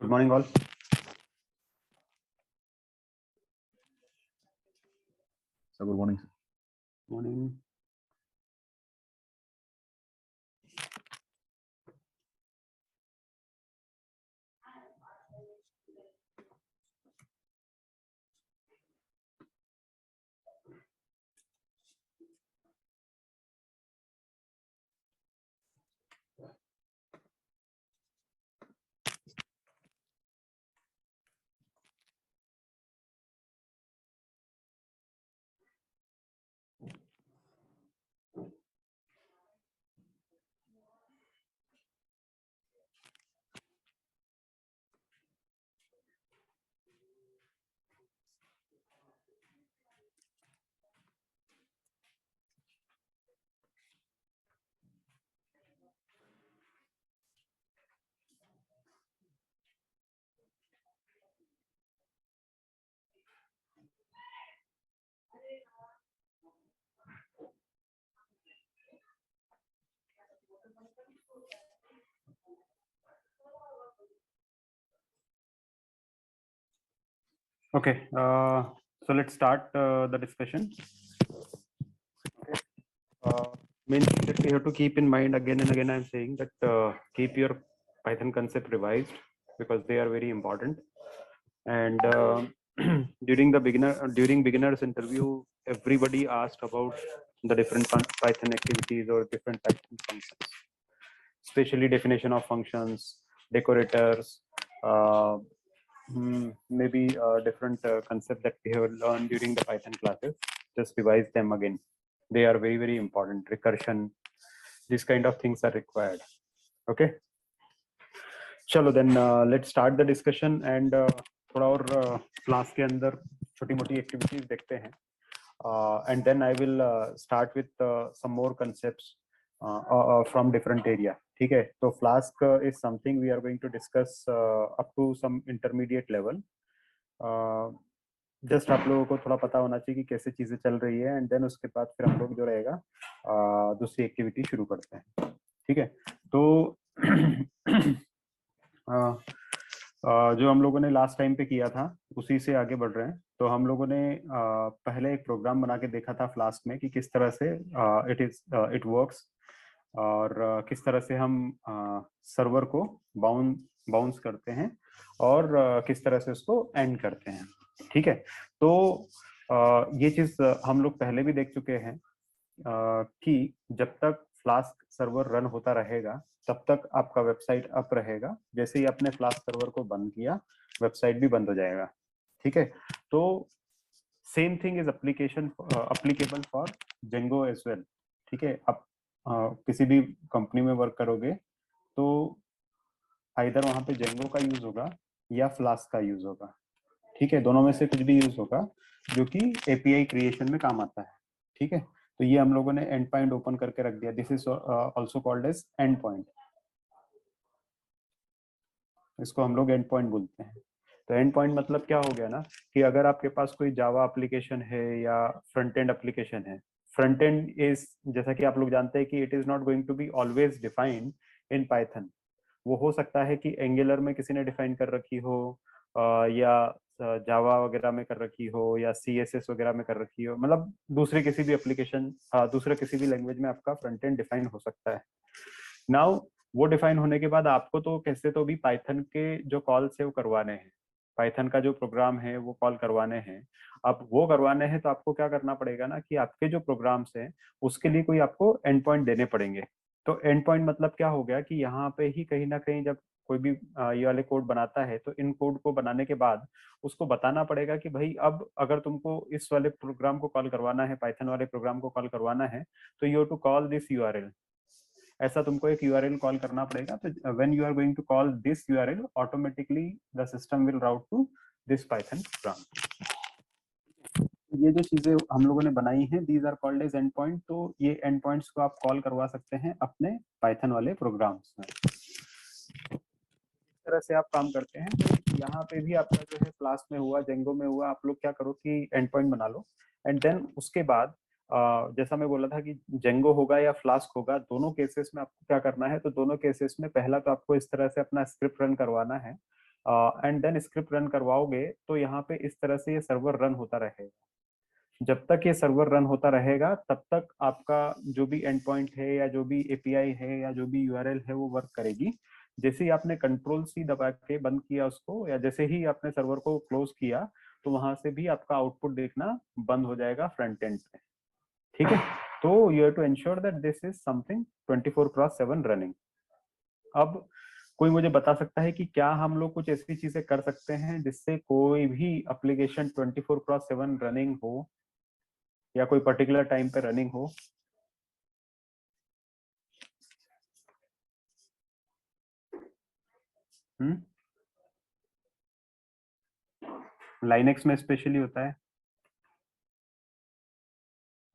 Good morning, all. So good morning. Morning. Okay, so let's start the discussion. Okay. Main thing that we have to keep in mind again and again, I'm saying that keep your Python concept revised because they are very important. And during beginners interview, everybody asked about the different Python activities or different Python functions, especially definition of functions, decorators. Maybe different concept that we have learned during the Python classes. Just revise them again. They are very, very important. Recursion, these kind of things are required. Okay. चलो then let's start the discussion and थोड़ा और class के अंदर छोटी-मोटी activities देखते हैं. And then I will start with some more concepts from different area. ठीक है, तो Flask is something we are going to discuss up to some intermediate level. Just आप लोगों को थोड़ा पता होना चाहिए कि कैसे चीजें चल रही है एंड देन उसके बाद फिर हम लोग जो रहेगा दूसरी एक्टिविटी शुरू करते हैं. ठीक है, तो जो हम लोगों ने लास्ट टाइम पे किया था उसी से आगे बढ़ रहे हैं. तो हम लोगों ने पहले एक प्रोग्राम बना के देखा था फ्लास्क में कि किस तरह से इट वर्क्स और किस तरह से हम सर्वर को बाउंस करते हैं और किस तरह से उसको एंड करते हैं. ठीक है, तो ये चीज हम लोग पहले भी देख चुके हैं कि जब तक फ्लास्क सर्वर रन होता रहेगा तब तक आपका वेबसाइट अप रहेगा. जैसे ही आपने फ्लास्क सर्वर को बंद किया वेबसाइट भी बंद हो जाएगा. ठीक है, तो same thing is applicable for Django as well. ठीक है, आप किसी भी कंपनी में वर्क करोगे तो आइदर वहां पे जेंगो का यूज होगा या फ्लास्क का यूज होगा. ठीक है, दोनों में से कुछ भी यूज होगा जो कि एपीआई क्रिएशन में काम आता है. ठीक है, तो ये हम लोगों ने एंड पॉइंट ओपन करके रख दिया. This is also called as end point. इसको हम लोग एंड पॉइंट बोलते हैं. तो एंड पॉइंट मतलब क्या हो गया ना कि अगर आपके पास कोई जावा एप्लीकेशन है या फ्रंट एंड एप्लीकेशन है. फ्रंट एंड इज, जैसा कि आप लोग जानते हैं कि it is not going to be always defined in Python. वो हो सकता है कि एंगुलर में किसी ने डिफाइन कर रखी हो या जावा वगैरह में कर रखी हो या CSS वगैरह में कर रखी हो. मतलब दूसरे किसी भी एप्लीकेशन दूसरे किसी भी लैंग्वेज में आपका फ्रंट एंड डिफाइन हो सकता है. नाउ वो डिफाइन होने के बाद आपको तो कैसे तो भी पाइथन के जो कॉल है वो करवाने हैं. पाइथन का जो प्रोग्राम है वो कॉल करवाने हैं. अब वो करवाने हैं तो आपको क्या करना पड़ेगा ना कि आपके जो प्रोग्राम्स हैं उसके लिए कोई आपको एंड पॉइंट देने पड़ेंगे. तो एंड पॉइंट मतलब क्या हो गया कि यहाँ पे ही कहीं ना कहीं जब कोई भी ये वाले कोड बनाता है तो इन कोड को बनाने के बाद उसको बताना पड़ेगा कि भाई अब अगर तुमको इस वाले प्रोग्राम को कॉल करवाना है, पाइथन वाले प्रोग्राम को कॉल करवाना है तो you have to call this URL. ऐसा तुमको एक URL कॉल करना पड़ेगा. तो when you are going to call this URL automatically the system will route to this Python program. ये जो चीजें हम लोगों ने बनाई हैं these are called as end point. तो ये एंड पॉइंट्स को आप कॉल करवा सकते हैं अपने पाइथन वाले प्रोग्राम्स में. इस तरह से आप काम करते हैं. तो यहाँ पे भी आपका जो है फ्लास्क में हुआ, जेंगो में हुआ, आप लोग क्या करो कि एंड पॉइंट बना लो एंड देन उसके बाद जैसा मैं बोला था कि जेंगो होगा या फ्लास्क होगा, दोनों केसेस में आपको क्या करना है. तो दोनों केसेस में पहला तो आपको इस तरह से अपना स्क्रिप्ट रन करवाना है एंड देन स्क्रिप्ट रन करवाओगे तो यहाँ पे इस तरह से ये सर्वर रन होता रहेगा। जब तक ये सर्वर रन होता रहेगा तब तक आपका जो भी एंड पॉइंट है या जो भी एपीआई है या जो भी यूआरएल है वो वर्क करेगी। जैसे ही आपने कंट्रोल सी दबा के बंद किया उसको, या जैसे ही आपने सर्वर को क्लोज किया, तो वहां से भी आपका आउटपुट देखना बंद हो जाएगा फ्रंट एंड पे। ठीक है, तो you have to ensure that this is something 24/7 running. अब कोई मुझे बता सकता है कि क्या हम लोग कुछ ऐसी चीजें कर सकते हैं जिससे कोई भी एप्लीकेशन 24/7 रनिंग हो या कोई पर्टिकुलर टाइम पे रनिंग हो? लाइनेक्स में स्पेशली होता है,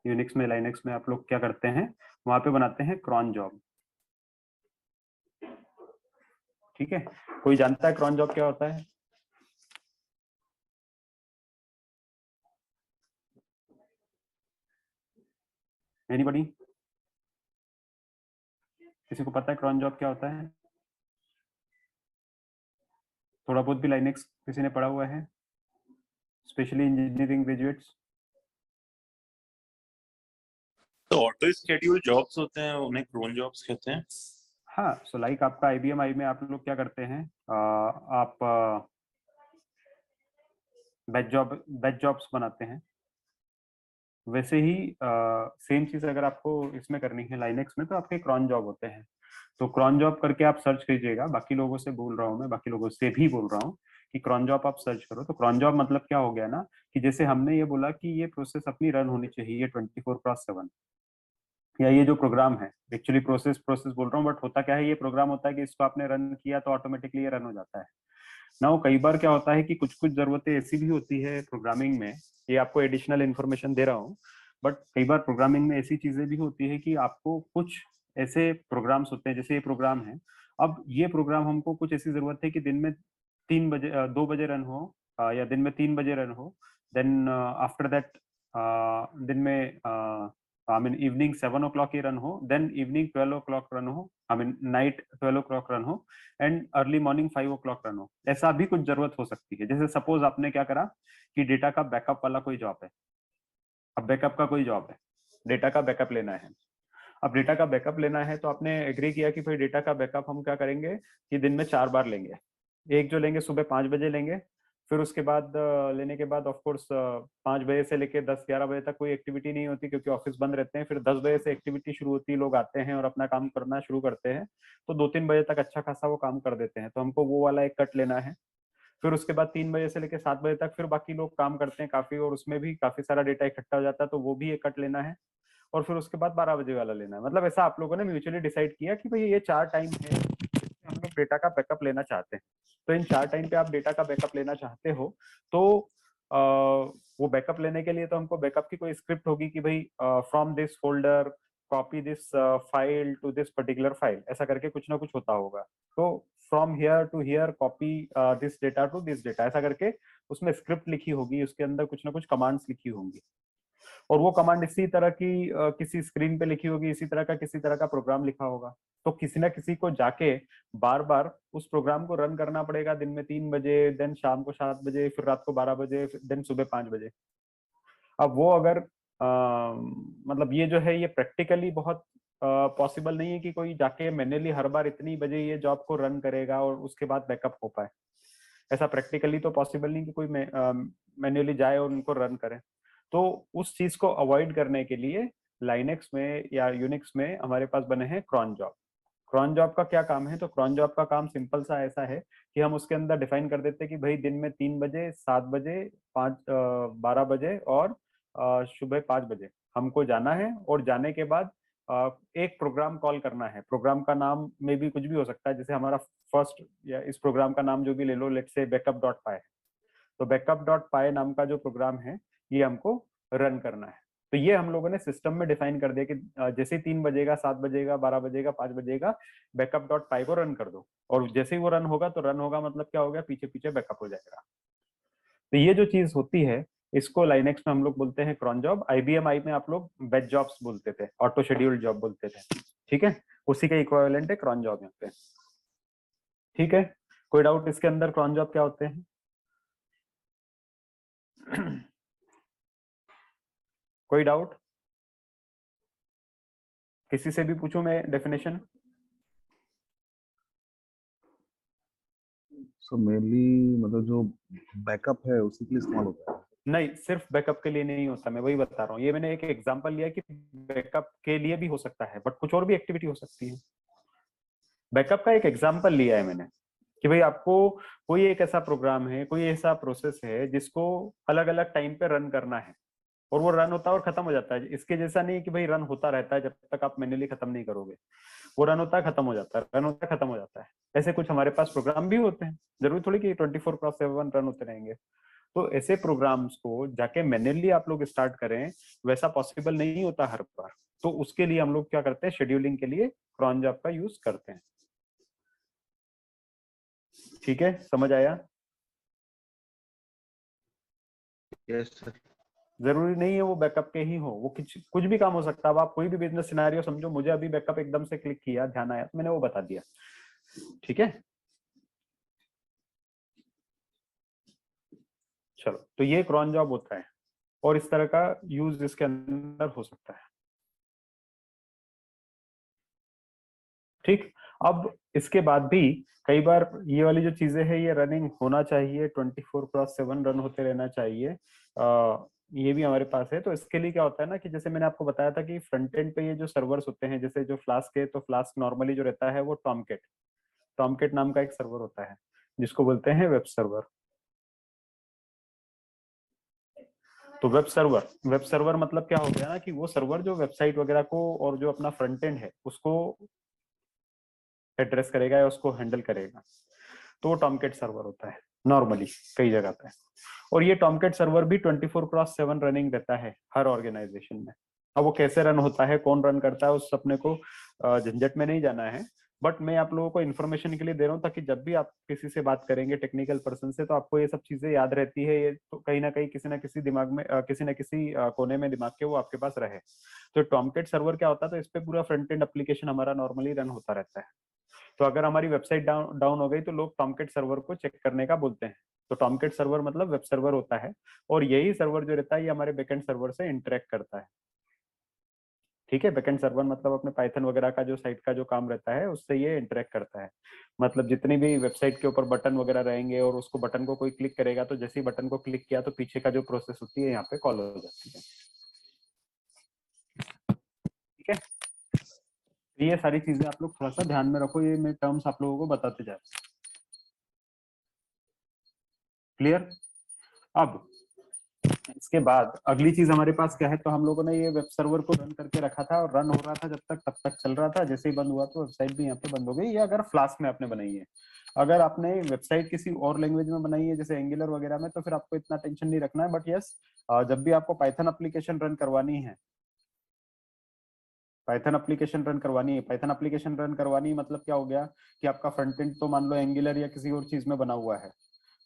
यूनिक्स में, लाइनेक्स में आप लोग क्या करते हैं, वहां पे बनाते हैं क्रॉन जॉब। ठीक है, कोई जानता है क्रॉन जॉब क्या होता है? एनीबॉडी? किसी को पता है क्रॉन जॉब क्या होता है? थोड़ा बहुत भी लाइनेक्स किसी ने पढ़ा हुआ है, स्पेशली इंजीनियरिंग ग्रेजुएट्स? तो ऑटो स्केड्यूल जॉब्स होते हैं, उन्हें क्रॉन जॉब्स कहते हैं। हाँ, सो लाइक आपका IBM आई में आप लोग क्या करते हैं, आप बैच जॉब्स बनाते हैं। वैसे ही सेम चीज अगर आपको इसमें करनी है लाइनेक्स में, तो आपके क्रॉन जॉब होते हैं। तो क्रॉन जॉब करके आप सर्च कीजिएगा, बाकी लोगों से बोल रहा हूँ मैं, बाकी लोगों से भी बोल रहा हूँ कि क्रॉन जॉब आप सर्च करो। तो क्रॉन जॉब मतलब क्या हो गया ना, कि जैसे हमने ये बोला कि ये प्रोसेस अपनी रन होनी चाहिए 24/7, या ये जो प्रोग्राम है, एक्चुअली प्रोसेस प्रोसेस बोल रहा हूँ, बट होता क्या है, ये प्रोग्राम होता है कि इसको आपने रन किया तो ऑटोमेटिकली ये रन हो जाता है ना। वो कई बार क्या होता है कि कुछ कुछ जरूरतें ऐसी भी होती है प्रोग्रामिंग में, ये आपको एडिशनल इन्फॉर्मेशन दे रहा हूँ, बट कई बार प्रोग्रामिंग में ऐसी चीजें भी होती है कि आपको कुछ ऐसे प्रोग्राम्स होते हैं, जैसे ये प्रोग्राम है। अब ये प्रोग्राम हमको कुछ ऐसी जरूरत है कि दिन में 3 बजे 2 बजे रन हो, या दिन में 3 बजे रन हो, देन आफ्टर दैट दिन में आई मीन इवनिंग 7 o'clock ही रन हो, देन इवनिंग 12 o'clock रन हो, I mean night 12 o'clock run हो, and early morning 5 o'clock run हो। ऐसा भी कुछ जरूरत हो सकती है। जैसे सपोज आपने क्या करा कि डेटा का बैकअप वाला कोई जॉब है, अब बैकअप का कोई जॉब है, डेटा का बैकअप लेना है। अब डेटा का बैकअप लेना है तो आपने एग्री किया कि भाई डेटा का बैकअप हम क्या करेंगे कि दिन में 4 बार लेंगे। एक जो लेंगे सुबह 5 बजे लेंगे, फिर उसके बाद लेने के बाद ऑफ कोर्स 5 बजे से लेके 10-11 बजे तक कोई एक्टिविटी नहीं होती क्योंकि ऑफिस बंद रहते हैं। फिर 10 बजे से एक्टिविटी शुरू होती है, लोग आते हैं और अपना काम करना शुरू करते हैं, तो 2-3 बजे तक अच्छा खासा वो काम कर देते हैं, तो हमको वो वाला एक कट लेना है। फिर उसके बाद 3 बजे से लेकर 7 बजे तक फिर बाकी लोग काम करते हैं काफी, और उसमें भी काफी सारा डेटा इकट्ठा हो जाता है, तो वो भी एक कट लेना है। और फिर उसके बाद 12 बजे वाला लेना है। मतलब ऐसा आप लोगों ने म्यूचुअली डिसाइड किया कि भाई ये 4 टाइम है जिसमें हम लोग डेटा का बैकअप लेना चाहते हैं। तो इन 4 टाइम पे आप डेटा का बैकअप लेना चाहते हो, तो वो बैकअप लेने के लिए तो हमको बैकअप की कोई स्क्रिप्ट होगी कि भाई from this folder copy this file to this particular file, ऐसा करके कुछ ना कुछ होता होगा। तो from here to here copy this data to this data, ऐसा करके उसमें स्क्रिप्ट लिखी होगी, उसके अंदर कुछ ना कुछ कमांड्स लिखी होंगी, और वो कमांड इसी तरह की किसी स्क्रीन पे लिखी होगी, इसी तरह का किसी तरह का प्रोग्राम लिखा होगा। तो किसी ना किसी को जाके बार बार उस प्रोग्राम को रन करना पड़ेगा, दिन में 3 बजे, देन शाम को 7 बजे, फिर रात को 12 बजे, देन सुबह 5 बजे। अब वो अगर मतलब ये जो है ये प्रैक्टिकली बहुत पॉसिबल नहीं है कि कोई जाके मैन्युअली हर बार इतनी बजे ये जॉब को रन करेगा और उसके बाद बैकअप हो पाए। ऐसा प्रैक्टिकली तो पॉसिबल नहीं कि कोई मैन्युअली जाए और उनको रन करे। तो उस चीज को अवॉइड करने के लिए लाइनेक्स में या यूनिक्स में हमारे पास बने हैं क्रॉन जॉब। क्रॉन जॉब का क्या काम है, तो क्रॉन जॉब का काम सिंपल सा ऐसा है कि हम उसके अंदर डिफाइन कर देते हैं कि भाई दिन में 3 बजे, 7 बजे, 12 बजे और सुबह 5 बजे हमको जाना है, और जाने के बाद एक प्रोग्राम कॉल करना है। प्रोग्राम का नाम में भी कुछ भी हो सकता है, जैसे हमारा फर्स्ट या इस प्रोग्राम का नाम जो भी ले लो, लेट्स से backup.py है, तो backup.py नाम का जो प्रोग्राम है ये हमको रन करना है। तो ये हम लोगों ने सिस्टम में डिफाइन कर दिया कि जैसे ही 3 बजेगा, 7 बजेगा, 12 बजेगा, 5 बजेगा, backup.py को रन कर दो, और जैसे ही वो रन होगा तो रन होगा मतलब क्या हो गया, पीछे पीछे बैकअप हो जाएगा। तो ये जो चीज होती है इसको लाइनेक्स में हम लोग बोलते हैं क्रॉन जॉब, IBM आई में आप लोग बैच जॉब्स बोलते थे, ऑटो शेड्यूल्ड जॉब बोलते थे। ठीक है, उसी का इक्विवेलेंट है क्रॉन जॉब यहाँ पे। ठीक है, कोई डाउट इसके अंदर क्रॉन जॉब क्या होते हैं? कोई डाउट? किसी से भी पूछूं मैं डेफिनेशन? सो मेनली मतलब जो बैकअप है उसी के लिए इस्तेमाल होता है। नहीं, सिर्फ बैकअप के लिए नहीं होता, मैं वही बता रहा हूँ। ये मैंने एक एग्जांपल लिया कि बैकअप के लिए भी हो सकता है, बट कुछ और भी एक्टिविटी हो सकती है। बैकअप का एक एग्जांपल लिया है मैंने कि भाई आपको कोई एक ऐसा प्रोग्राम है, कोई ऐसा प्रोसेस है जिसको अलग अलग टाइम पे रन करना है, और वो रन होता है और खत्म हो जाता है। इसके जैसा नहीं कि भाई रन होता रहता है जब तक आप मैन्युअली खत्म नहीं करोगे। वो रन होता है, खत्म हो जाता है, रन होता है, खत्म हो जाता है। ऐसे कुछ हमारे पास प्रोग्राम भी होते हैं, जरूरी थोड़ी कि 24/7 रन होते रहेंगे। तो ऐसे प्रोग्राम्स को जाके मैन्युअली आप लोग स्टार्ट करें, वैसा पॉसिबल नहीं होता हर बार। तो उसके लिए हम लोग क्या करते हैं, शेड्यूलिंग के लिए क्रॉन जॉब का यूज करते हैं। ठीक है, समझ आया? Yes sir. जरूरी नहीं है वो बैकअप के ही हो, वो कुछ भी काम हो सकता है। अब आप कोई भी बिजनेस सिनेरियो समझो, मुझे अभी बैकअप एकदम से क्लिक किया, ध्यान आया, तो मैंने वो बता दिया। ठीक है, चलो, तो ये क्रॉन जॉब होता है और इस तरह का यूज इसके अंदर हो सकता है। ठीक, अब इसके बाद भी कई बार ये वाली जो चीजें हैं ये रनिंग होना चाहिए, 24/7 रन होते रहना चाहिए। ये भी हमारे पास है। तो इसके लिए क्या होता है ना कि जैसे मैंने आपको बताया था कि फ्रंट एंड पे ये जो सर्वर्स होते हैं, जैसे जो फ्लास्क है, तो फ्लास्क नॉर्मली जो रहता है वो टॉमकेट, टॉमकेट नाम का एक सर्वर होता है जिसको बोलते हैं वेब सर्वर। तो वेब सर्वर मतलब क्या हो गया ना कि वो सर्वर जो वेबसाइट वगैरह को और जो अपना फ्रंट एंड है उसको एड्रेस करेगा या उसको हैंडल करेगा। तो वो टॉमकेट सर्वर होता है नॉर्मली कई जगह पे। और ये टॉमकेट सर्वर भी 24/7 रनिंग रहता है हर ऑर्गेनाइजेशन में। अब वो कैसे रन होता है, कौन रन करता है, उस अपने को झंझट में नहीं जाना है। बट मैं आप लोगों को इन्फॉर्मेशन के लिए दे रहा हूँ ताकि जब भी आप किसी से बात करेंगे टेक्निकल पर्सन से, तो आपको ये सब चीजें याद रहती है। ये तो कहीं ना किसी दिमाग में किसी न किसी कोने में दिमाग के वो आपके पास रहे। तो टॉमकेट सर्वर क्या होता है, तो इस पे पूरा फ्रंट एंड एप्लीकेशन हमारा नॉर्मली रन होता रहता है। तो अगर हमारी वेबसाइट डाउन हो गई तो लोग टॉमकेट सर्वर को चेक करने का बोलते हैं। तो टॉमकेट सर्वर मतलब वेब सर्वर होता है, और यही सर्वर जो रहता है ये हमारे बैकएंड सर्वर से इंटरेक्ट करता है। ठीक है, बैकएंड सर्वर मतलब अपने पाइथन वगैरह का जो साइट का जो काम रहता है उससे ये इंटरेक्ट करता है। मतलब जितनी भी वेबसाइट के ऊपर बटन वगैरह रहेंगे और उसको बटन को कोई क्लिक करेगा, तो जैसे ही बटन को क्लिक किया तो पीछे का जो प्रोसेस होती है यहाँ पे कॉल हो जाती है। ठीक है, ये सारी चीजें आप लोग थोड़ा सा ध्यान में रखो, ये मैं टर्म्स आप लोगों को बताते जा रहा हूँ। क्लियर? अब इसके बाद अगली चीज हमारे पास क्या है, तो हम लोगों ने ये वेब सर्वर को रन करके रखा था और रन हो रहा था जब तक, तब तक चल रहा था। जैसे ही बंद हुआ तो वेबसाइट भी यहाँ पे बंद हो गई। ये अगर फ्लास्क में आपने बनाई है। अगर आपने वेबसाइट किसी और लैंग्वेज में बनाई है जैसे एंगुलर वगैरह में, तो फिर आपको इतना टेंशन नहीं रखना है। बट यस, जब भी आपको पाइथन एप्लीकेशन रन करवानी है, पाइथन एप्लीकेशन रन करवानी है, पाइथन एप्लीकेशन रन करवानी मतलब क्या हो गया कि आपका फ्रंट एंड तो मान लो एंगुलर या किसी और चीज में बना हुआ है,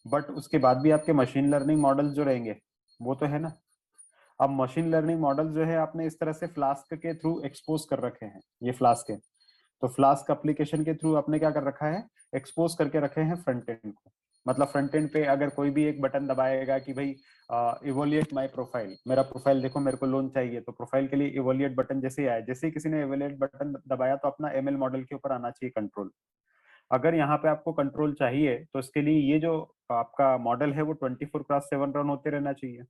बट उसके बाद भी आपके मशीन लर्निंग मॉडल जो रहेंगे वो तो है ना। अब मशीन लर्निंग मॉडल जो है आपने इस तरह से फ्लास्क के थ्रू एक्सपोज कर रखे हैं, ये फ्लास्क है। तो फ्लास्क एप्लीकेशन के थ्रू आपने क्या कर रखा है, एक्सपोज करके रखे हैं फ्रंट एंड को। मतलब फ्रंट एंड पे अगर कोई भी एक बटन दबाएगा कि भाई इवोल्यूएट माय प्रोफाइल, मेरा प्रोफाइल देखो, मेरे को लोन चाहिए, तो प्रोफाइल के लिए इवोल्यूएट बटन जैसे ही आया, जैसे ही किसी ने इवोल्यूएट बटन दबाया तो अपना एमएल मॉडल के ऊपर आना चाहिए कंट्रोल। अगर यहाँ पे आपको कंट्रोल चाहिए तो इसके लिए ये जो आपका मॉडल है वो 24/7 रन होते रहना चाहिए।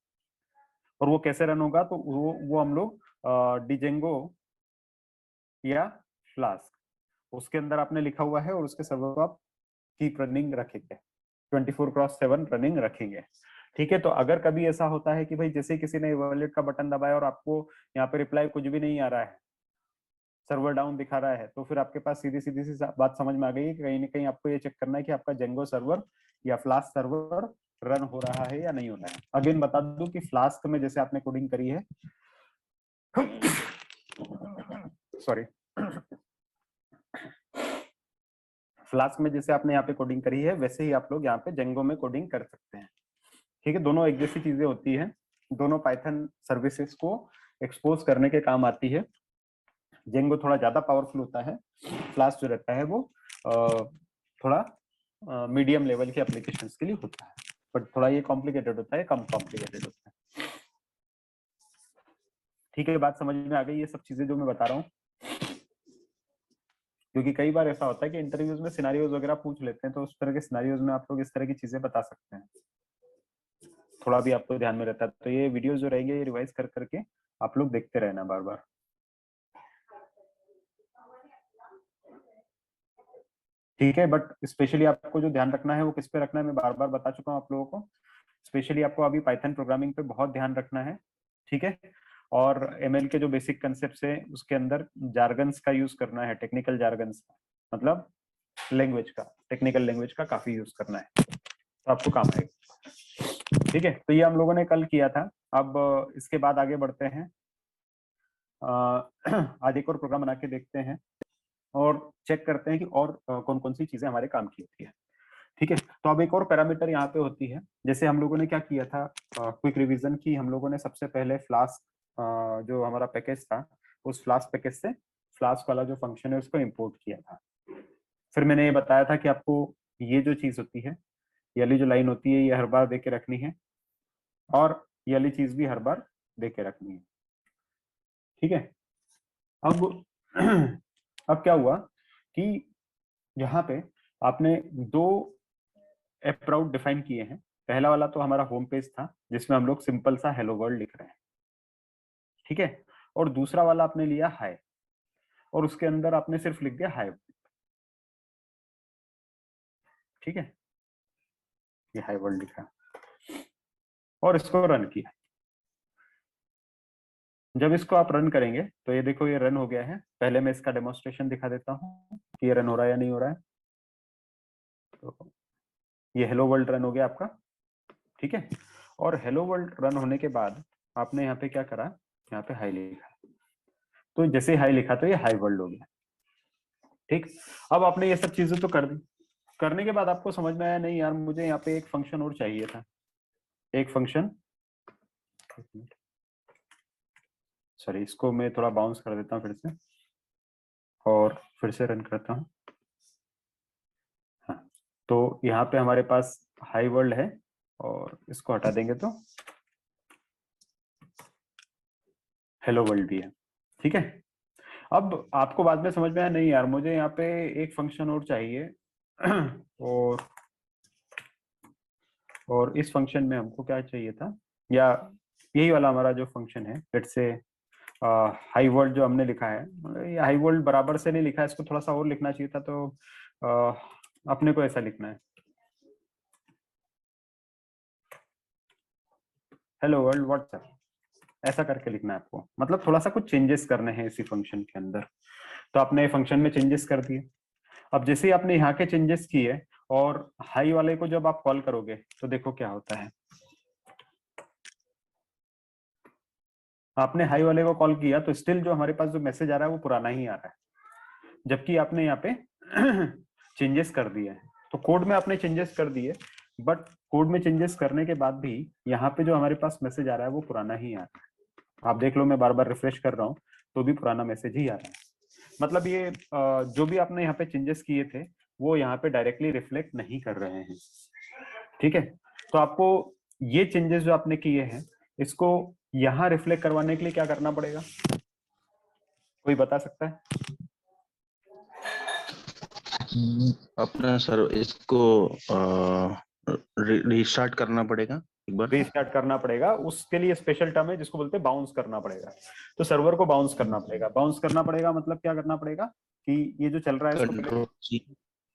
और वो कैसे रन होगा, तो वो हम लोग डिजेंगो या फ्लास्क उसके अंदर आपने लिखा हुआ है, और उसके सर्वर को आप कीप रनिंग रखेंगे, 24/7 रनिंग रखेंगे। ठीक है, तो अगर कभी ऐसा होता है कि भाई जैसे किसी ने वॉलेट का बटन दबाया और आपको यहाँ पे रिप्लाई कुछ भी नहीं आ रहा है, सर्वर डाउन दिखा रहा है, तो फिर आपके पास सीधी सीधी सी बात समझ में आ गई कि कहीं ना कहीं आपको ये चेक करना है कि आपका जेंगो सर्वर या फ्लास्क सर्वर रन हो रहा है या नहीं हो रहा है। अगेन बता दूं कि फ्लास्क में जैसे आपने कोडिंग करी है, सॉरी, फ्लास्क में जैसे आपने यहाँ पे कोडिंग करी है वैसे ही आप लोग यहाँ पे जेंगो में कोडिंग कर सकते हैं। ठीक है, दोनों एक जैसी चीजें होती है, दोनों पाइथन सर्विसेज को एक्सपोज करने के काम आती है। जेंगो थोड़ा ज्यादा पावरफुल होता है, फ्लास्क जो रहता है वो थोड़ा मीडियम लेवल के एप्लीकेशंस के लिए होता है, बट थोड़ा ये कॉम्प्लिकेटेड होता है, कम कॉम्प्लिकेटेड होता है। ठीक है, बात समझ में आ गई ये सब चीजें जो मैं बता रहा हूँ? क्योंकि कई बार ऐसा होता है कि इंटरव्यूज में सिनारियोज वगैरह पूछ लेते हैं, तो उस तरह के सिनारियोज में आप लोग इस तरह की चीजें बता सकते हैं, थोड़ा भी आपको ध्यान में रहता है। तो ये वीडियोस जो रहेंगे ये रिवाइज कर करके आप लोग देखते रहना बार बार। ठीक है, बट स्पेशली आपको जो ध्यान रखना है वो किस पे रखना है मैं बार बार बता चुका हूँ आप लोगों को। स्पेशली आपको अभी पाइथन प्रोग्रामिंग पे बहुत ध्यान रखना है, ठीक है। और एमएल के जो बेसिक कंसेप्ट है उसके अंदर जार्गन्स का यूज करना है, टेक्निकल जार्गन्स, मतलब लैंग्वेज का, टेक्निकल लैंग्वेज का काफी यूज करना है, तो आपको काम आएगा। ठीक है, तो ये हम लोगों ने कल किया था। अब इसके बाद आगे बढ़ते हैं, आज एक और प्रोग्राम बना के देखते हैं और चेक करते हैं कि और कौन कौन सी चीजें हमारे काम की होती है। ठीक है, तो अब एक और पैरामीटर यहाँ पे होती है, जैसे हम लोगों ने क्या किया था, क्विक रिवीजन की। हम लोगों ने सबसे पहले फ्लास्क जो हमारा पैकेज था, उस फ्लास्क पैकेज से फ्लास्क वाला जो फंक्शन है उसको इंपोर्ट किया था। फिर मैंने ये बताया था कि आपको ये जो चीज होती है, ये वाली जो लाइन होती है, ये हर बार देके रखनी है, और ये वाली चीज भी हर बार देके रखनी है। ठीक है, अब अब क्या हुआ कि यहाँ पे आपने दो ऐप राउट डिफाइन किए हैं। पहला वाला तो हमारा होम पेज था जिसमें हम लोग सिंपल सा हेलो वर्ल्ड लिख रहे हैं, ठीक है। और दूसरा वाला आपने लिया हाय, और उसके अंदर आपने सिर्फ लिख दिया हाय, ठीक है, ये हाय वर्ल्ड लिखा और इसको रन किया। जब इसको आप रन करेंगे तो ये देखो ये रन हो गया है। पहले मैं इसका डेमोन्स्ट्रेशन दिखा देता हूँ कि ये रन हो रहा है या नहीं हो रहा है। तो ये हेलो वर्ल्ड रन हो गया आपका, ठीक है। और हेलो वर्ल्ड रन होने के बाद आपने यहाँ पे क्या करा, यहाँ पे हाई लिखा, तो जैसे हाई लिखा तो ये हाई वर्ल्ड हो गया, ठीक। अब आपने ये सब चीजें तो कर दी, करने के बाद आपको समझ में आया नहीं यार मुझे यहाँ पे एक फंक्शन और चाहिए था, एक फंक्शन, सॉरी इसको मैं थोड़ा बाउंस कर देता हूँ फिर से, और फिर से रन करता हूँ। हाँ, तो यहाँ पे हमारे पास हाई वर्ल्ड है और इसको हटा देंगे तो हेलो वर्ल्ड भी है, ठीक है। अब आपको बाद में समझ में आया नहीं यार मुझे यहाँ पे एक फंक्शन और चाहिए, और इस फंक्शन में हमको क्या चाहिए था, या यही वाला हमारा जो फंक्शन है, लेट्स से हाई वर्ल्ड जो हमने लिखा है, ये हाई वर्ल्ड बराबर से नहीं लिखा है, इसको थोड़ा सा और लिखना चाहिए था, तो अपने को ऐसा लिखना है, हेलो वर्ल्ड व्हाट्सएप, ऐसा करके लिखना है आपको। मतलब थोड़ा सा कुछ चेंजेस करने हैं इसी फंक्शन के अंदर। तो आपने फंक्शन में चेंजेस कर दिए। अब जैसे ही आपने यहाँ के चेंजेस किए और हाई वाले को जब आप कॉल करोगे तो देखो क्या होता है। आपने हाई वाले को कॉल किया तो स्टिल जो हमारे पास जो मैसेज आ रहा है वो पुराना ही आ रहा है, जबकि आपने यहाँ पे चेंजेस कर दिए हैं। तो कोड में आपने चेंजेस कर दिए, बट कोड में चेंजेस करने के बाद भी यहाँ पे जो हमारे पास मैसेज आ रहा है वो पुराना ही आ रहा है। आप देख लो मैं बार बार रिफ्रेश कर रहा हूँ तो भी पुराना मैसेज ही आ रहा है। मतलब ये जो भी आपने यहाँ पे चेंजेस किए थे वो यहाँ पे डायरेक्टली रिफ्लेक्ट नहीं कर रहे हैं, ठीक है। तो आपको ये चेंजेस जो आपने किए हैं इसको यहाँ रिफ्लेक्ट करवाने के लिए क्या करना पड़ेगा, कोई बता सकता है? अपना सर इसको रीस्टार्ट करना पड़ेगा एक बार। रीस्टार्ट करना पड़ेगा, उसके लिए स्पेशल टर्म है जिसको बोलते हैं बाउंस करना पड़ेगा। तो सर्वर को बाउंस करना पड़ेगा। बाउंस करना पड़ेगा मतलब क्या करना पड़ेगा कि ये जो चल रहा है इसको कंट्रोल सी।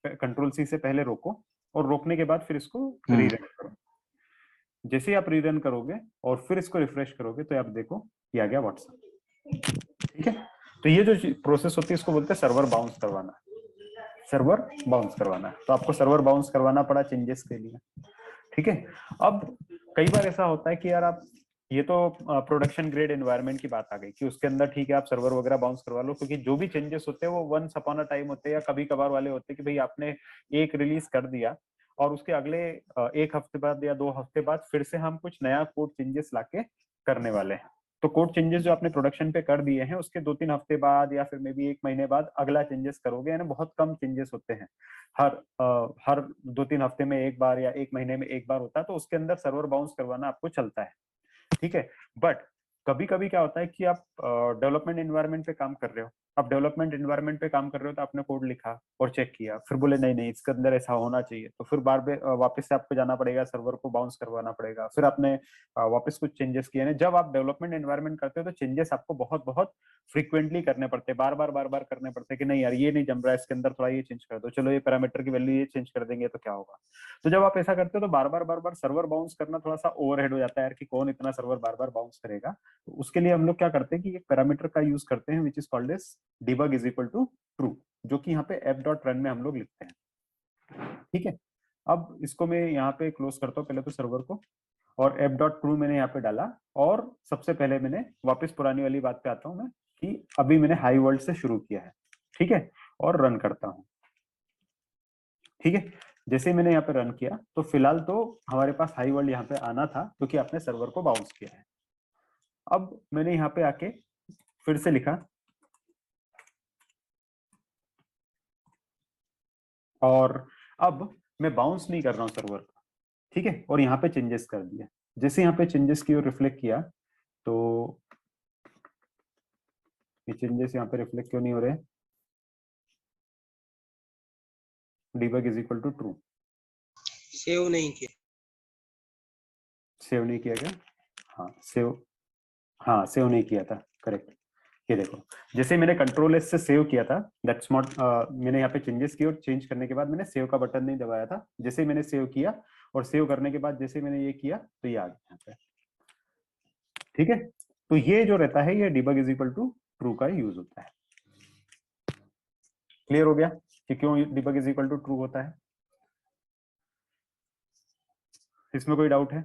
कंट्रोल सी से पहले रोको, और रोकने के बाद फिर इसको रीरन करो। जैसे ही आप रीरन करोगे और फिर इसको रिफ्रेश करोगे तो आप देखो ये आ गया व्हाट्सएप, ठीक है। तो ये जो प्रोसेस होती है इसको बोलते हैं सर्वर बाउंस करवाना, सर्वर बाउंस करवाना। तो आपको सर्वर बाउंस करवाना पड़ा चेंजेस के लिए, ठीक है। अब कई बार ऐसा होता है कि यार आप, ये तो प्रोडक्शन ग्रेड एनवायरनमेंट की बात आ गई कि उसके अंदर ठीक है आप सर्वर वगैरह बाउंस करवा लो, क्योंकि जो भी चेंजेस होते हैं वो वंस अपॉन अ टाइम होते हैं, या कभी कभार वाले होते हैं कि भाई आपने एक रिलीज कर दिया और उसके अगले एक हफ्ते बाद या 2 हफ्ते बाद फिर से हम कुछ नया कोड चेंजेस लाके करने वाले हैं, तो कोड चेंजेस जो आपने प्रोडक्शन पे कर दिए हैं उसके 2-3 हफ्ते बाद या फिर मे बी 1 महीने बाद अगला चेंजेस करोगे, यानी बहुत कम चेंजेस होते हैं, हर 2-3 हफ्ते में एक बार या 1 महीने में एक बार होता है, तो उसके अंदर सर्वर बाउंस करवाना आपको चलता है, ठीक है। बट कभी कभी क्या होता है कि आप डेवलपमेंट एनवायरनमेंट पे काम कर रहे हो, आप डेवलपमेंट एनवायरनमेंट पे काम कर रहे हो तो आपने कोड लिखा और चेक किया, फिर बोले नहीं नहीं इसके अंदर ऐसा होना चाहिए, तो फिर बार बार वापस से आपको जाना पड़ेगा, सर्वर को बाउंस करवाना पड़ेगा, फिर आपने वापस कुछ चेंजेस किए। जब आप डेवलपमेंट एनवायरनमेंट करते हो तो चेंजेस आपको बहुत बहुत फ्रीक्वेंटली करने पड़ते हैं, बार बार करने पड़ते हैं कि नहीं यार ये नहीं जम रहा है, इसके अंदर थोड़ा ये चेंज कर दो, चलो ये पैरामीटर की वैल्यू ये चेंज कर देंगे तो क्या होगा। तो जब आप ऐसा करते हो तो बार बार सर्वर बाउंस करना थोड़ा सा ओवरहेड हो जाता है यार, कि कौन इतना सर्वर बार बार बाउंस करेगा। तो उसके लिए हम लोग क्या करते हैं कि एक पैरामीटर का यूज करते हैं which is called as debug is equal to true, जो कि यहाँ पे f.run में हम लोग लिखते हैं, ठीक है। अब इसको मैं यहाँ पे क्लोज करता हूँ पहले तो सर्वर को, और f.true मैंने यहाँ पे डाला, और सबसे पहले मैंने वापस पुरानी वाली बात पे आता हूँ मैं, कि अभी मैंने हाई वर्ल्ड से शुरू किया है, ठीक है, और रन करता हूँ, ठीक है। जैसे मैंने यहाँ पे रन किया तो फिलहाल तो हमारे पास हाई वर्ल्ड यहाँ पे आना था क्योंकि आपने सर्वर को बाउंस किया है। अब मैंने यहाँ पे आके फिर से लिखा, और अब मैं बाउंस नहीं कर रहा हूँ सर्वर को, ठीक है, और यहाँ पे चेंजेस कर दिया। जैसे यहाँ पे चेंजेस की ओर रिफ्लेक्ट किया तो ये चेंजेस यहाँ पे रिफ्लेक्ट क्यों नहीं हो रहे, debug is equal to true, save नहीं किया, सेव नहीं किया क्या, हाँ सेव नहीं किया था, करेक्ट। ये देखो जैसे मैंने कंट्रोल एस से सेव किया था, दैट्स नॉट, मैंने यहाँ पे चेंजेस किए और चेंज करने के बाद मैंने सेव का बटन नहीं दबाया था, जैसे मैंने सेव किया और सेव करने के बाद जैसे मैंने ये किया तो ये आ गया यहाँ पे, ठीक है। तो ये जो रहता है ये debug is equal to true का यूज होता है। क्लियर हो गया कि क्यों debug is equal to true होता है, इसमें कोई डाउट है?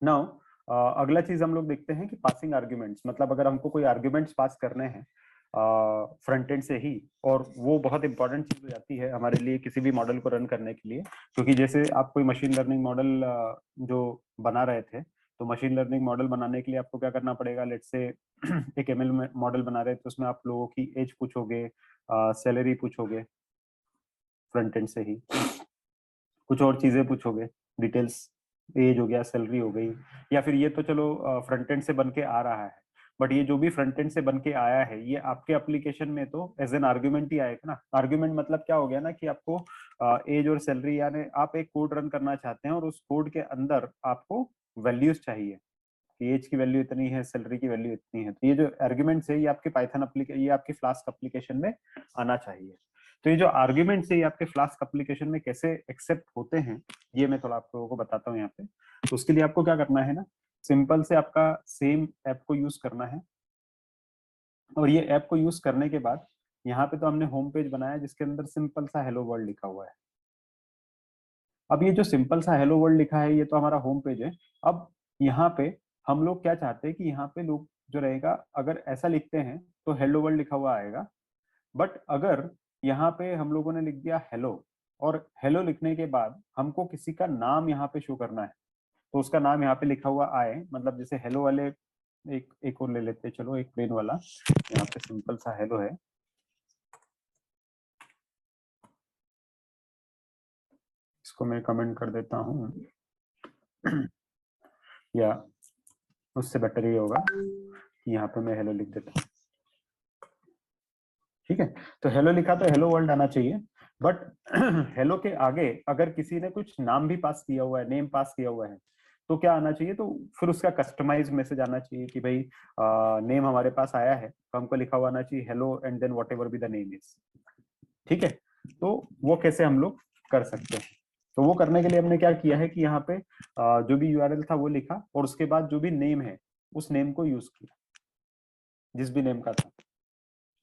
नाउ अगला चीज हम लोग देखते हैं कि पासिंग आर्ग्यूमेंट्स, मतलब अगर हमको कोई आर्ग्यूमेंट्स पास करने हैं फ्रंट एंड से ही, और वो बहुत इंपॉर्टेंट चीज हो जाती है हमारे लिए किसी भी मॉडल को रन करने के लिए, क्योंकि जैसे आप कोई मशीन लर्निंग मॉडल जो बना रहे थे, तो मशीन लर्निंग मॉडल बनाने के लिए आपको क्या करना पड़ेगा, लेट्स से एक एमएल मॉडल बना रहे हैं तो उसमें आप लोगों की एज पूछोगे, सैलरी पूछोगे फ्रंट एंड से ही, कुछ और चीजें पूछोगे, डिटेल्स, एज हो गया, सैलरी हो गई, या फिर ये तो चलो फ्रंट एंड से बन के आ रहा है, बट ये जो भी फ्रंट एंड से बन के आया है ये आपके एप्लीकेशन में तो एज एन आर्ग्यूमेंट ही आएगा ना। आर्ग्यूमेंट मतलब क्या हो गया ना, कि आपको एज और सैलरी, यानी आप एक कोड रन करना चाहते हैं और उस कोड के अंदर आपको वैल्यूज चाहिए कि एज की वैल्यू इतनी है, सैलरी की वैल्यू इतनी है, तो ये जो आर्ग्यूमेंट्स है ये आपके पाइथन ये आपकी फ्लास्क एप्लीकेशन में आना चाहिए। तो ये जो आर्ग्यूमेंट्स है ये आपके फ्लास्क एप्लीकेशन में कैसे एक्सेप्ट होते हैं ये मैं थोड़ा आप लोगों को बताता हूँ यहाँ पे। तो उसके लिए आपको क्या करना है ना, सिंपल से आपका सेम ऐप को यूज करना है, और ये ऐप को यूज करने के बाद यहाँ पे तो हमने होम पेज बनाया जिसके अंदर सिंपल सा हेलो वर्ल्ड लिखा हुआ है। अब ये जो सिंपल सा हेलो वर्ल्ड लिखा है ये तो हमारा होम पेज है। अब यहाँ पे हम लोग क्या चाहते हैं कि यहाँ पे लोग जो रहेगा, अगर ऐसा लिखते हैं तो हेलो वर्ल्ड लिखा हुआ आएगा, बट अगर यहाँ पे हम लोगों ने लिख दिया हेलो, और हेलो लिखने के बाद हमको किसी का नाम यहाँ पे शो करना है, तो उसका नाम यहाँ पे लिखा हुआ आए, मतलब जैसे हेलो वाले एक और ले लेते हैं, चलो एक प्लेन वाला, यहाँ पे सिंपल सा हेलो है, इसको मैं कमेंट कर देता हूँ या उससे बेटर ये होगा कि यहाँ पे मैं हेलो लिख देता हूँ, ठीक है। तो हेलो लिखा तो हेलो वर्ल्ड आना चाहिए, बट हेलो के आगे अगर किसी ने कुछ नाम भी पास किया हुआ है, नेम पास किया हुआ है, तो क्या आना चाहिए, तो फिर उसका कस्टमाइज मैसेज आना चाहिए कि भाई नेम हमारे पास आया है, तो हमको लिखा हुआ आना चाहिए hello and then whatever be the name is, ठीक है। तो वो कैसे हम लोग कर सकते हैं, तो वो करने के लिए हमने क्या किया है कि यहाँ पे जो भी यूआरएल था वो लिखा, और उसके बाद जो भी नेम है उस नेम को यूज किया, जिस भी नेम का था,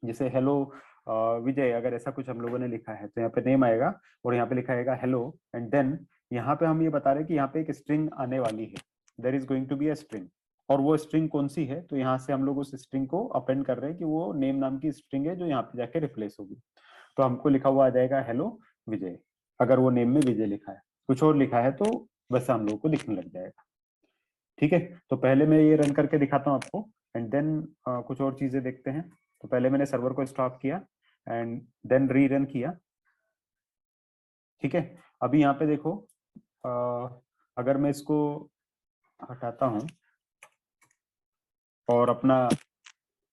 जैसे हेलो विजय, अगर ऐसा कुछ हम लोगों ने लिखा है तो यहाँ पे नेम आएगा और यहाँ पे लिखा आएगा हेलो, एंड देन यहाँ पे हम ये बता रहे हैं कि यहाँ पे एक स्ट्रिंग आने वाली है, there is going to be a string, और वो स्ट्रिंग कौन सी है, तो यहाँ से हम लोग उस स्ट्रिंग को अपेंड कर रहे हैं कि वो नेम नाम की स्ट्रिंग है जो यहाँ पे जाके रिप्लेस होगी, तो हमको लिखा हुआ आ जाएगा हेलो विजय, अगर वो नेम में विजय लिखा है, कुछ और लिखा है तो वैसा हम लोगों को दिखने लग जाएगा। ठीक है, तो पहले मैं ये रन करके दिखाता हूँ आपको एंड देन कुछ और चीजें देखते हैं। तो पहले मैंने सर्वर को स्टॉप किया एंड देन री रन किया। ठीक है, अभी यहाँ पे देखो अगर मैं इसको हटाता हूँ और अपना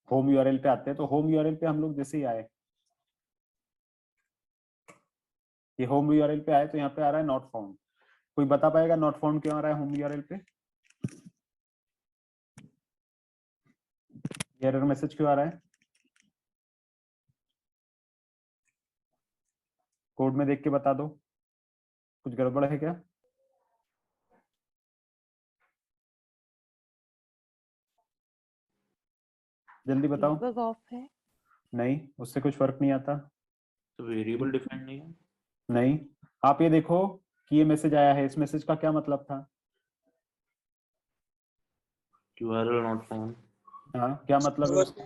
होम यूआरएल पे आते हैं, तो होम यूआरएल पे हम लोग जैसे ही आए, ये होम यूआरएल पे आए तो यहाँ पे आ रहा है नॉट फाउंड। कोई बता पाएगा नॉट फाउंड क्यों आ रहा है होम यूआरएल पे? एरर मैसेज क्यों आ रहा है? कोड में देख के बता दो, कुछ गड़बड़ है क्या? जल्दी बताओ। डीबग ऑफ है। नहीं, उससे कुछ फर्क नहीं आता। तो वेरिएबल डिफाइंड नहीं है। नहीं, आप ये देखो कि ये मैसेज आया है, इस मैसेज का क्या मतलब था? URL not found. हाँ, क्या मतलब है उसका?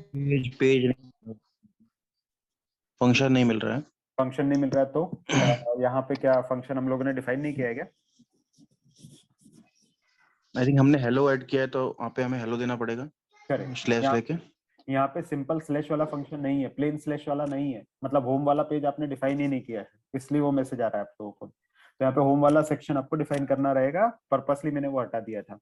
पेज फंक्शन नहीं मिल रहा है। फंक्शन नहीं मिल रहा है, तो यहाँ पे क्या फंक्शन हम लोगों ने डिफाइन नहीं किया है क्या? आई थिंक हमने हेलो ऐड किया है, तो वहाँ पे हमें हेलो देना पड़ेगा करेक्ट। स्लैश लेके। यहाँ पे सिंपल स्लैश वाला फंक्शन नहीं है, प्लेन स्लैश वाला नहीं है, मतलब होम वाला पेज आपने डिफाइन ही नहीं किया है, इसलिए वो मैसेज आ रहा है आप लोगों को। तो यहाँ पे होम वाला सेक्शन आपको डिफाइन करना रहेगा, पर्पसली मैंने वो हटा दिया था।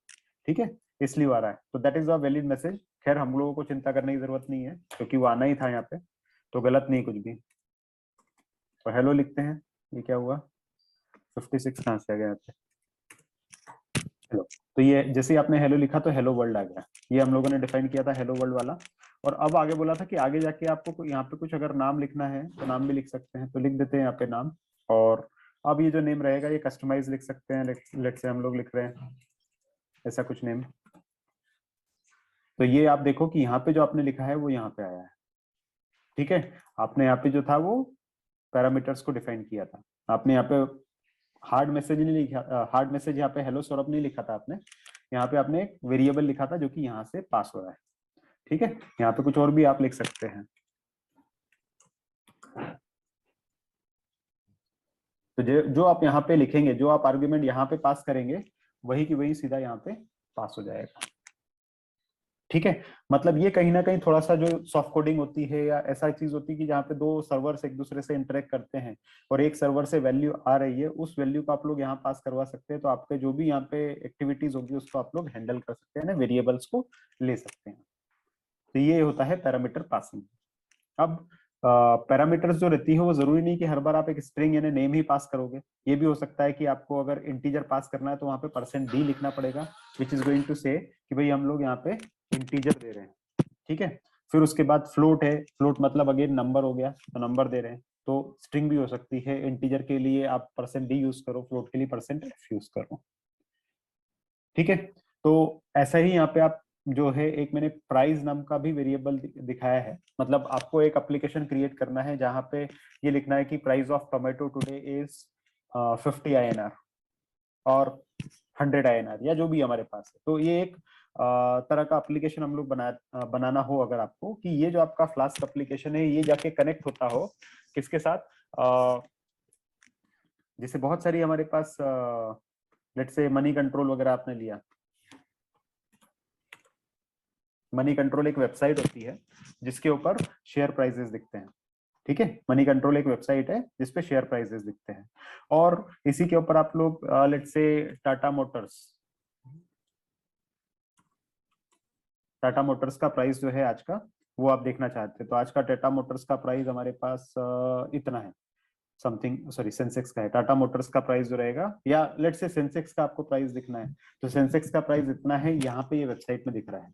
ठीक है, इसलिए आ रहा है, तो that is a valid message. खैर हम लोगों को चिंता करने की जरूरत नहीं है क्योंकि वो आना ही था यहाँ पे, तो गलत नहीं कुछ भी। तो हेलो लिखते हैं, ये क्या हुआ? 56 कहाँ से आ गया यहाँ पे? हेलो, तो ये जैसे ही आपने हेलो लिखा तो हेलो वर्ल्ड आ गया। ये हम लोगों ने डिफाइन किया था हेलो वर्ल्ड वाला। और अब आगे बोला था कि आगे जाके आपको यहाँ पे कुछ अगर नाम लिखना है तो नाम भी लिख सकते हैं, तो लिख देते हैं यहाँ पे नाम। और अब ये जो नेम रहेगा ये कस्टमाइज लिख सकते हैं, लेट से हम लोग लिख रहे हैं ऐसा कुछ नेम। तो ये आप देखो कि यहाँ पे जो आपने लिखा है वो यहाँ पे आया है। ठीक है, आपने यहाँ पे जो था वो पैरामीटर्स को डिफाइन किया था। आपने यहाँ पे हार्ड मैसेज नहीं लिखा, हार्ड मैसेज यहाँ पे हेलो सौरभ नहीं लिखा था आपने, यहाँ पे आपने एक वेरिएबल लिखा था जो कि यहाँ से पास हो रहा है। ठीक है, यहाँ पे कुछ और भी आप लिख सकते हैं। तो जो आप यहाँ पे लिखेंगे, जो आप आर्ग्यूमेंट यहाँ पे पास करेंगे, वही की वही सीधा यहाँ पे पास हो जाएगा। ठीक है, मतलब ये कहीं ना कहीं थोड़ा सा जो सॉफ्ट कोडिंग होती है या ऐसा चीज होती है कि जहाँ पे दो सर्वर्स एक दूसरे से इंटरेक्ट करते हैं और एक सर्वर से वैल्यू आ रही है, उस वैल्यू को आप लोग यहाँ पास करवा सकते हैं, तो आपके जो भी यहाँ पे एक्टिविटीज होगी उसको आप लोग हैंडल कर सकते हैं ना, वेरिएबल्स को ले सकते हैं। तो ये होता है पैरामीटर पासिंग। अब पैरामीटर्स जो रहती है वो जरूरी नहीं कि हर बार आप एक स्ट्रिंग यानी नेम ही पास करोगे। ये भी हो सकता है कि आपको अगर इंटीजर पास करना है तो वहां पे %d लिखना पड़ेगा, विच इज गोइंग टू से कि भाई हम लोग यहाँ पे इंटीजर दे रहे हैं। ठीक है, फिर उसके बाद फ्लोट है, फ्लोट मतलब अगेन नंबर हो गया, तो नंबर दे रहे हैं। तो स्ट्रिंग भी हो सकती है, इंटीजर के लिए आप %d यूज करो, फ्लोट के लिए %f यूज करो। ठीक है, तो ऐसा ही यहाँ पे आप जो है एक मैंने प्राइस नाम का भी वेरिएबल दिखाया है। मतलब आपको एक एप्लीकेशन क्रिएट करना है जहां पे ये लिखना है कि price of tomato today is 50 INR और 100 INR या जो भी हमारे पास है। तो ये एक तरह का एप्लीकेशन हम लोग बनाना हो अगर आपको, कि ये जो आपका फ्लास्क एप्लीकेशन है ये जाके कनेक्ट होता हो किसके साथ, जैसे बहुत सारी हमारे पास लेट्स से मनी कंट्रोल वगैरह आपने लिया। मनी कंट्रोल एक वेबसाइट होती है जिसके ऊपर शेयर प्राइसेस दिखते हैं। ठीक है, मनी कंट्रोल एक वेबसाइट है जिसपे शेयर प्राइसेस दिखते हैं, और इसी के ऊपर आप लोग लेट्स से टाटा मोटर्स का प्राइस जो है आज का वो आप देखना चाहते हैं। तो आज का टाटा मोटर्स का प्राइस हमारे पास इतना है समथिंग, सॉरी सेंसेक्स का है। टाटा मोटर्स का प्राइस जो रहेगा, या लेट्स से सेंसेक्स का आपको प्राइस दिखना है, तो सेंसेक्स का प्राइस इतना है, यहाँ पे ये वेबसाइट में दिख रहा है।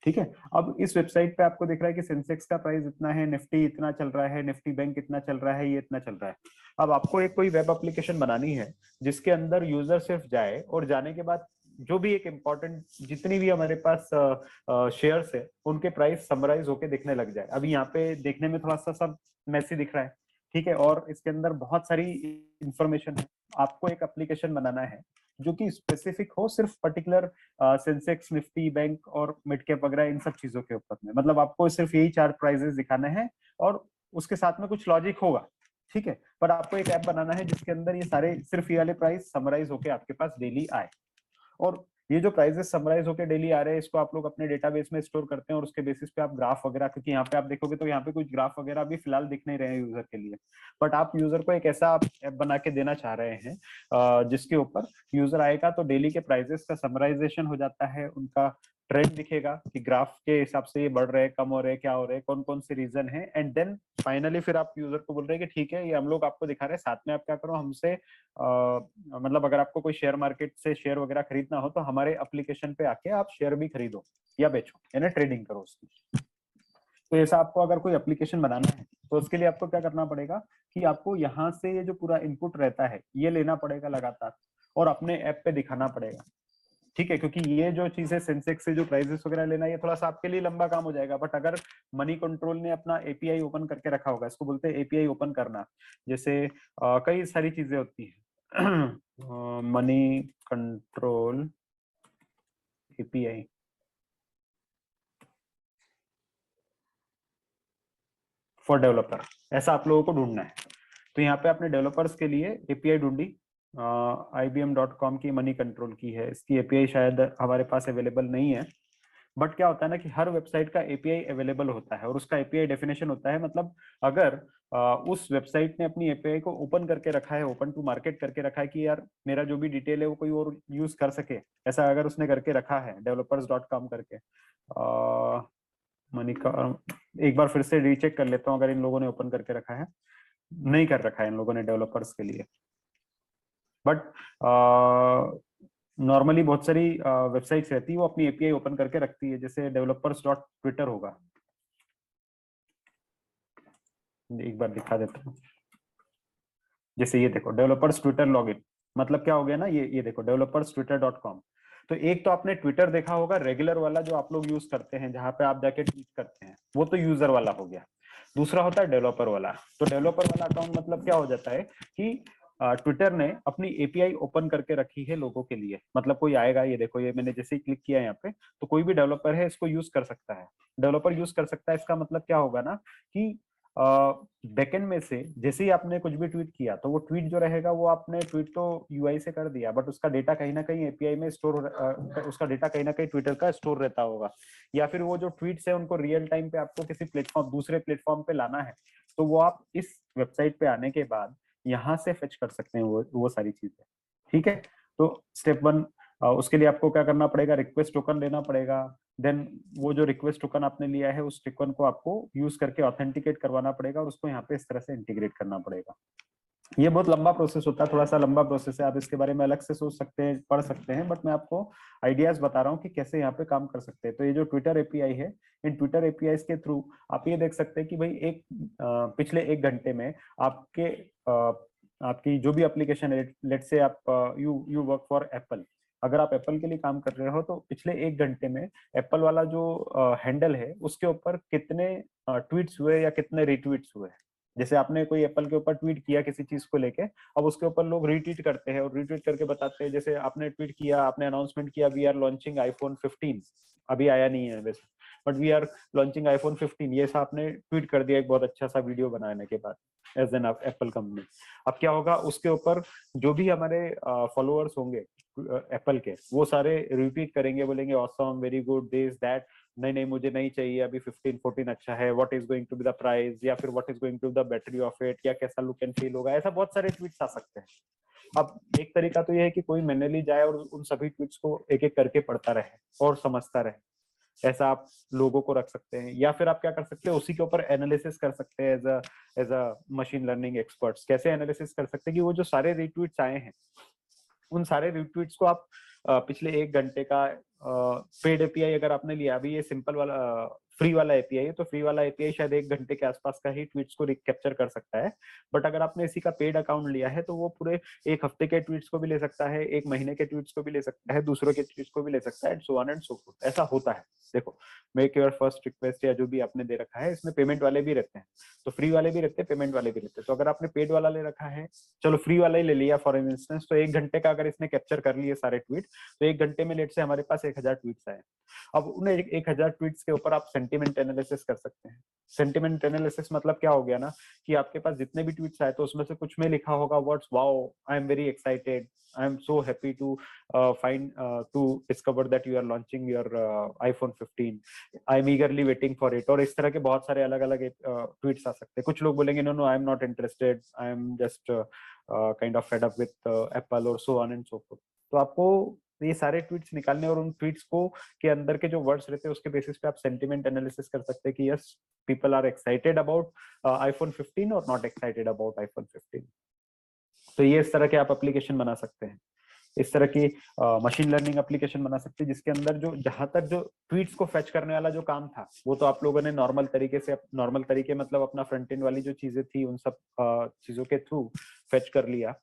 ठीक है, अब इस वेबसाइट पे आपको दिख रहा है कि सेंसेक्स का प्राइस इतना है, निफ्टी इतना चल रहा है, निफ्टी बैंक इतना चल रहा है, ये इतना चल रहा है। अब आपको एक कोई वेब एप्लीकेशन बनानी है जिसके अंदर यूजर सिर्फ जाए और जाने के बाद जो भी एक इम्पोर्टेंट जितनी भी हमारे पास शेयर्स है उनके प्राइस समराइज होके दिखने लग जाए। अभी यहाँ पे देखने में थोड़ा सा सब मैसी दिख रहा है। ठीक है, और इसके अंदर बहुत सारी इंफॉर्मेशन है। आपको एक एप्लीकेशन बनाना है जो कि स्पेसिफिक हो सिर्फ पर्टिकुलर सेंसेक्स, निफ्टी, बैंक और मिड कैप वगैरह इन सब चीजों के ऊपर में। मतलब आपको सिर्फ यही 4 प्राइजेस दिखाने हैं और उसके साथ में कुछ लॉजिक होगा। ठीक है, पर आपको एक ऐप बनाना है जिसके अंदर ये सारे सिर्फ ये वाले प्राइस समराइज होके आपके पास डेली आए, और ये जो प्राइसेस समराइज होकर डेली आ रहे हैं इसको आप लोग अपने डेटाबेस में स्टोर करते हैं, और उसके बेसिस पे आप ग्राफ वगैरह, क्योंकि यहाँ पे आप देखोगे तो यहाँ पे कुछ ग्राफ वगैरह अभी फिलहाल दिख नहीं रहे हैं यूजर के लिए, बट आप यूजर को एक ऐसा ऐप बना के देना चाह रहे हैं जिसके ऊपर यूजर आएगा तो डेली के प्राइसेस का समराइजेशन हो जाता है, उनका ट्रेंड दिखेगा कि ग्राफ के हिसाब से ये बढ़ रहे हैं, कम हो रहे हैं, क्या हो रहे हैं, कौन कौन से रीजन है, एंड देन फाइनली फिर आप यूजर को बोल रहे हैं कि ठीक है ये हम लोग आपको दिखा रहे हैं, साथ में आप क्या करो हमसे मतलब अगर आपको कोई शेयर मार्केट से शेयर वगैरह खरीदना हो तो हमारे एप्लीकेशन पे आके आप शेयर भी खरीदो या बेचो, यानी ट्रेडिंग करो उसकी। तो ऐसा आपको अगर कोई एप्लीकेशन बनाना है तो उसके लिए आपको क्या करना पड़ेगा कि आपको यहाँ से ये जो पूरा इनपुट रहता है ये लेना पड़ेगा लगातार और अपने ऐप पे दिखाना पड़ेगा, ठीक है, क्योंकि ये जो चीजें सेंसेक्स से जो प्राइसेस वगैरह लेना ये थोड़ा सा आपके लिए लंबा काम हो जाएगा, बट अगर मनी कंट्रोल ने अपना एपीआई ओपन करके रखा होगा, इसको बोलते हैं एपीआई ओपन करना, जैसे कई सारी चीजें होती हैं money control API, for developer, ऐसा आप लोगों को ढूंढना है। तो यहाँ पे आपने डेवलपर्स के लिए एपीआई ढूंढी, IBM.com की मनी कंट्रोल की है, इसकी एपीआई शायद हमारे पास अवेलेबल नहीं है, बट क्या होता है ना कि हर वेबसाइट का एपीआई अवेलेबल होता है और उसका एपीआई डेफिनेशन होता है, मतलब अगर उस वेबसाइट ने अपनी एपीआई को ओपन करके रखा है, ओपन टू मार्केट करके रखा है कि यार मेरा जो भी डिटेल है वो कोई और यूज कर सके, ऐसा अगर उसने करके रखा है developers.com करके, मनी का एक बार फिर से रीचेक कर लेता हूँ अगर इन लोगों ने ओपन करके रखा है, नहीं कर रखा है इन लोगों ने डेवलपर्स के लिए, बट नॉर्मली बहुत सारी वेबसाइट्स रहती है वो अपनी एपीआई ओपन करके रखती है, जैसे developers.twitter होगा, एक बार दिखा देता हूँ, जैसे ये देखो डेवलपर्स ट्विटर लॉगिन, मतलब क्या हो गया ना, ये देखो developerstwitter.com। तो एक तो आपने ट्विटर देखा होगा रेगुलर वाला जो आप लोग यूज करते हैं जहां पे आप जाके ट्वीट करते हैं, वो तो यूजर वाला हो गया, दूसरा होता है डेवलपर वाला। तो डेवलपर वाला अकाउंट मतलब क्या हो जाता है कि ट्विटर ने अपनी एपीआई ओपन करके रखी है लोगों के लिए, मतलब कोई आएगा, ये देखो ये मैंने जैसे ही क्लिक किया यहाँ पे तो कोई भी डेवलपर है इसको यूज कर सकता है, डेवलपर यूज कर सकता है, इसका मतलब क्या होगा ना कि बैकएंड में से जैसे ही आपने कुछ भी ट्वीट किया तो वो ट्वीट जो रहेगा वो आपने ट्वीट तो यूआई से कर दिया, बट उसका डेटा कहीं ना कहीं एपीआई में स्टोर, उसका डेटा कहीं ना कहीं ट्विटर का स्टोर रहता होगा, या फिर वो जो ट्वीट्स है उनको रियल टाइम पे आपको किसी प्लेटफॉर्म दूसरे प्लेटफॉर्म पे लाना है तो वो आप इस वेबसाइट पे आने के बाद यहाँ से फेच कर सकते हैं वो सारी चीजें, ठीक है। तो स्टेप 1 उसके लिए आपको क्या करना पड़ेगा, रिक्वेस्ट टोकन लेना पड़ेगा, देन वो जो रिक्वेस्ट टोकन आपने लिया है उस टोकन को आपको यूज करके ऑथेंटिकेट करवाना पड़ेगा और उसको यहाँ पे इस तरह से इंटीग्रेट करना पड़ेगा। ये बहुत लंबा प्रोसेस होता है, थोड़ा सा लंबा प्रोसेस है, आप इसके बारे में अलग से सोच सकते हैं, पढ़ सकते हैं, बट मैं आपको आइडियाज बता रहा हूँ कि कैसे यहाँ पे काम कर सकते हैं। तो ये जो ट्विटर एपीआई है, इन ट्विटर एपीआई के थ्रू आप ये देख सकते हैं कि भाई पिछले 1 घंटे में आपके आपकी जो भी एप्लीकेशन है, लेट्स से आप यू वर्क फॉर एप्पल, अगर आप एप्पल के लिए काम कर रहे हो तो पिछले 1 घंटे में एप्पल वाला जो हैंडल है उसके ऊपर कितने ट्वीट्स हुए या कितने रिट्वीट्स हुए। जैसे आपने कोई एप्पल के ऊपर ट्वीट किया किसी चीज को लेके, अब उसके ऊपर लोग रीट्वीट करते हैं और रीट्वीट करके बताते हैं, जैसे आपने ट्वीट किया, आपने अनाउंसमेंट किया वी आर लॉन्चिंग आईफोन 15, अभी आया नहीं है वैसे, but we are launching iPhone 15, ये सब आपने ट्वीट कर दिया एक बहुत अच्छा सा वीडियो बनाने के बाद एज एन एप्पल कंपनी। अब क्या होगा, उसके ऊपर जो भी हमारे फॉलोअर्स होंगे एप्पल के, वो सारे रिट्वीट करेंगे, बोलेंगे awesome, very good, this that, नहीं नहीं मुझे नहीं चाहिए अभी 15 14 अच्छा है, what is going to be the price, या फिर what is going to the battery of it, या कैसा लुक एंड फील होगा, ऐसा बहुत सारे ट्वीट्स आ सकते हैं। अब एक तरीका तो ये है कि कोई मैन्युअली जाए और उन सभी ट्वीट्स को एक एक करके पढ़ता रहे और समझता रहे, ऐसा आप लोगों को रख सकते हैं, या फिर आप क्या कर सकते हैं उसी के ऊपर एनालिसिस कर सकते हैं as a machine learning experts. कैसे एनालिसिस कर सकते हैं कि वो जो सारे रिट्वीट्स आए हैं उन सारे रिट्वीट्स को आप पिछले 1 घंटे का पेड एपीआई अगर आपने लिया, अभी ये सिंपल वाला फ्री वाला एपीआई है, तो फ्री वाला एपीआई शायद 1 घंटे के आसपास का ही ट्वीट्स को कैप्चर कर सकता है, बट अगर आपने इसी का पेड अकाउंट लिया है तो वो पूरे 1 हफ्ते के ट्वीट्स को भी ले सकता है, 1 महीने के ट्वीट्स को भी ले सकता है, दूसरों के ट्वीट्स को भी ले सकता है, and so on and so fourth. ऐसा होता है। देखो मेक योर फर्स्ट रिक्वेस्ट या जो भी आपने दे रखा है, इसमें पेमेंट वाले भी रहते हैं, तो फ्री वाले भी रहते हैं, पेमेंट वाले भी रहते हैं। तो अगर आपने पेड वाला ले रखा है, चलो फ्री वाला ही ले लिया फॉर इंस्टेंस, तो 1 घंटे का अगर इसने कैप्चर कर लिए सारे ट्वीट, तो 1 घंटे में लेट से हमारे पास 1000 ट्वीट्स आए। अब उन 1000 ट्वीट्स के ऊपर आप सेंटिमेंट एनालिसिस कर सकते हैं। सेंटिमेंट एनालिसिस मतलब क्या हो गया ना कि आपके पास जितने भी ट्वीट्स आए तो उसमें से कुछ में लिखा होगा what's wow, I am very excited, I am so happy to find to discover that you are launching your iPhone 15, I am eagerly waiting for it, और इस तरह के बहुत सारे अलग अलग ट्वीट्स आ सकते हैं। कुछ लोग बोलेंगे no no I am not interested, I am just kind of fed up with Apple और so on and so forth. तो आपको ये सारे ट्वीट्स निकालने और उन ट्वीट्स को के अंदर के जो वर्ड्स रहते हैं उसके बेसिस पे आप सेंटिमेंट एनालिसिस कर सकते हैं कि yes people are excited about iPhone 15 और नॉट एक्साइटेड अबाउट आईफोन 15। तो ये इस तरह के आप एप्लीकेशन बना सकते हैं। इस तरह की मशीन लर्निंग एप्लीकेशन बना सकते हैं जिसके अंदर जो जहां तक जो ट्वीट्स को फेच करने वाला जो काम था वो तो आप लोगों ने नॉर्मल तरीके मतलब अपना फ्रंट एंड वाली जो चीजें थी उन सब चीजों के थ्रू फेच कर लिया।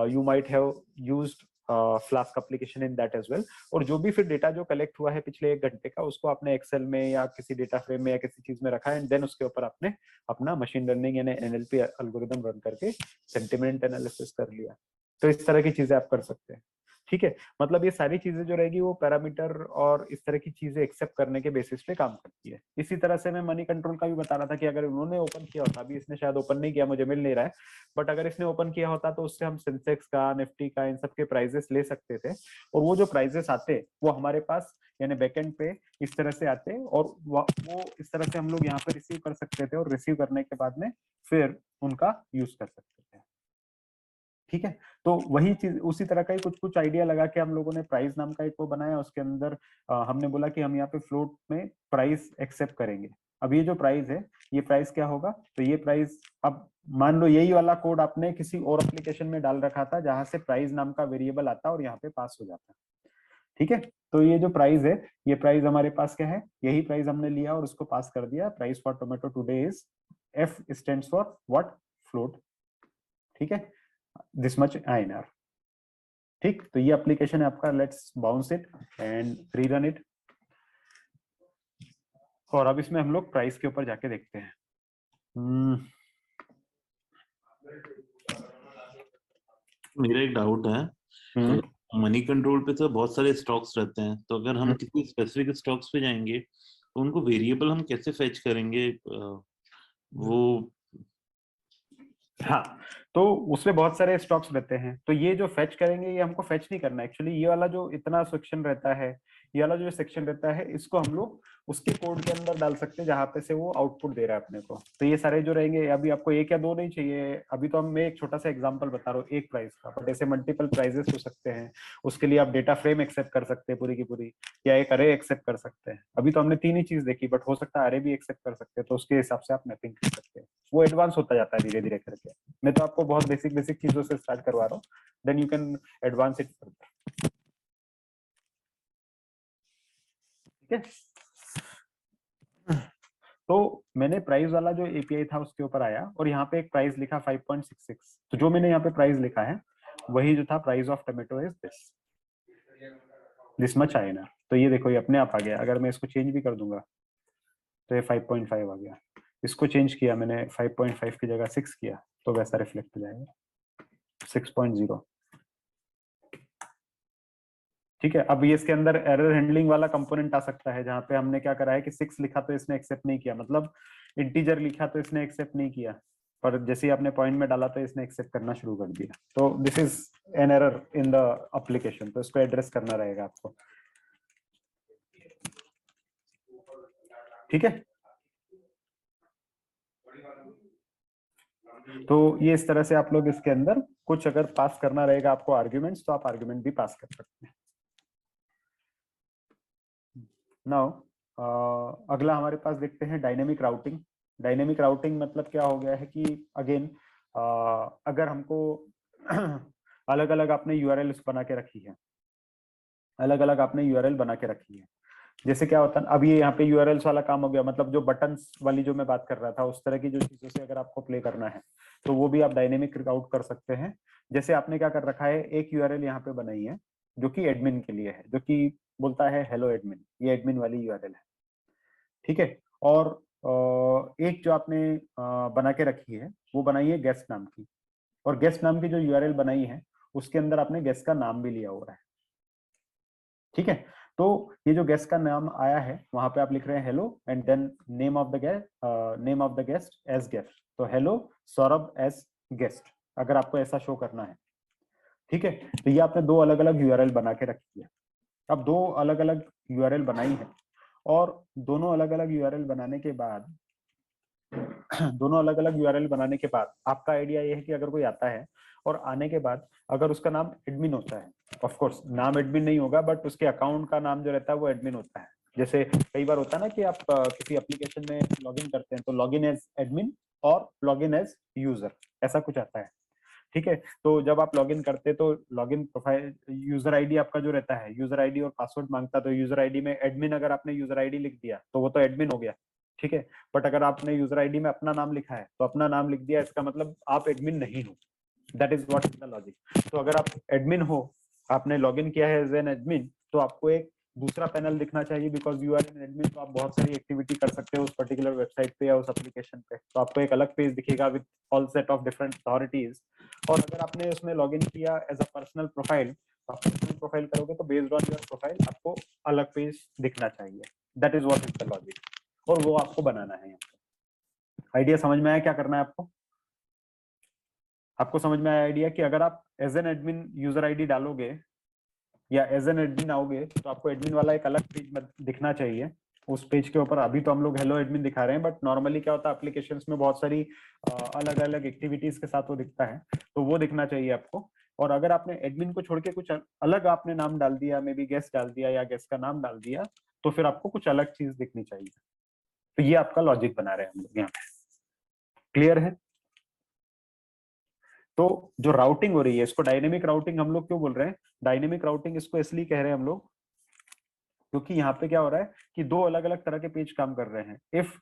You might have used Flask application in that as well, और जो भी फिर डेटा जो कलेक्ट हुआ है पिछले 1 घंटे का उसको आपने एक्सेल में या किसी डेटा फ्रेम में या किसी चीज में रखा है एंड देन उसके ऊपर आपने अपना मशीन लर्निंग यानी एनएलपी एल्गोरिदम रन करके सेंटिमेंट एनालिसिस कर लिया। तो इस तरह की चीजें आप कर सकते हैं। ठीक है, मतलब ये सारी चीजें जो रहेगी वो पैरामीटर और इस तरह की चीजें एक्सेप्ट करने के बेसिस पे काम करती है। इसी तरह से मैं मनी कंट्रोल का भी बता रहा था कि अगर उन्होंने ओपन किया होता, अभी इसने शायद ओपन नहीं किया, मुझे मिल नहीं रहा है, बट अगर इसने ओपन किया होता तो उससे हम सेंसेक्स का, निफ्टी का, इन सब के प्राइजेस ले सकते थे, और वो जो प्राइजेस आते वो हमारे पास यानी बैकएंड पे इस तरह से आते और वो इस तरह से हम लोग यहाँ पे रिसीव कर सकते थे, और रिसीव करने के बाद में फिर उनका यूज कर सकते थे। ठीक है, तो वही चीज उसी तरह का ही कुछ कुछ आइडिया लगा के हम लोगों ने प्राइस नाम का एक वो बनाया। उसके अंदर हमने बोला कि हम यहाँ पे फ्लोट में प्राइस एक्सेप्ट करेंगे। अब ये जो प्राइस है ये प्राइस क्या होगा, तो ये प्राइस, अब मान लो यही वाला कोड आपने किसी और एप्लीकेशन में डाल रखा था जहां से प्राइस नाम का वेरिएबल आता और यहाँ पे पास हो जाता। ठीक है, तो ये जो प्राइस है ये प्राइस हमारे पास क्या है, यही प्राइस हमने लिया और उसको पास कर दिया। Price for tomato today is F stands for what, float. ठीक है, दिस मच INR। ठीक, तो ये एप्लीकेशन है आपका। Let's bounce it and rerun it, और अब इसमें हम लोग प्राइस के ऊपर जाके देखते हैं। मेरा एक डाउट है, मनी कंट्रोल पे तो बहुत सारे स्टॉक्स रहते हैं, तो अगर हम किसी स्पेसिफिक स्टॉक्स पे जाएंगे तो उनको वेरिएबल हम कैसे फेच करेंगे? वो हाँ, तो उसमें बहुत सारे स्टॉक्स रहते हैं, तो ये जो फेच करेंगे ये हमको फेच नहीं करना एक्चुअली। ये वाला जो इतना सेक्शन रहता है, ये वाला जो सेक्शन रहता है, इसको हम लोग उसके कोड के अंदर डाल सकते हैं जहां पे से वो आउटपुट दे रहा है अपने को। तो ये सारे जो रहेंगे, अभी आपको 1 या 2 नहीं चाहिए, अभी तो मैं एक छोटा सा एग्जांपल बता रहा हूँ एक प्राइस का, बट ऐसे मल्टीपल प्राइजेस हो सकते हैं। उसके लिए आप डेटा फ्रेम एक्सेप्ट कर सकते हैं पूरी की पूरी, या एक अरे एक्सेप्ट कर सकते हैं। अभी तो हमने 3 ही चीज देखी, बट हो सकता है अरे भी एक्सेप्ट कर सकते हैं, तो उसके हिसाब से आप मैपिंग कर सकते हैं। वो एडवांस होता जाता है धीरे धीरे करके। मैं तो आपको बहुत बेसिक बेसिक चीजों से स्टार्ट करवा रहा हूँ, then you can advance it further. ठीक है, तो मैंने प्राइस वाला जो एपीआई था उसके ऊपर आया और यहाँ पे एक प्राइस लिखा 5.66। तो जो मैंने यहाँ पे प्राइस लिखा है वही जो था, price of tomato is this much INR। तो ये देखो ये अपने आप आ गया। अगर मैं इसको चेंज भी कर दूंगा तो ये 5.5 आ गया। इसको चेंज किया मैंने, 5.5 की जगह 6 किया, तो वैसा रिफ्लेक्ट हो जाएगा 6.0। ठीक है, अब ये इसके अंदर एरर हैंडलिंग वाला कंपोनेंट आ सकता है जहां पे हमने क्या करा है कि 6 लिखा तो इसने एक्सेप्ट नहीं किया, मतलब इंटीजर लिखा तो इसने एक्सेप्ट नहीं किया, पर जैसे ही आपने पॉइंट में डाला तो इसने एक्सेप्ट करना शुरू कर दिया। तो this is an error in the application, तो इसको एड्रेस करना रहेगा आपको। ठीक है, तो ये इस तरह से आप लोग इसके अंदर कुछ अगर पास करना रहेगा आपको आर्ग्यूमेंट्स, तो आप आर्ग्यूमेंट भी पास कर सकते हैं। नाउ अगला हमारे पास देखते हैं डायनेमिक राउटिंग। डायनेमिक राउटिंग मतलब क्या हो गया है कि अगेन अगर हमको अलग अलग आपने यूआरएल बना के रखी है, अलग अलग आपने यूआरएल बना के रखी है। जैसे क्या होता है, अब ये यहाँ पे यूआरएल्स वाला काम हो गया, मतलब जो बटन्स वाली जो मैं बात कर रहा था उस तरह की जो चीजों से अगर आपको प्ले करना है तो वो भी आप डायनेमिक राउट कर सकते हैं। जैसे आपने क्या कर रखा है, एक यूआरएल यहाँ पे बनाई है जो कि एडमिन के लिए है, जो कि बोलता है हेलो एडमिन, ये एडमिन वाली यूआरएल है। ठीक है, और एक जो आपने बना के रखी है वो बनाई है गेस्ट नाम की, और गेस्ट नाम की जो यूआरएल बनाई है उसके अंदर आपने गेस्ट का नाम भी लिया हुआ है। ठीक है, तो ये जो गेस्ट का नाम आया है वहां पे आप लिख रहे हैं hello and then name of the guest as guest, तो हेलो सौरभ एज गेस्ट, अगर आपको ऐसा शो करना है। ठीक है, तो ये आपने दो अलग अलग यूआरएल बना के रखी है। अब दो अलग अलग यूआरएल बनाई है और दोनों अलग अलग यूआरएल बनाने के बाद आपका आइडिया ये है कि अगर कोई आता है और आने के बाद अगर उसका नाम एडमिन होता है, ऑफ कोर्स नाम एडमिन नहीं होगा बट उसके अकाउंट का नाम जो रहता है वो एडमिन होता है। जैसे कई बार होता है ना कि आप किसी एप्लीकेशन में लॉगिन करते हैं तो लॉगिन एज एडमिन और लॉगिन एज यूजर, ऐसा कुछ आता है। ठीक है, तो जब आप लॉगिन करते तो लॉगिन प्रोफाइल यूजर आईडी आपका जो रहता है, यूजर आईडी और पासवर्ड मांगता, तो यूजर आईडी में एडमिन अगर आपने यूजर आईडी लिख दिया तो वो तो एडमिन हो गया। ठीक है, बट अगर आपने यूजर आईडी में अपना नाम लिखा है तो अपना नाम लिख दिया, इसका मतलब आप एडमिन नहीं हो। That is what is the logic. तो अगर आप एडमिन हो, आपने लॉगिन किया है एज एन एडमिन, तो आपको एक दूसरा पैनल दिखना चाहिए because you are an admin, तो आप बहुत सारी एक्टिविटी कर सकते हो उस पर्टिकुलर वेबसाइट पे या उस एप्लीकेशन पे। तो आपको एक अलग पेज दिखेगा with all set of different authorities. और अगर आपने उसमें लॉगिन किया एज अ पर्सनल प्रोफाइल, तो आप पर्सनल प्रोफाइल करोगे तो बेस्ड ऑन योर प्रोफाइल आपको अलग पेज दिखना चाहिए। That is what is the logic, और वो आपको बनाना है। यहाँ पे आइडिया समझ में आया क्या करना है आपको? आपको समझ में आया आइडिया कि अगर आप as an admin user ID डालोगे या एज एन एडमिन आओगे तो आपको एडमिन वाला एक अलग पेज दिखना चाहिए। उस पेज के ऊपर अभी तो हम लोग हेलो एडमिन दिखा रहे हैं, बट नॉर्मली क्या होता है एप्लीकेशंस में बहुत सारी अलग अलग एक्टिविटीज के साथ वो दिखता है, तो वो दिखना चाहिए आपको। और अगर आपने एडमिन को छोड़ के कुछ अलग आपने नाम डाल दिया, मे बी गेस्ट डाल दिया या गेस्ट का नाम डाल दिया, तो फिर आपको कुछ अलग चीज दिखनी चाहिए। तो ये आपका लॉजिक बना रहे हैं हम लोग यहाँ पे। क्लियर है? तो जो राउटिंग हो रही है इसको डायनेमिक राउटिंग हम लोग क्यों बोल रहे हैं? डायनेमिक राउटिंग इसको इसलिए कह रहे हैं हम लोग क्योंकि यहाँ पे क्या हो रहा है कि दो अलग अलग तरह के पेज काम कर रहे हैं। इफ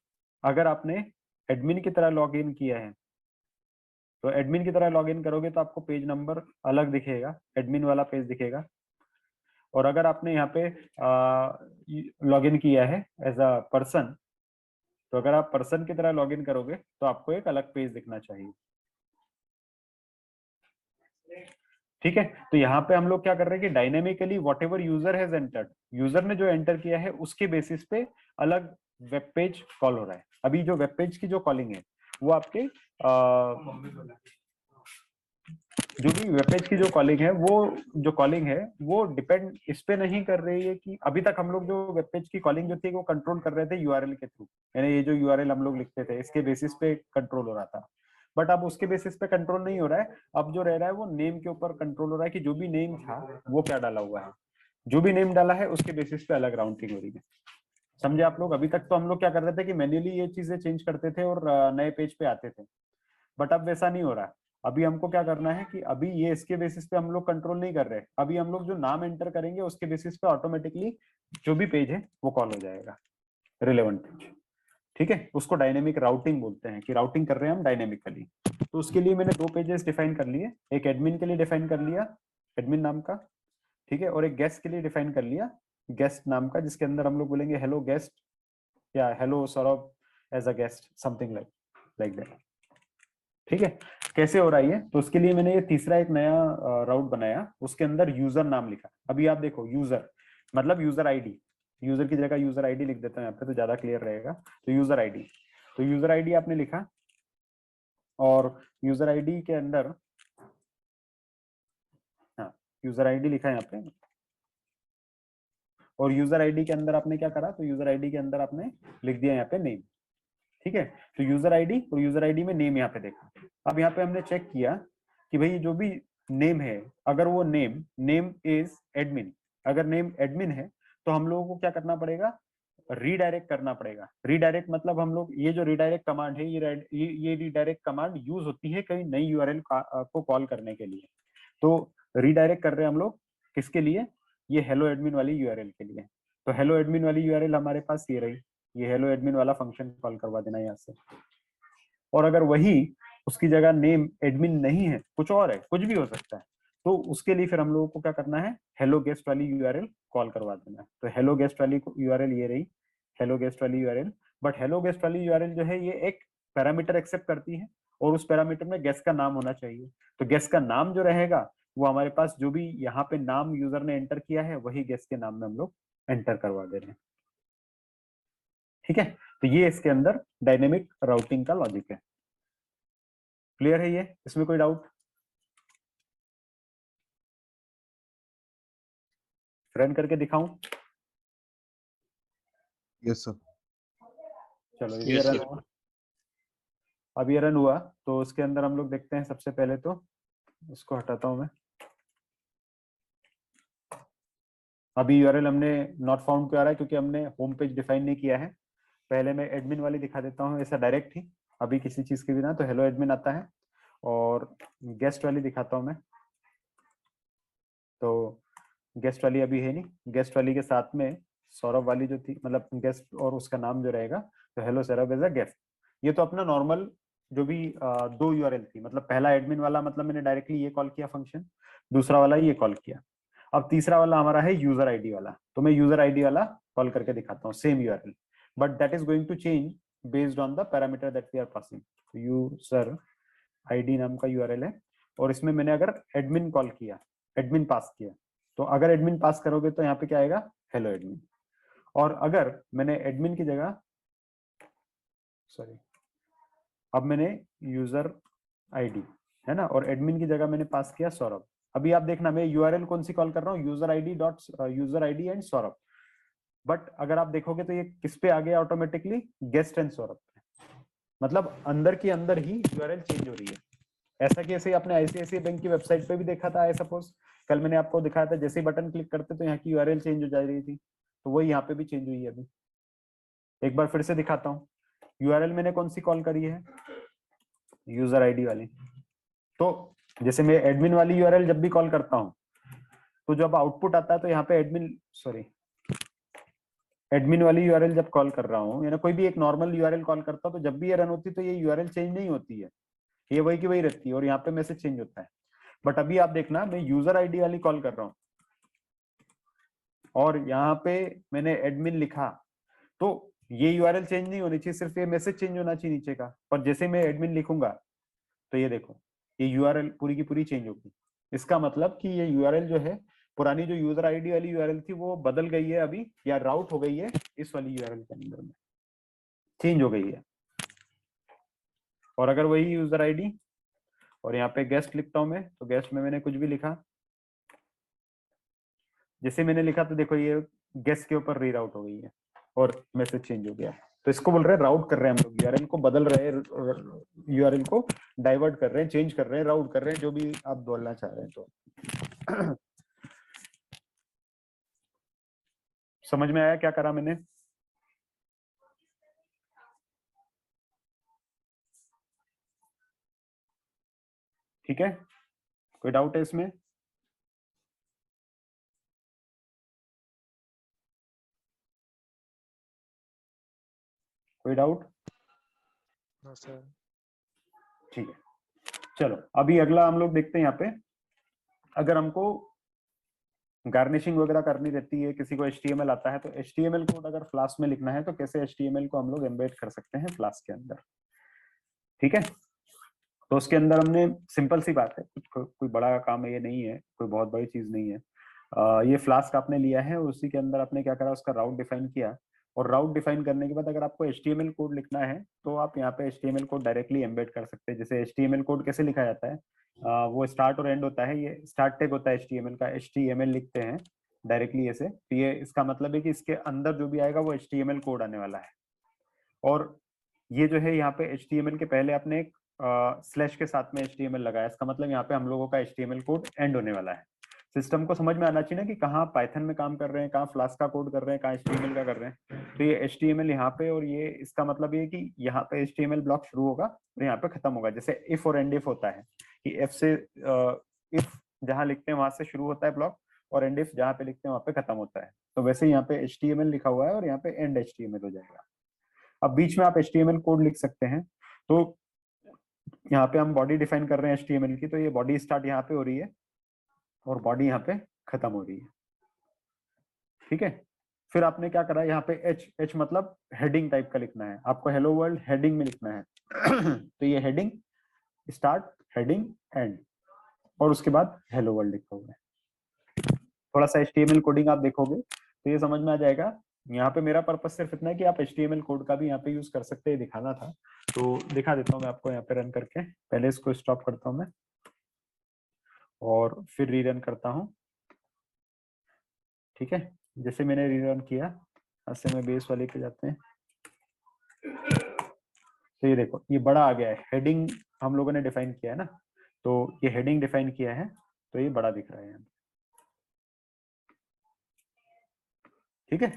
अगर आपने एडमिन की तरह लॉग इन किया है, तो एडमिन की तरह लॉग इन करोगे तो आपको पेज नंबर अलग दिखेगा, एडमिन वाला पेज दिखेगा। और अगर आपने यहाँ पे लॉग इन किया है एज अ पर्सन, तो अगर आप पर्सन की तरह लॉग इन करोगे तो आपको एक अलग पेज दिखना चाहिए। ठीक है, तो यहाँ पे हम लोग क्या कर रहे हैं कि dynamically what ever user has entered, user ने जो एंटर किया है उसके बेसिस पे अलग वेब पेज कॉल हो रहा है। अभी जो वेब पेज की जो कॉलिंग है वो आपके जो भी वेब पेज की जो कॉलिंग है वो डिपेंड इस पे नहीं कर रही है कि अभी तक हम लोग जो वेब पेज की कॉलिंग जो थी वो कंट्रोल कर रहे थे यूआरएल के थ्रू, यानी ये जो यूआरएल हम लोग लिखते थे इसके बेसिस पे कंट्रोल हो रहा था। बट अब उसके बेसिस पे कंट्रोल नहीं हो रहा है, अब जो रह रहा है वो नेम के ऊपर कंट्रोल हो रहा है कि जो भी नेम था वो क्या डाला हुआ है, जो भी नेम डाला है उसके बेसिस पे अलग राउंडिंग हो रही है। समझे आप लोग? अभी तक तो हम लोग क्या कर रहे थे कि मैन्युअली ये चीजें चेंज करते थे और नए पेज पे आते थे, बट अब वैसा नहीं हो रहा है। अभी हमको क्या करना है कि अभी ये इसके बेसिस पे हम लोग कंट्रोल नहीं कर रहे, अभी हम लोग जो नाम एंटर करेंगे उसके बेसिस पे ऑटोमेटिकली जो भी पेज है वो कॉल हो जाएगा, रिलेवेंट पेज। ठीक है, उसको डायनेमिक राउटिंग बोलते हैं कि राउटिंग कर रहे हैं हम डायनेमिकली। तो उसके लिए मैंने दो पेजेस डिफाइन कर लिए, एक एडमिन के लिए डिफाइन कर लिया एडमिन नाम का, ठीक है, और एक गेस्ट के लिए डिफाइन कर लिया गेस्ट नाम का, जिसके अंदर हम लोग बोलेंगे हेलो गेस्ट या hello Saurabh as a guest, something like that. ठीक है, कैसे हो रहा है ये? तो उसके लिए मैंने ये तीसरा एक नया राउट बनाया, उसके अंदर यूजर नाम लिखा। अभी आप देखो यूजर मतलब यूजर आईडी, यूजर की जगह यूजर आईडी लिख देता हूं यहाँ पे तो ज्यादा क्लियर रहेगा। तो यूजर आईडी, तो यूजर आईडी आपने लिखा और यूजर आईडी के अंदर, हाँ यूजर आईडी लिखा है यहाँ पे, और यूजर आईडी के अंदर आपने क्या करा, तो यूजर आईडी के अंदर आपने लिख दिया यहाँ पे नेम। ठीक है, तो यूजर आईडी और यूजर आईडी में नेम यहाँ पे देखा। अब यहाँ पे हमने चेक किया कि भाई जो भी नेम है, अगर वो नेम इज एडमिन, अगर नेम एडमिन है तो हम लोगों को क्या करना पड़ेगा, रीडायरेक्ट करना पड़ेगा। रीडायरेक्ट मतलब हम लोग ये जो रीडायरेक्ट कमांड है ये रीडायरेक्ट कमांड यूज होती है कहीं नई यूआरएल को कॉल करने के लिए। तो रीडायरेक्ट कर रहे हैं हम लोग किसके लिए, ये हेलो एडमिन वाली यूआरएल के लिए। तो हेलो एडमिन वाली यूआरएल हमारे पास ये रही, ये हेलो एडमिन वाला फंक्शन कॉल करवा देना यहाँ से। और अगर वही उसकी जगह नेम एडमिन नहीं है, कुछ और है, कुछ भी हो सकता है, तो उसके लिए फिर हम लोगों को क्या करना है, हेलो गेस्ट वाली यूआरएल कॉल करवा देना है। तो हेलो गेस्ट वाली यूआरएल ये रही, हेलो गेस्ट वाली यूआरएल। बट हेलो गेस्ट वाली यूआरएल जो है ये एक पैरामीटर एक्सेप्ट करती है और उस पैरामीटर में गेस्ट का नाम होना चाहिए। तो गेस्ट का नाम जो रहेगा वो हमारे पास जो भी यहाँ पे नाम यूजर ने एंटर किया है वही गेस्ट के नाम में हम लोग एंटर करवा दे रहे हैं। ठीक है, तो ये इसके अंदर डायनेमिक राउटिंग का लॉजिक है। क्लियर है ये? इसमें कोई डाउट? रन करके दिखाऊं? Yes sir. चलो ये रन हुआ। अब ये रन हुआ तो उसके अंदर हम लोग देखते हैं। सबसे पहले तो इसको हटाता हूं मैं। अभी यूआरएल हमने नॉट फाउंड क्यों आ रहा है? क्योंकि हमने होम पेज डिफाइन नहीं किया है। पहले मैं एडमिन वाली दिखा देता हूँ ऐसा डायरेक्ट ही, अभी किसी चीज के बिना। तो हेलो एडमिन आता है, और गेस्ट वाली दिखाता हूँ मैं। तो गेस्ट वाली अभी है नहीं, गेस्ट वाली के साथ में सौरभ वाली जो थी, मतलब गेस्ट और उसका नाम जो रहेगा, तो hello Saurabh as a guest. ये तो अपना नॉर्मल जो भी दो यूआरएल थी, मतलब पहला एडमिन वाला मतलब मैंने डायरेक्टली ये कॉल किया फंक्शन, दूसरा वाला ये कॉल किया। अब तीसरा वाला हमारा है यूजर आईडी वाला, तो मैं यूजर आईडी वाला कॉल करके दिखाता हूँ, same URL, but that is going to change based on the parameter that we are passing. User ID नाम का यूआरएल है, और इसमें मैंने अगर एडमिन कॉल किया, एडमिन पास किया, तो अगर एडमिन पास करोगे तो यहाँ पे क्या आएगा? Hello admin. और अगर मैंने एडमिन की जगह, सॉरी, अब मैंने यूजर आईडी है ना, और एडमिन की जगह मैंने पास किया सौरभ। अभी आप देखना मैं यूआरएल कौन सी कॉल कर रहा हूँ, user ID and Saurabh. But अगर आप देखोगे तो ये किस पे आ गया ऑटोमेटिकली? गेस्ट एंड सौरभ पे। मतलब अंदर की अंदर ही यूआरएल चेंज हो रही है। ऐसा कि ऐसे आपने आईसीआईसीआई बैंक की वेबसाइट पे भी देखा था, आई सपोज कल मैंने आपको दिखाया था, जैसे ही बटन क्लिक करते तो यहाँ की यूआरएल चेंज हो जा रही थी, तो वही यहाँ पे भी चेंज हुई है। अभी एक बार फिर से दिखाता हूँ। यूआरएल मैंने कौन सी कॉल करी है? यूजर आईडी वाली। तो जैसे मैं एडमिन वाली यूआरएल जब भी कॉल करता हूँ, तो जब आउटपुट आता है तो यहाँ पे एडमिन वाली यूआरएल जब कॉल कर रहा हूँ, यानी कोई भी एक नॉर्मल यूआरएल कॉल करता हूँ, तो जब भी ये रन होती है तो ये यूआरएल चेंज नहीं होती है, ये वही की वही रहती है, और यहाँ पे मैसेज चेंज होता है। बट अभी आप देखना, मैं यूजर आईडी वाली कॉल कर रहा हूँ और यहाँ पे मैंने एडमिन लिखा, तो ये यूआरएल चेंज नहीं होनी चाहिए, सिर्फ ये मैसेज चेंज होना चाहिए नीचे का। पर जैसे मैं एडमिन लिखूंगा तो ये देखो, ये यूआरएल पूरी की पूरी चेंज होगी। इसका मतलब कि ये यूआरएल जो है, पुरानी जो यूजर आईडी वाली यूआरएल थी वो बदल गई है अभी, या राउट हो गई है इस वाली यूआरएल के अंदर में, चेंज हो गई है। और अगर वही यूजर आईडी और यहाँ पे गेस्ट लिखता हूं मैं, तो गेस्ट में मैंने कुछ भी लिखा, जैसे मैंने लिखा तो देखो ये गेस्ट के ऊपर रीराउट हो गई है और मैसेज चेंज हो गया। तो इसको बोल रहे हैं राउट कर रहे हैं हम लोग, यूआरएल को बदल रहे हैं, यूआरएल को डाइवर्ट कर रहे हैं, चेंज कर रहे हैं, राउट कर रहे हैं, जो भी आप बोलना चाह रहे हैं। तो समझ में आया क्या करा मैंने? ठीक है, कोई डाउट है इसमें? कोई डाउट? ठीक है, चलो अभी अगला हम लोग देखते हैं। यहाँ पे अगर हमको गार्निशिंग वगैरह करनी रहती है, किसी को HTML आता है, तो HTML कोड अगर फ्लास्क में लिखना है तो कैसे HTML को हम लोग एम्बेड कर सकते हैं फ्लास्क के अंदर। ठीक है, तो उसके अंदर हमने सिंपल सी बात है, कोई बड़ा काम है ये नहीं है, कोई बहुत बड़ी चीज नहीं है। ये फ्लास्क आपने लिया है, उसी के अंदर आपने क्या करा, उसका राउट डिफाइन किया, और राउट डिफाइन करने के बाद अगर आपको HTML कोड लिखना है तो आप यहाँ पे HTML कोड डायरेक्टली एम्बेड कर सकते हैं। जैसे HTML कोड कैसे लिखा जाता है, वो स्टार्ट और एंड होता है, ये स्टार्ट टैग होता है HTML का, HTML लिखते हैं डायरेक्टली ऐसे, तो ये इसका मतलब है कि इसके अंदर जो भी आएगा वो HTML कोड आने वाला है। और ये जो है यहाँ पे HTML के पहले आपने एक स्लैश के साथ में HTML लगाया, इसका मतलब यहाँ पे हम लोगों का HTML कोड एंड होने वाला है। सिस्टम को समझ में आना चाहिए ना कि कहाँ पाइथन में काम कर रहे हैं, कहाँ फ्लास्क का कोड कर रहे हैं, कहाँ HTML का कर रहे हैं। तो ये HTML यहाँ पे, और ये इसका मतलब ये कि यहाँ पे HTML ब्लॉक शुरू होगा और यहाँ पे खत्म होगा। जैसे इफ और एंड इफ होता है कि इफ से इफ जहाँ लिखते हैं वहां से शुरू होता है ब्लॉक, और एंड इफ जहाँ पे लिखते हैं वहां पे खत्म होता है। तो वैसे यहाँ पे HTML लिखा हुआ है और यहाँ पे एंड HTML हो जाएगा। अब बीच में आप HTML कोड लिख सकते हैं। तो यहाँ पे हम बॉडी डिफाइन कर रहे हैं HTML की, तो ये बॉडी स्टार्ट यहाँ पे हो रही है और बॉडी यहाँ पे खत्म हो रही है। ठीक है, फिर आपने क्या करा, यहाँ पे एच मतलब हेडिंग टाइप का लिखना है आपको, हेलो वर्ल्ड हेडिंग में लिखना है। तो ये हेडिंग स्टार्ट, हेडिंग एंड, और उसके बाद हेलो वर्ल्ड लिखा हुआ है। थोड़ा सा HTML कोडिंग आप देखोगे तो ये समझ में आ जाएगा। यहाँ पे मेरा पर्पस सिर्फ इतना है कि आप HTML कोड का भी यहाँ पे यूज कर सकते हैं, दिखाना था। तो दिखा देता हूँ मैं आपको यहाँ पे रन करके। पहले इसको स्टॉप करता हूँ मैं और फिर रीरन करता हूँ। ठीक है, जैसे मैंने रीरन किया, ऐसे में बेस वाले पे जाते हैं, तो ये देखो ये बड़ा आ गया है। हेडिंग हम लोगों ने डिफाइन किया है ना, तो ये हेडिंग डिफाइन किया है, तो ये बड़ा दिख रहा है यहाँ। ठीक है,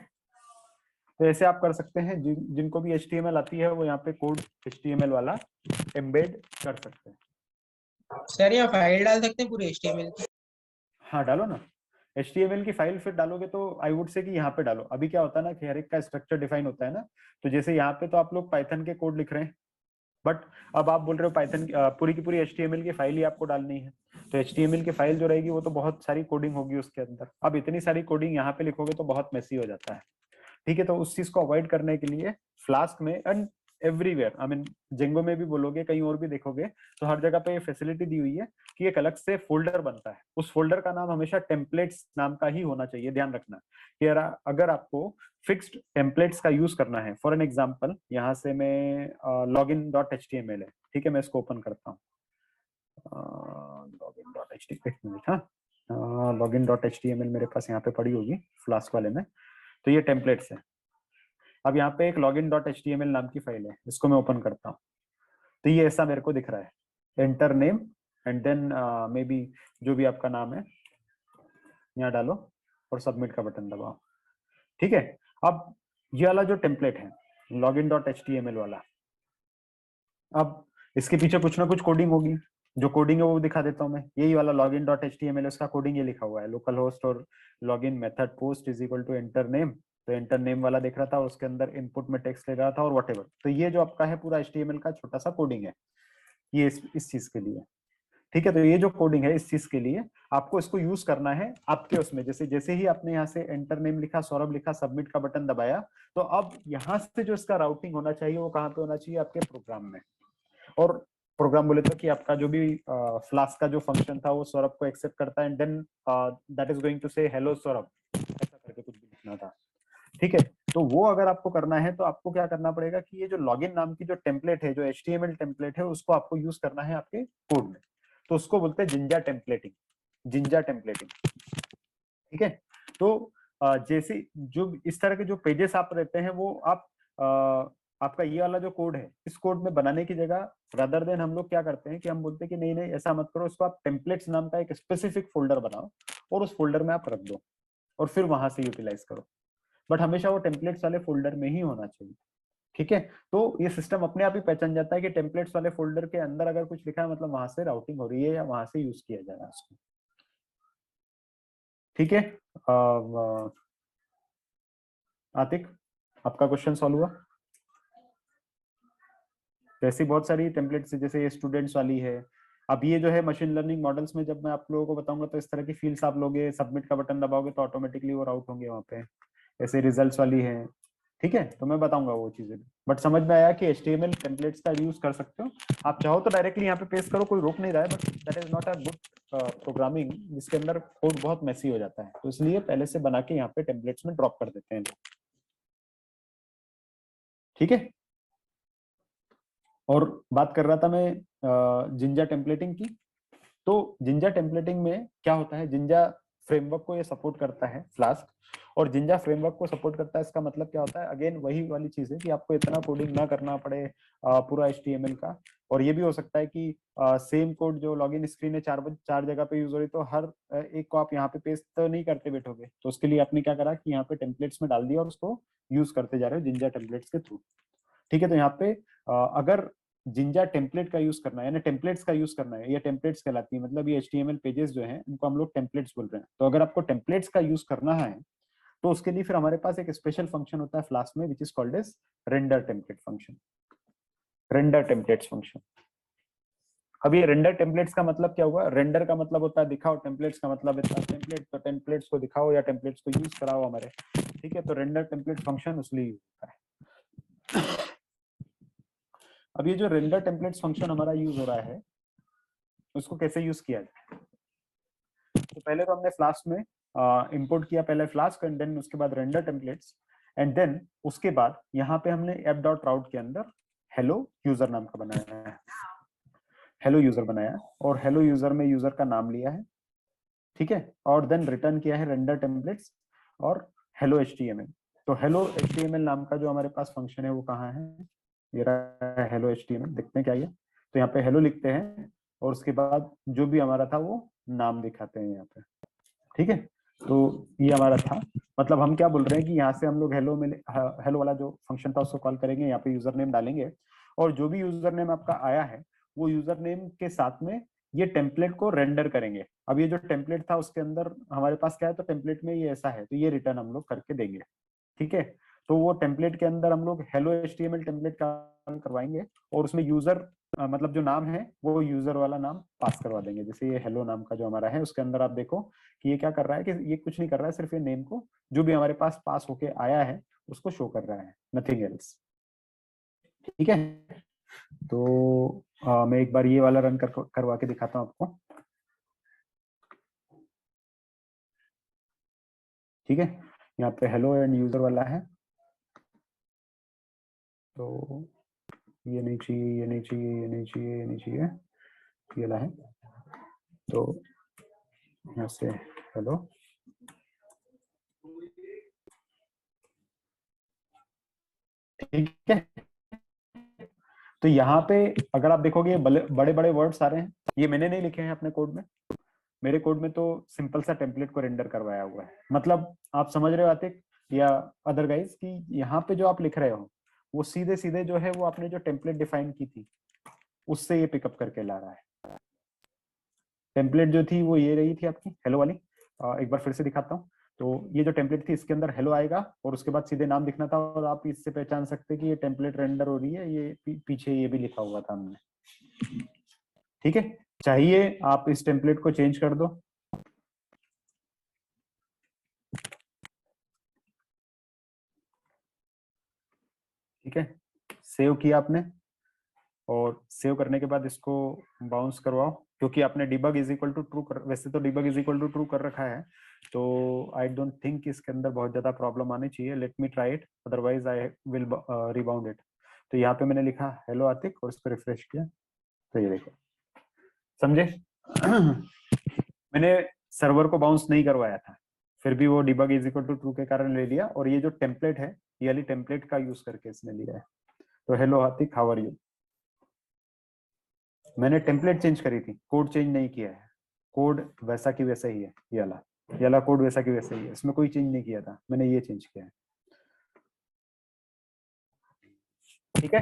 तो ऐसे आप कर सकते हैं। जिनको भी HTML आती है वो यहाँ पे कोड HTML वाला एम्बेड कर सकते हैं। सर यहाँ फाइल डाल सकते हैं पूरे HTML की? हाँ डालो ना, HTML की फाइल फिर डालोगे तो आई वुड से कि यहाँ पे डालो। अभी क्या होता है ना कि हर एक का स्ट्रक्चर डिफाइन होता है ना, तो जैसे यहाँ पे तो आप लोग पाइथन के कोड लिख रहे हैं, बट अब आप बोल रहे हो पाइथन पूरी की पूरी HTML की फाइल ही आपको डालनी है, तो HTML की फाइल जो रहेगी वो तो बहुत सारी कोडिंग होगी उसके अंदर। अब इतनी सारी कोडिंग यहाँ पे लिखोगे तो बहुत मेसी हो जाता है। ठीक है, तो उस चीज को अवॉइड करने के लिए फ्लास्क में and everywhere, I mean Django में भी बोलोगे, कहीं और भी देखोगे, तो हर जगह पे ये फैसिलिटी दी हुई है कि एक अलग से फोल्डर बनता है। उस फोल्डर का नाम हमेशा टेम्पलेट्स नाम का ही होना चाहिए। ध्यान रखना कि अगर आपको फिक्स्ड टेम्पलेट्स का यूज करना है, फॉर एन एग्जांपल यहाँ से मैं login.html है, ठीक है, मैं इसको ओपन करता हूँ। login.html, हाँ, login.html मेरे पास यहाँ पे पड़ी होगी फ्लास्क वाले में, तो ये टेम्पलेट्स है। अब यहाँ पे एक login.html नाम की फाइल है, इसको मैं ओपन करता हूँ, तो ये ऐसा मेरे को दिख रहा है। Enter name and then maybe जो भी आपका नाम है यहाँ डालो और सबमिट का बटन दबाओ। ठीक है, अब ये वाला जो टेम्पलेट है login.html वाला, अब इसके पीछे कुछ ना कुछ कोडिंग होगी। जो कोडिंग है वो दिखा देता हूँ मैं। यही वाला login.html, उसका कोडिंग ये लिखा हुआ है, लोकल होस्ट और login method post is equal to enter name. तो एंटर नेम वाला देख रहा था, उसके अंदर इनपुट में टेक्स्ट ले रहा था और व्हाटएवर। तो ये जो आपका है पूरा HTML का छोटा सा कोडिंग है, ये इस चीज के लिए। ठीक है, तो ये जो कोडिंग है इस चीज के लिए आपको इसको यूज करना है आपके उसमें। जैसे ही आपने यहाँ से एंटर नेम लिखा, सौरभ लिखा, सबमिट का बटन दबाया, तो अब यहाँ से जो इसका राउटिंग होना चाहिए वो कहाँ पे होना चाहिए? आपके प्रोग्राम में। और प्रोग्राम बोले तो कि आपका जो भी फ्लास्क का जो फंक्शन था वो सौरभ को एक्सेप्ट करता है and then that is going to say hello Saurabh, ऐसा करके कुछ भी लिखना था। ठीक है, तो वो अगर आपको करना है तो आपको क्या करना पड़ेगा कि ये जो लॉगिन नाम की जो टेम्पलेट है, जो HTML टेम्पलेट है, उसको आपको यूज करना है आपके कोड में। तो उसको बोलते हैं जिंजा टेम्पलेटिंग, जिंजा टेम्पलेटिंग। ठीक है, तो जैसे जो इस तरह के जो पेजेस आप रहते हैं वो आप आपका ये वाला जो कोड है, इस कोड में बनाने की जगह रादर देन हम लोग क्या करते हैं कि हम बोलते हैं कि नहीं नहीं ऐसा मत करो, इसको आप टेम्पलेट्स नाम का एक स्पेसिफिक फोल्डर बनाओ और उस फोल्डर में आप रख दो और फिर वहां से यूटिलाइज करो। बट हमेशा वो टेम्पलेट्स वाले फोल्डर में ही होना चाहिए। ठीक है, तो ये सिस्टम अपने आप ही पहचान जाता है कि टेम्पलेट्स वाले फोल्डर के अंदर अगर कुछ लिखा है मतलब वहां से राउटिंग हो रही है या वहां से यूज किया जा रहा है उसको। ठीक है, आतिक आपका क्वेश्चन सॉल्व हुआ? ऐसी बहुत सारी टेम्पलेट्स है, जैसे ये स्टूडेंट्स वाली है। अब ये जो है मशीन लर्निंग मॉडल्स में जब मैं आप लोगों को बताऊंगा तो इस तरह की फील्ड्स आप लोगे, सबमिट का बटन दबाओगे तो ऑटोमेटिकली वो राउट होंगे वहाँ पे। ऐसे रिजल्ट्स वाली है, ठीक है, तो मैं बताऊंगा वो चीजें। बट समझ में आया कि HTML टेम्पलेट्स का यूज कर सकते हो। आप चाहो तो डायरेक्टली यहाँ पे पेस्ट करो, कोई रोक नहीं रहा है, but that is not a good programming जिसके अंदर कोड बहुत मेसी हो जाता है। तो इसलिए पहले से बना के यहाँ पे टेम्पलेट्स में ड्रॉप कर देते हैं। ठीक है, और बात कर रहा था मैं जिंजा टेम्पलेटिंग की। तो जिंजा टेम्पलेटिंग में क्या होता है, जिंजा फ्रेमवर्क को ये सपोर्ट करता है फ्लास्क, और जिंजा फ्रेमवर्क को सपोर्ट करता है इसका मतलब क्या होता है? अगेन वही वाली चीज है कि आपको इतना कोडिंग ना करना पड़े पूरा HTML का। और ये भी हो सकता है कि सेम कोड जो लॉगिन स्क्रीन है चार जगह पे यूज हो रही, तो हर एक को आप यहाँ पे पेस्ट तो नहीं करते बैठोगे। तो उसके लिए आपने क्या करा कि यहाँ पे टेम्पलेट्स में डाल दिया और उसको यूज करते जा रहे हो जिंजा टेम्पलेट्स के थ्रू। ठीक है, तो यहाँ पे अगर जिंजा टेम्पलेट का यूज करना है, यानी टेम्पलेट्स का यूज करना है, ये टेम्पलेट्स कहलाती है, मतलब ये HTML पेजेस जो हैं इनको हम लोग टेम्पलेट्स बोल रहे हैं। तो अगर आपको टेम्पलेट्स का यूज करना है तो उसके लिए फिर हमारे पास एक स्पेशल फंक्शन होता है फ्लास्क में, which is called as render template function. Render templates function. अब ये रेंडर टेम्पलेट्स का मतलब क्या हुआ? रेंडर का मतलब होता है दिखाओ, टेम्पलेट्स का मतलब है टेम्पलेट, तो टेम्पलेट्स को दिखाओ या टेम्पलेट्स को यूज कराओ हमारे। ठीक है, तो रेंडर टेम्पलेट फंक्शन उसलिए यूज होता है। अब ये जो रेंडर टेम्पलेट्स फंक्शन हमारा यूज हो रहा है उसको कैसे यूज किया जाए? तो पहले तो हमने फ्लास्क में इंपोर्ट किया पहले फ्लास्क एंड देन उसके बाद रेंडर टेम्पलेट्स एंड देन उसके बाद यहाँ पे हमने app.route के अंदर हेलो यूजर नाम का बनाया है, हेलो यूजर बनाया और हेलो यूजर में यूजर का नाम लिया है, ठीक है, और देन रिटर्न किया है रेंडर टेम्पलेट्स और हेलो HTML। तो हेलो HTML नाम का जो हमारे पास फंक्शन है वो कहाँ है, ये रहा है हेलो HTML। देखते हैं क्या ये, तो यहाँ पे हेलो लिखते हैं और उसके बाद जो भी हमारा था वो नाम दिखाते हैं यहाँ पे, ठीक है। तो ये हमारा था, मतलब हम क्या बोल रहे हैं कि यहाँ से हम लोग हेलो में हेलो वाला जो फंक्शन था उसको कॉल करेंगे, यहाँ पे यूजर नेम डालेंगे और जो भी यूजर नेम आपका आया है वो यूजर नेम के साथ में ये टेम्पलेट को रेंडर करेंगे। अब ये जो टेम्पलेट था उसके अंदर हमारे पास क्या है, तो टेम्पलेट में ये ऐसा है, तो ये रिटर्न हम लोग करके देंगे, ठीक है। तो वो टेम्पलेट के अंदर हम लोग हेलो HTML टेम्पलेट कॉल करवाएंगे और उसमें यूजर मतलब जो नाम है वो यूजर वाला नाम पास करवा देंगे। जैसे ये हेलो नाम का जो हमारा है उसके अंदर आप देखो कि ये क्या कर रहा है कि ये कुछ नहीं कर रहा है, सिर्फ ये नेम को जो भी हमारे पास होके आया है उसको शो कर रहा है, नथिंग एल्स, ठीक है। तो मैं एक बार ये वाला रन करवा के दिखाता हूँ आपको, ठीक है। यहाँ पे हेलो एंड यूजर वाला है, तो ये नहीं चाहिए, ये नहीं चाहिए, ये नहीं चाहिए, ये नहीं चाहिए, ये वाला है। तो यहाँ से हेलो, ठीक है। तो यहाँ पे अगर आप देखोगे बड़े बड़े वर्ड्स आ रहे हैं, ये मैंने नहीं लिखे हैं अपने कोड में, मेरे कोड में तो सिंपल सा टेम्पलेट को रेंडर करवाया हुआ है। मतलब आप समझ रहे हो आतिक या अदर गाइज कि यहाँ पे जो आप लिख रहे हो वो सीधे सीधे जो है वो आपने जो टेम्पलेट डिफाइन की थी उससे ये पिकअप करके ला रहा है। टेम्पलेट जो थी वो ये रही थी आपकी हेलो वाली, एक बार फिर से दिखाता हूँ। तो ये जो टेम्पलेट थी इसके अंदर हेलो आएगा और उसके बाद सीधे नाम दिखना था और आप इससे पहचान सकते कि ये टेम्पलेट रेंडर हो रही है, ये पीछे ये भी लिखा हुआ था हमने, ठीक है। चाहिए आप इस टेम्पलेट को चेंज कर दो, ठीक है। सेव किया आपने और सेव करने के बाद इसको बाउंस करवाओ, क्योंकि आपने debug is equal to true कर, वैसे तो debug is equal to true कर रखा है, तो आई डोंट थिंक इसके अंदर बहुत ज्यादा प्रॉब्लम आनी चाहिए। Let me try it, otherwise I will rebound it. तो यहाँ पे मैंने लिखा हेलो आतिक और इसको रिफ्रेश किया, तो ये देखो, समझे। मैंने सर्वर को बाउंस नहीं करवाया था, फिर भी वो debug is equal to true के कारण ले लिया और ये जो टेम्पलेट है ये वाली टेम्पलेट का यूज करके इसने लिया है। तो hello Atiq, how are you, मैंने टेम्पलेट चेंज करी थी, कोड चेंज नहीं किया है, कोड वैसा की वैसा ही है, ये वाला कोड वैसा की वैसा ही है, इसमें कोई चेंज नहीं किया था, मैंने ये चेंज किया है, ठीक है।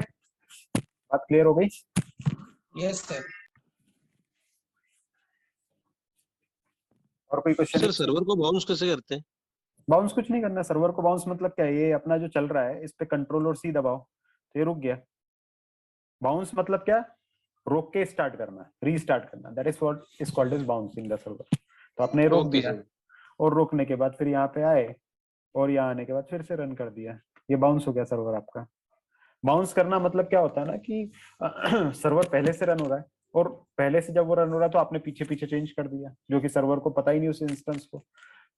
बात क्लियर हो गई? Yes sir. और कोई क्वेश्चन? सर सर्वर को बाउंस कैसे करते हैं? बाउंस कुछ नहीं करना, सर्वर को बाउंस मतलब क्या है, ये अपना जो चल रहा है इस पे कंट्रोल और सी दबाओ तो ये रुक गया। बाउंस मतलब क्या, रोक के स्टार्ट करना, रीस्टार्ट करना, that is what is called as bouncing the server. तो आपने रोक ओके दिया सर। और रोकने के बाद फिर यहाँ पे आए और यहाँ आने के बाद फिर से रन कर दिया, ये बाउंस हो गया सर्वर आपका। बाउंस करना मतलब क्या होता है ना कि सर्वर पहले से रन हो रहा है और पहले से जब वो रन हो रहा है तो आपने पीछे पीछे चेंज कर दिया जो कि सर्वर को पता ही नहीं उस इंस्टेंस को।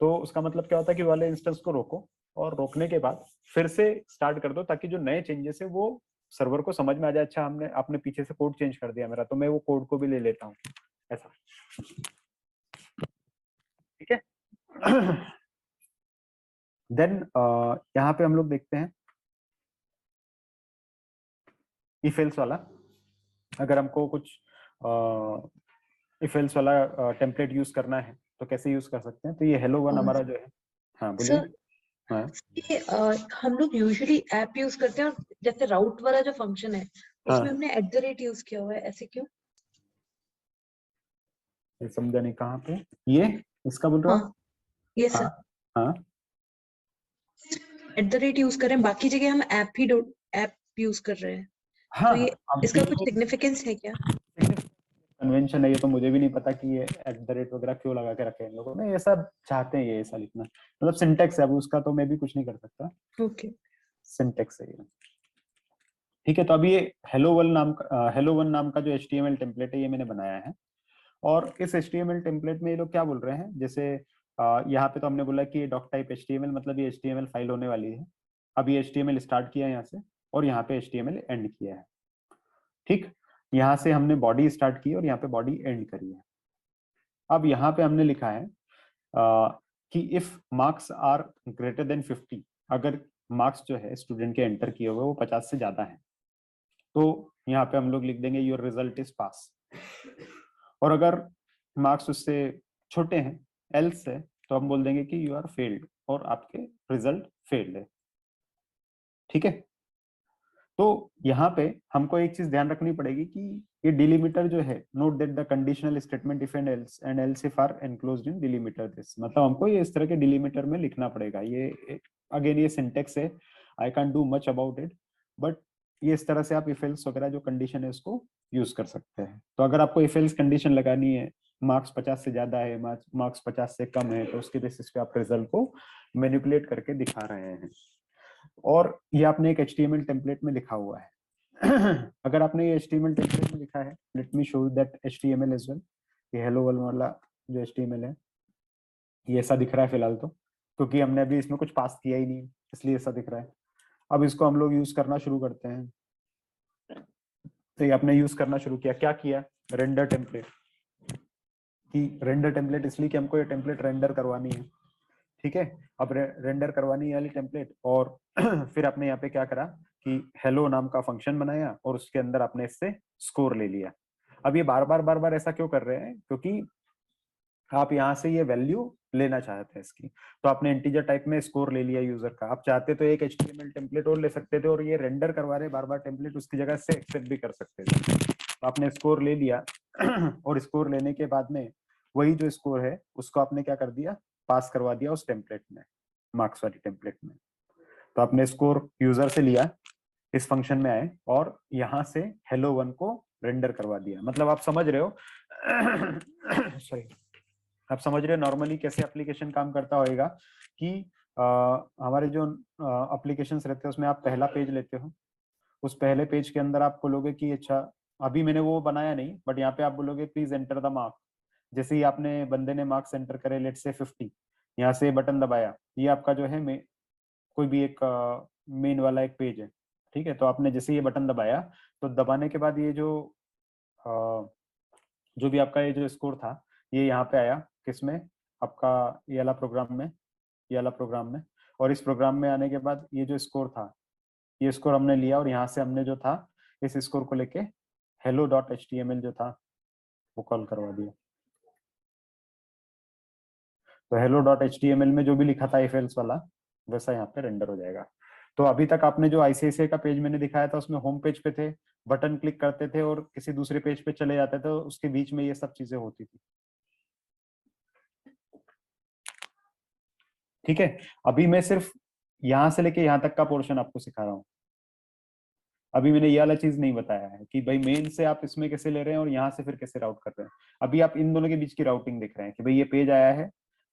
तो उसका मतलब क्या होता है कि वाले इंस्टेंस को रोको और रोकने के बाद फिर से स्टार्ट कर दो ताकि जो नए चेंजेस है वो सर्वर को समझ में आ जाए, अच्छा हमने आपने पीछे से कोड चेंज कर दिया मेरा, तो मैं वो कोड को भी ले लेता हूँ, ऐसा, ठीक है। देन यहाँ पे हम लोग देखते हैं इफ एल्स वाला, अगर हमको कुछ इफ एल्स वाला टेम्पलेट यूज करना है तो कैसे यूज कर सकते हैं। तो ये हेलो वन हमारा जो है, हाँ बोलिए। सर हाँ ये हम लोग यूजुअली ऐप यूज करते हैं और जैसे राउट वाला जो फंक्शन है उसमें हाँ, हमने @ यूज किया हुआ है, ऐसे क्यों? ये समझा नहीं, कहाँ पे ये इसका बोल रहे हो आप? हाँ ये हाँ सर, हाँ @ यूज कर रहे हैं, बाकी जगह हम ऐप यूज कर रहे हैं, हाँ, तो ये अब इसका ये कुछ तो सिग्निफिकेंस है क्या? कन्वेंशन है, ये तो मुझे भी नहीं पता कि ये @ वगैरह क्यों लगा के रखे हैं इन लोगों ने, ये सब चाहते हैं ये ऐसा लिखना, मतलब सिंटेक्स है, अब उसका तो मैं भी कुछ नहीं कर सकता, ओके सिंटेक्स है ये, ठीक है। तो अभी ये हेलो वन नाम का जो HTML टेम्पलेट है ये मैंने बनाया है और इस HTML टेम्पलेट में ये लोग क्या बोल रहे हैं, जैसे यहाँ पे तो हमने बोला कि डॉक टाइप HTML मतलब ये HTML फाइल होने वाली है। अब ये HTML स्टार्ट किया है यहाँ से और यहाँ पे HTML एंड किया है। ठीक, यहाँ से हमने बॉडी स्टार्ट की और यहाँ पे बॉडी एंड करी है। अब यहाँ पे हमने लिखा है कि if marks are greater than 50, अगर मार्क्स जो है स्टूडेंट के एंटर किए हुए वो 50 से ज्यादा है तो यहाँ पे हम लोग लिख देंगे योर रिजल्ट इज पास। और अगर मार्क्स उससे छोटे हैं एल्स है तो हम बोल देंगे कि यू आर फेल्ड और आपके रिजल्ट फेल्ड है। ठीक है, तो यहाँ पे हमको एक चीज ध्यान रखनी पड़ेगी कि ये डिलीमीटर जो है, note that the conditional statement if and else if are enclosed in delimiter this, मतलब हमको ये इस तरह के डिलीमीटर में लिखना पड़ेगा। ये अगेन ये सिंटेक्स है, I can do much about it, but ये इस तरह से आप इफ एल्स वगैरह जो कंडीशन है उसको यूज कर सकते हैं। तो अगर आपको इफ एल्स कंडीशन लगानी है, मार्क्स 50 से ज्यादा है, मार्क्स 50 से कम है, तो उसके बेसिस पे आप रिजल्ट को मैनिपुलेट करके दिखा रहे हैं। और ये आपने एक HTML टेम्पलेट में लिखा हुआ है। अगर आपने ये HTML टेम्पलेट में लिखा है, let me show that HTML as well. ये हेलो वर्ल्ड वाला जो HTML है ये ऐसा दिख रहा है फिलहाल तो, क्योंकि हमने अभी इसमें कुछ पास किया ही नहीं इसलिए ऐसा दिख रहा है। अब इसको हम लोग यूज करना शुरू करते हैं। तो ये आपने यूज करना शुरू किया, क्या किया, रेंडर टेम्पलेट। कि रेंडर टेम्पलेट इसलिए कि हमको ये टेम्पलेट रेंडर करवानी है। ठीक है, अब रेंडर करवानी वाली टेम्पलेट, और फिर आपने यहाँ पे क्या करा कि हेलो नाम का फंक्शन बनाया और उसके अंदर आपने इससे स्कोर ले लिया। अब ये बार बार ऐसा क्यों कर रहे हैं, क्योंकि आप यहाँ से ये वैल्यू लेना चाहते हैं इसकी, तो आपने इंटीजर टाइप में स्कोर ले लिया यूजर का। आप चाहते तो एक HTML टेम्पलेट और ले सकते थे और ये रेंडर करवा रहे बार टेम्पलेट उसकी जगह से एक्सेप्ट भी कर सकते थे। तो आपने स्कोर ले लिया और स्कोर लेने के बाद में वही जो स्कोर है उसको आपने क्या कर दिया, पास करवा दिया उस टेम्पलेट में, मार्क्स वाली टेम्पलेट में। तो आपने स्कोर यूजर से लिया, इस फंक्शन में आए और यहाँ से हेलो वन को रेंडर करवा दिया। मतलब आप समझ रहे हो सॉरी, आप समझ रहे हो नॉर्मली कैसे एप्लीकेशन काम करता होगा कि हमारे जो एप्लीकेशंस रहते हैं उसमें आप पहला पेज लेते हो, उस पहले पेज के अंदर आप बोलोगे कि अच्छा अभी मैंने वो बनाया नहीं, बट यहाँ पे आप बोलोगे प्लीज एंटर द मार्क। जैसे ही आपने बंदे ने मार्क्स एंटर करे, लेट से 50, यहाँ से बटन दबाया, ये आपका जो है कोई भी एक मेन वाला एक पेज है। ठीक है, तो आपने जैसे ये बटन दबाया तो दबाने के बाद ये जो भी आपका ये जो स्कोर था ये यहाँ पे आया, किसमें, आपका ये वाला प्रोग्राम में, ये वाला प्रोग्राम में। और इस प्रोग्राम में आने के बाद ये जो स्कोर था, ये स्कोर हमने लिया और यहाँ से हमने जो था इस स्कोर को लेके hello.html जो था वो कॉल करवा दिया। तो hello.html में जो भी लिखा था if else वाला वैसा यहाँ पे रेंडर हो जाएगा। तो अभी तक आपने जो ICICI का पेज मैंने दिखाया था उसमें होम पेज पे थे, बटन क्लिक करते थे और किसी दूसरे पेज पे चले जाते थे, उसके बीच में ये सब चीजें होती थी। ठीक है, अभी मैं सिर्फ यहाँ से लेके यहाँ तक का पोर्शन आपको सिखा रहा हूँ। अभी मैंने ये वाला चीज नहीं बताया है कि भाई मेन से आप इसमें कैसे ले रहे हैं और यहाँ से फिर कैसे राउट कर रहे हैं। अभी आप इन दोनों के बीच की राउटिंग देख रहे हैं कि भाई ये पेज आया है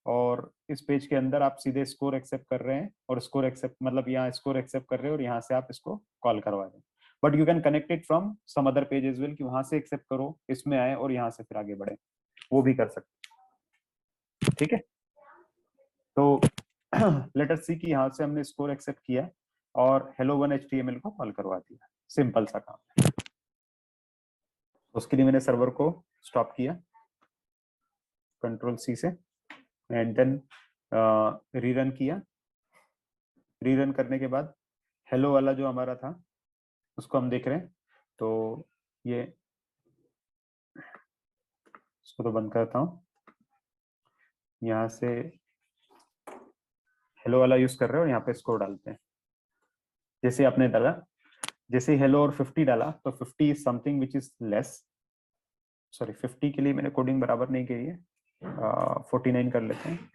और इस पेज के अंदर आप सीधे स्कोर एक्सेप्ट कर रहे हैं और स्कोर एक्सेप्ट मतलब यहाँ स्कोर एक्सेप्ट कर रहे हैं और यहाँ से आप इसको कॉल करवा रहे हैं। But you can connect it from some other page as well, कि वहां से एक्सेप्ट करो, इसमें आए और यहाँ से फिर आगे बढ़े, वो भी कर सकते। ठीक है, तो लेट अस सी कि यहाँ से हमने स्कोर एक्सेप्ट किया और hello one HTML को कॉल करवा दिया। सिंपल सा काम। उसके लिए मैंने सर्वर को स्टॉप किया Ctrl+C से एंड देन रीरन किया। रीरन करने के बाद हेलो वाला जो हमारा था उसको हम देख रहे हैं। तो ये इसको तो बंद करता हूँ, यहाँ से हेलो वाला यूज कर रहे हो और यहाँ पे स्कोर डालते हैं। जैसे आपने डाला, जैसे हेलो और 50 डाला तो 50 is something which is less, sorry 50 के लिए मैंने कोडिंग बराबर नहीं करी है, 49 कर लेते हैं।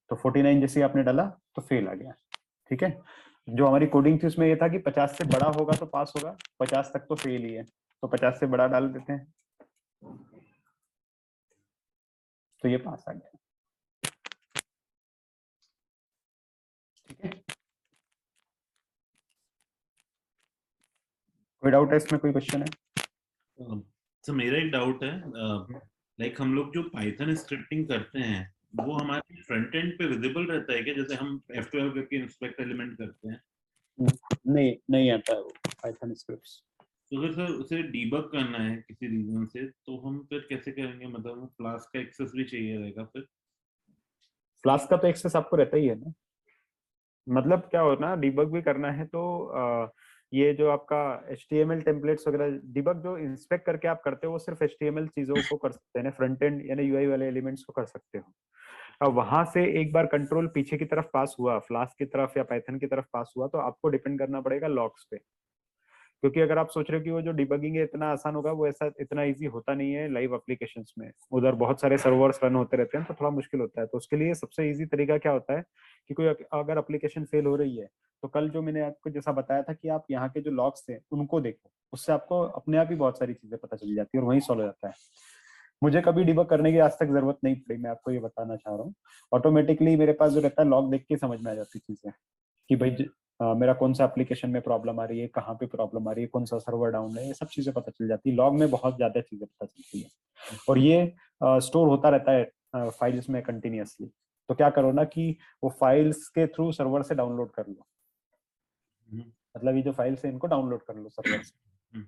तो 49 जैसे आपने डाला तो फेल आ गया। ठीक है, जो हमारी कोडिंग थी उसमें ये था कि 50 से बड़ा होगा तो पास होगा, 50 तक तो फेल ही है, तो 50 से बड़ा डाल देते हैं तो ये पास आ गया। ठीक है, कोई डाउट है इसमें, कोई क्वेश्चन है? तो मेरा एक डाउट है, लाइक हम लोग जो पाइथन स्क्रिप्टिंग करते हैं वो हमारे फ्रंट एंड पे विजिबल रहता है क्या, जैसे हम F12 करके इंस्पेक्ट एलिमेंट करते हैं? नहीं नहीं आता है वो पाइथन स्क्रिप्ट्स। तो अगर सर उसे डीबग करना है किसी रीजन से, तो हम फिर कैसे करेंगे? मतलब फ्लास्क का एक्सेस भी चाहिए रहेगा फिर? फ्लास्क का तो एक्सेस आपको रहता ही है ना। मतलब क्या हो ना, डिबग भी करना है तो ये जो आपका HTML टेम्पलेट्स वगैरह डिबग जो इंस्पेक्ट करके आप करते हो वो सिर्फ HTML चीजों को कर सकते हैं, फ्रंट एंड यानी यूआई वाले एलिमेंट्स को कर सकते हो। अब वहां से एक बार कंट्रोल पीछे की तरफ पास हुआ, फ्लास्क की तरफ या पाइथन की तरफ पास हुआ, तो आपको डिपेंड करना पड़ेगा लॉग्स पे। क्योंकि अगर आप सोच रहे हो कि वो जो डिबगिंग है इतना आसान होगा, वो ऐसा इतना इजी होता नहीं है लाइव एप्लीकेशंस में। उधर बहुत सारे सर्वर्स रन होते रहते हैं तो थोड़ा मुश्किल होता है। तो उसके लिए सबसे इजी तरीका क्या होता है कि कोई अगर एप्लीकेशन फेल हो रही है तो कल जो मैंने आपको जैसा बताया था कि आप यहाँ के जो लॉग्स थे उनको देखो, उससे आपको अपने आप ही बहुत सारी चीजें पता चल जाती है और वहीं सॉल्व हो जाता है। मुझे कभी डिबग करने की आज तक जरूरत नहीं पड़ी, मैं आपको ये बताना चाह रहा हूँ। ऑटोमेटिकली मेरे पास जो रहता है लॉग देख के समझ में आ जाती चीजें कि भाई मेरा कौन सा एप्लीकेशन में प्रॉब्लम आ रही है, कहाँ पे प्रॉब्लम आ रही है, कौन सा सर्वर डाउन है, ये सब चीजें पता चल जाती है। लॉग में बहुत ज्यादा चीजें पता चलती है और ये स्टोर होता रहता है फाइल्स में कंटिन्यूअसली। तो क्या करो ना कि वो फाइल्स के थ्रू सर्वर से डाउनलोड कर लो, मतलब ये जो फाइल्स है इनको डाउनलोड कर लो सर्वर से।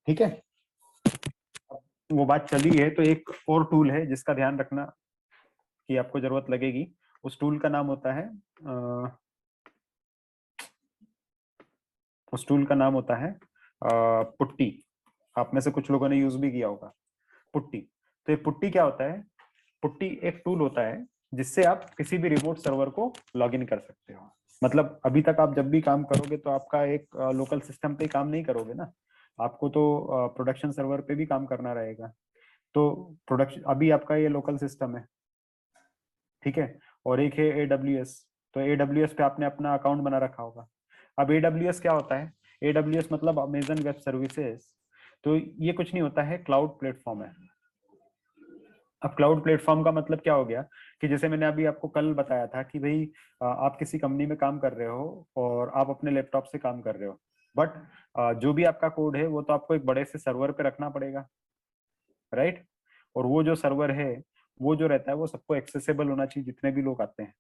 ठीक है, वो बात चली है तो एक और टूल है जिसका ध्यान रखना कि आपको जरूरत लगेगी। उस टूल का नाम होता है उस टूल का नाम होता है पुट्टी। आप में से कुछ लोगों ने यूज भी किया होगा पुट्टी। तो ये पुट्टी क्या होता है? पुट्टी एक टूल होता है जिससे आप किसी भी रिमोट सर्वर को लॉग इन कर सकते हो। मतलब अभी तक आप जब भी काम करोगे तो आपका एक लोकल सिस्टम पे काम नहीं करोगे ना, आपको तो प्रोडक्शन सर्वर पे भी काम करना रहेगा। तो प्रोडक्शन अभी आपका ये लोकल सिस्टम है, ठीक है, और एक है AWS। तो AWS पे आपने अपना अकाउंट बना रखा होगा। अब AWS क्या होता है? AWS मतलब अमेजन वेब सर्विसेज। तो ये कुछ नहीं होता है, क्लाउड प्लेटफॉर्म है। अब क्लाउड प्लेटफॉर्म का मतलब क्या हो गया कि जैसे मैंने अभी आपको कल बताया था कि भाई आप किसी कंपनी में काम कर रहे हो और आप अपने लैपटॉप से काम कर रहे हो, बट जो भी आपका कोड है वो तो आपको एक बड़े से सर्वर पे रखना पड़ेगा, राइट? और वो जो सर्वर है वो जो रहता है वो सबको एक्सेसिबल होना चाहिए, जितने भी लोग आते हैं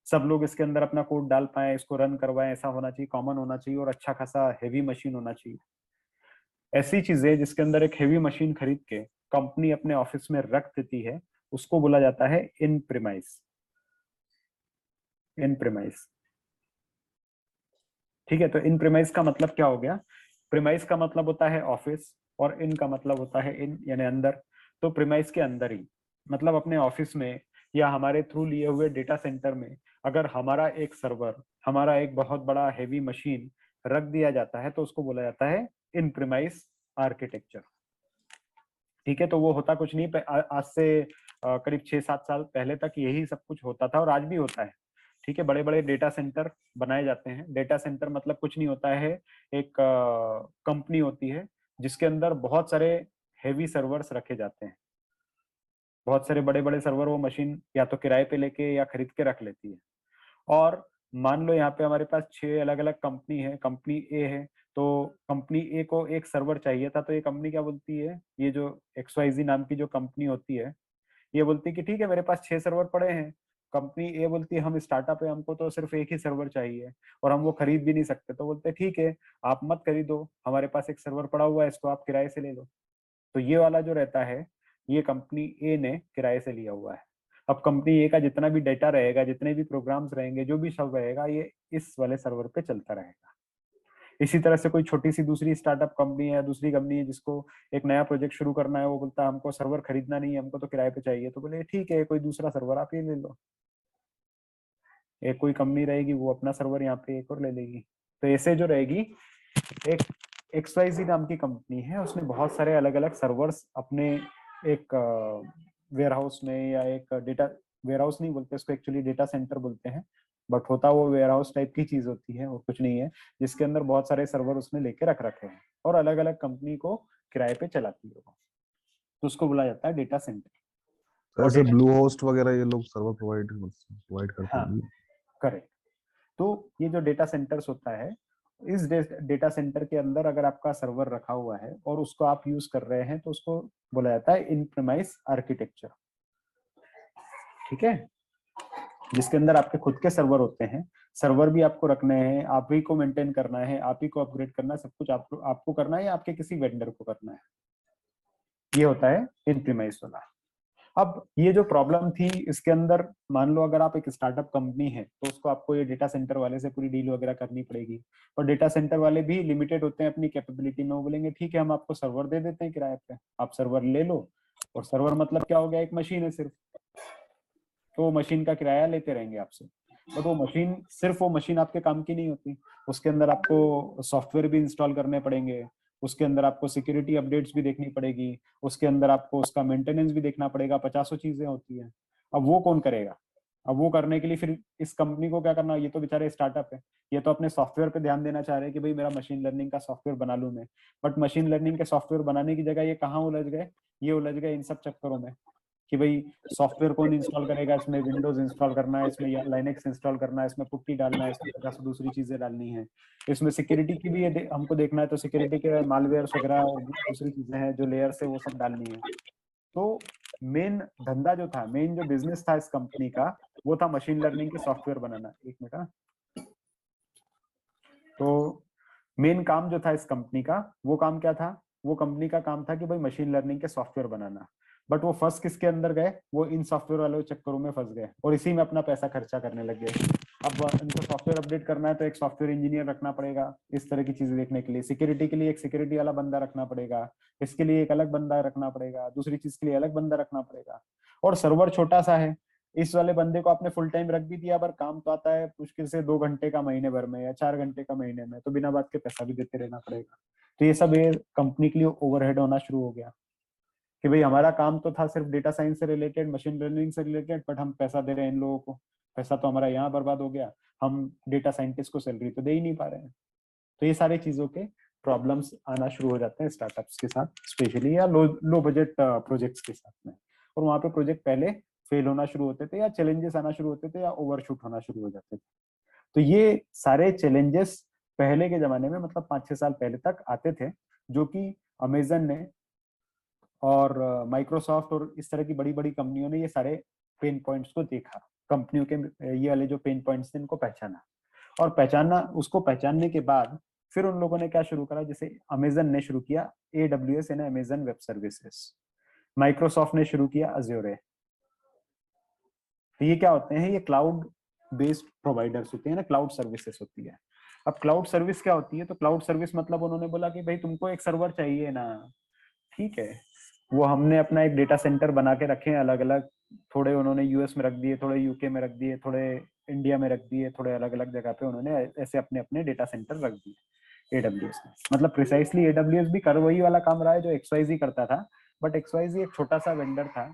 सब लोग इसके अंदर अपना कोड डाल पाए, इसको रन करवाएं, ऐसा होना चाहिए, कॉमन होना चाहिए और अच्छा खासा हेवी मशीन होना चाहिए। ऐसी चीजें जिसके अंदर एक हेवी मशीन खरीद के कंपनी अपने ऑफिस में रख देती है उसको बोला जाता है इन प्रीमाइस। इन प्रीमाइस, ठीक है। तो इन प्रीमाइस का मतलब क्या हो गया? प्रीमाइस का मतलब होता है ऑफिस और इन का मतलब होता है इन यानी अंदर। तो प्रीमाइस के अंदर ही मतलब अपने ऑफिस में या हमारे थ्रू लिए हुए डेटा सेंटर में अगर हमारा एक सर्वर, हमारा एक बहुत बड़ा हेवी मशीन रख दिया जाता है तो उसको बोला जाता है इन प्रीमाइस आर्किटेक्चर। ठीक है, तो वो होता कुछ नहीं, आज से करीब 6-7 साल पहले तक यही सब कुछ होता था और आज भी होता है। ठीक है, बड़े बड़े डेटा सेंटर बनाए जाते हैं। डेटा सेंटर मतलब कुछ नहीं होता है, एक कंपनी होती है जिसके अंदर बहुत सारे हेवी सर्वर्स रखे जाते हैं। बहुत सारे बड़े बड़े सर्वर वो मशीन या तो किराए पे लेके या खरीद के रख लेती है। और मान लो यहाँ पे हमारे पास 6 अलग अलग कंपनी है, कंपनी ए है, तो कंपनी ए को एक सर्वर चाहिए था, तो ये कंपनी क्या बोलती है, ये जो XYZ नाम की जो कंपनी होती है ये बोलती है कि ठीक है मेरे पास 6 सर्वर पड़े हैं। कंपनी ए बोलती है हम स्टार्टअप है, हमको तो सिर्फ एक ही सर्वर चाहिए और हम वो खरीद भी नहीं सकते। तो बोलते हैं ठीक है आप मत खरीदो, हमारे पास एक सर्वर पड़ा हुआ है, इसको आप किराए से ले लो। तो ये वाला जो रहता है ये कंपनी ए ने किराए से लिया हुआ है। अब कंपनी ए का जितना भी डेटा रहेगा, जितने भी प्रोग्राम्स रहेंगे, जो भी सब रहेगा, ये इस वाले सर्वर पे चलता रहेगा। इसी तरह से कोई छोटी सी दूसरी स्टार्टअप कंपनी है, दूसरी कंपनी है जिसको एक नया प्रोजेक्ट शुरू करना है, वो बोलता है हमको सर्वर खरीदना नहीं है, हमको तो किराए पे चाहिए। तो बोले ठीक है कोई दूसरा सर्वर आप ये ले लो। एक कोई कंपनी रहेगी वो अपना सर्वर यहाँ पे एक और ले लेगी। तो ऐसे जो रहेगी, एक XYZ नाम की कंपनी है, उसने बहुत सारे अलग अलग सर्वर्स अपने एक वेयर हाउस में या एक डेटा वेयर हाउस नहीं बोलते उसको, एक्चुअली डेटा सेंटर बोलते हैं, बट होता वो वेयर हाउस टाइप की चीज होती है और कुछ नहीं है, जिसके अंदर बहुत सारे सर्वर उसने लेके रख रखे हैं और अलग अलग कंपनी को किराए पे चलाती है वो। तो उसको बोला जाता है डेटा सेंटर। और ऐसे डेटा, ब्लू होस्ट वगैरह ये लोग सर्वर प्रोवाइड करते हाँ होंगे। करेक्ट। तो ये जो डेटा सेंटर्स होता है इस डेटा सेंटर के अंदर अगर आपका सर्वर रखा हुआ है और उसको आप यूज कर रहे हैं तो उसको बोला जाता है इन प्रीमाइस आर्किटेक्चर। ठीक है, जिसके अंदर आपके खुद के सर्वर होते हैं, सर्वर भी आपको रखने हैं, आप ही को मेंटेन करना है, आप ही को अपग्रेड करना है, सब कुछ आपको करना है या आपके किसी वेंडर को करना है। ये होता है इन प्रीमाइस वाला। अब ये जो प्रॉब्लम थी इसके अंदर, मान लो अगर आप एक स्टार्टअप कंपनी है तो उसको आपको ये डेटा सेंटर वाले से पूरी डील वगैरह करनी पड़ेगी, और डेटा सेंटर वाले भी लिमिटेड होते हैं अपनी कैपेबिलिटी में। वो बोलेंगे ठीक है हम आपको सर्वर दे देते हैं किराए पे, आप सर्वर ले लो। और सर्वर मतलब क्या हो गया, एक मशीन है सिर्फ, तो मशीन का किराया लेते रहेंगे आपसे। बट वो मशीन, सिर्फ वो मशीन आपके काम की नहीं होती, उसके अंदर आपको सॉफ्टवेयर भी इंस्टॉल करने पड़ेंगे, उसके अंदर आपको सिक्योरिटी अपडेट्स भी देखनी पड़ेगी, उसके अंदर आपको उसका मेंटेनेंस भी देखना पड़ेगा, 50 चीजें होती हैं। अब वो कौन करेगा? अब वो करने के लिए फिर इस कंपनी को क्या करना, ये तो बेचारे स्टार्टअप है, ये तो अपने सॉफ्टवेयर पे ध्यान देना चाह रहे हैं कि भाई मेरा मशीन लर्निंग का सॉफ्टवेयर बना लूं मैं। बट मशीन लर्निंग के सॉफ्टवेयर बनाने की जगह ये कहाँ उलझ गए, ये उलझ गए इन सब चक्करों में कि भाई सॉफ्टवेयर कौन इंस्टॉल करेगा, इसमें विंडोज इंस्टॉल करना है, इसमें लाइनेक्स इंस्टॉल करना है, इसमें पुट्टी डालना है, इसमें 50 दूसरी चीजें डालनी है, इसमें सिक्योरिटी की भी हमको देखना है, तो सिक्योरिटी के मालवेयर वगैरह और दूसरी चीजें हैं जो लेयर्स है वो सब डालनी है। तो मेन धंधा जो था, मेन जो बिजनेस था इस कंपनी का, वो था मशीन लर्निंग के सॉफ्टवेयर बनाना। एक मिनट ना, तो मेन काम जो था इस कंपनी का, वो काम क्या था, वो कंपनी का काम था कि भाई मशीन लर्निंग के सॉफ्टवेयर बनाना। बट वो फंस किसके अंदर गए, वो इन सॉफ्टवेयर वाले चक्करों में फंस गए और इसी में अपना पैसा खर्चा करने लग गए। अब इनको सॉफ्टवेयर अपडेट करना है तो एक सॉफ्टवेयर इंजीनियर रखना पड़ेगा इस तरह की चीजें देखने के लिए, सिक्योरिटी के लिए एक सिक्योरिटी वाला बंदा रखना पड़ेगा, इसके लिए एक अलग बंदा रखना पड़ेगा, दूसरी चीज के लिए अलग बंदा रखना पड़ेगा। और सर्वर छोटा सा है, इस वाले बंदे को आपने फुल टाइम रख भी दिया पर काम तो आता है मुश्किल से 2 घंटे का महीने भर में या 4 घंटे का महीने में, तो बिना बात के पैसा भी देते रहना पड़ेगा। तो ये सब ये कंपनी के लिए ओवरहेड होना शुरू हो गया कि भाई हमारा काम तो था सिर्फ डेटा साइंस से रिलेटेड, मशीन लर्निंग से रिलेटेड, बट हम पैसा दे रहे हैं इन लोगों को, पैसा तो हमारा यहाँ बर्बाद हो गया, हम डेटा साइंटिस्ट को सैलरी तो दे ही नहीं पा रहे हैं। तो ये सारी चीजों के प्रॉब्लम्स आना शुरू हो जाते हैं स्टार्टअप्स के साथ, स्पेशली या लो बजट प्रोजेक्ट्स के साथ में। और वहाँ पे प्रोजेक्ट पहले फेल होना शुरू होते थे या चैलेंजेस आना शुरू होते थे या ओवरशूट होना शुरू हो जाते थे। तो ये सारे चैलेंजेस पहले के जमाने में, मतलब 5-6 साल पहले तक आते थे, जो कि अमेजन ने और माइक्रोसॉफ्ट और इस तरह की बड़ी बड़ी कंपनियों ने ये सारे पेन पॉइंट्स को देखा, कंपनियों के ये वाले जो पेन पॉइंट्स थे इनको पहचाना, और पहचानना, उसको पहचानने के बाद फिर उन लोगों ने क्या शुरू करा, जैसे अमेजन ने शुरू किया AWS यानी अमेजन वेब सर्विसेज, माइक्रोसॉफ्ट ने शुरू किया अज्योर। तो ये क्या होते हैं, ये क्लाउड बेस्ड प्रोवाइडर्स होते हैं ना, क्लाउड सर्विसेज होती है। अब क्लाउड सर्विस क्या होती है, तो क्लाउड सर्विस मतलब उन्होंने बोला कि भाई तुमको एक सर्वर चाहिए ना, ठीक है, वो हमने अपना एक डेटा सेंटर बना के रखे हैं अलग अलग, थोड़े उन्होंने US में रख दिए, थोड़े UK में रख दिए, थोड़े इंडिया में रख दिए, थोड़े अलग अलग जगह पे उन्होंने ऐसे अपने अपने डेटा सेंटर रख दिए AWS ने। मतलब प्रिसाइसली AWS भी कर वही वाला काम रहा है जो XYZ करता था, बट XYZ एक छोटा सा वेंडर था,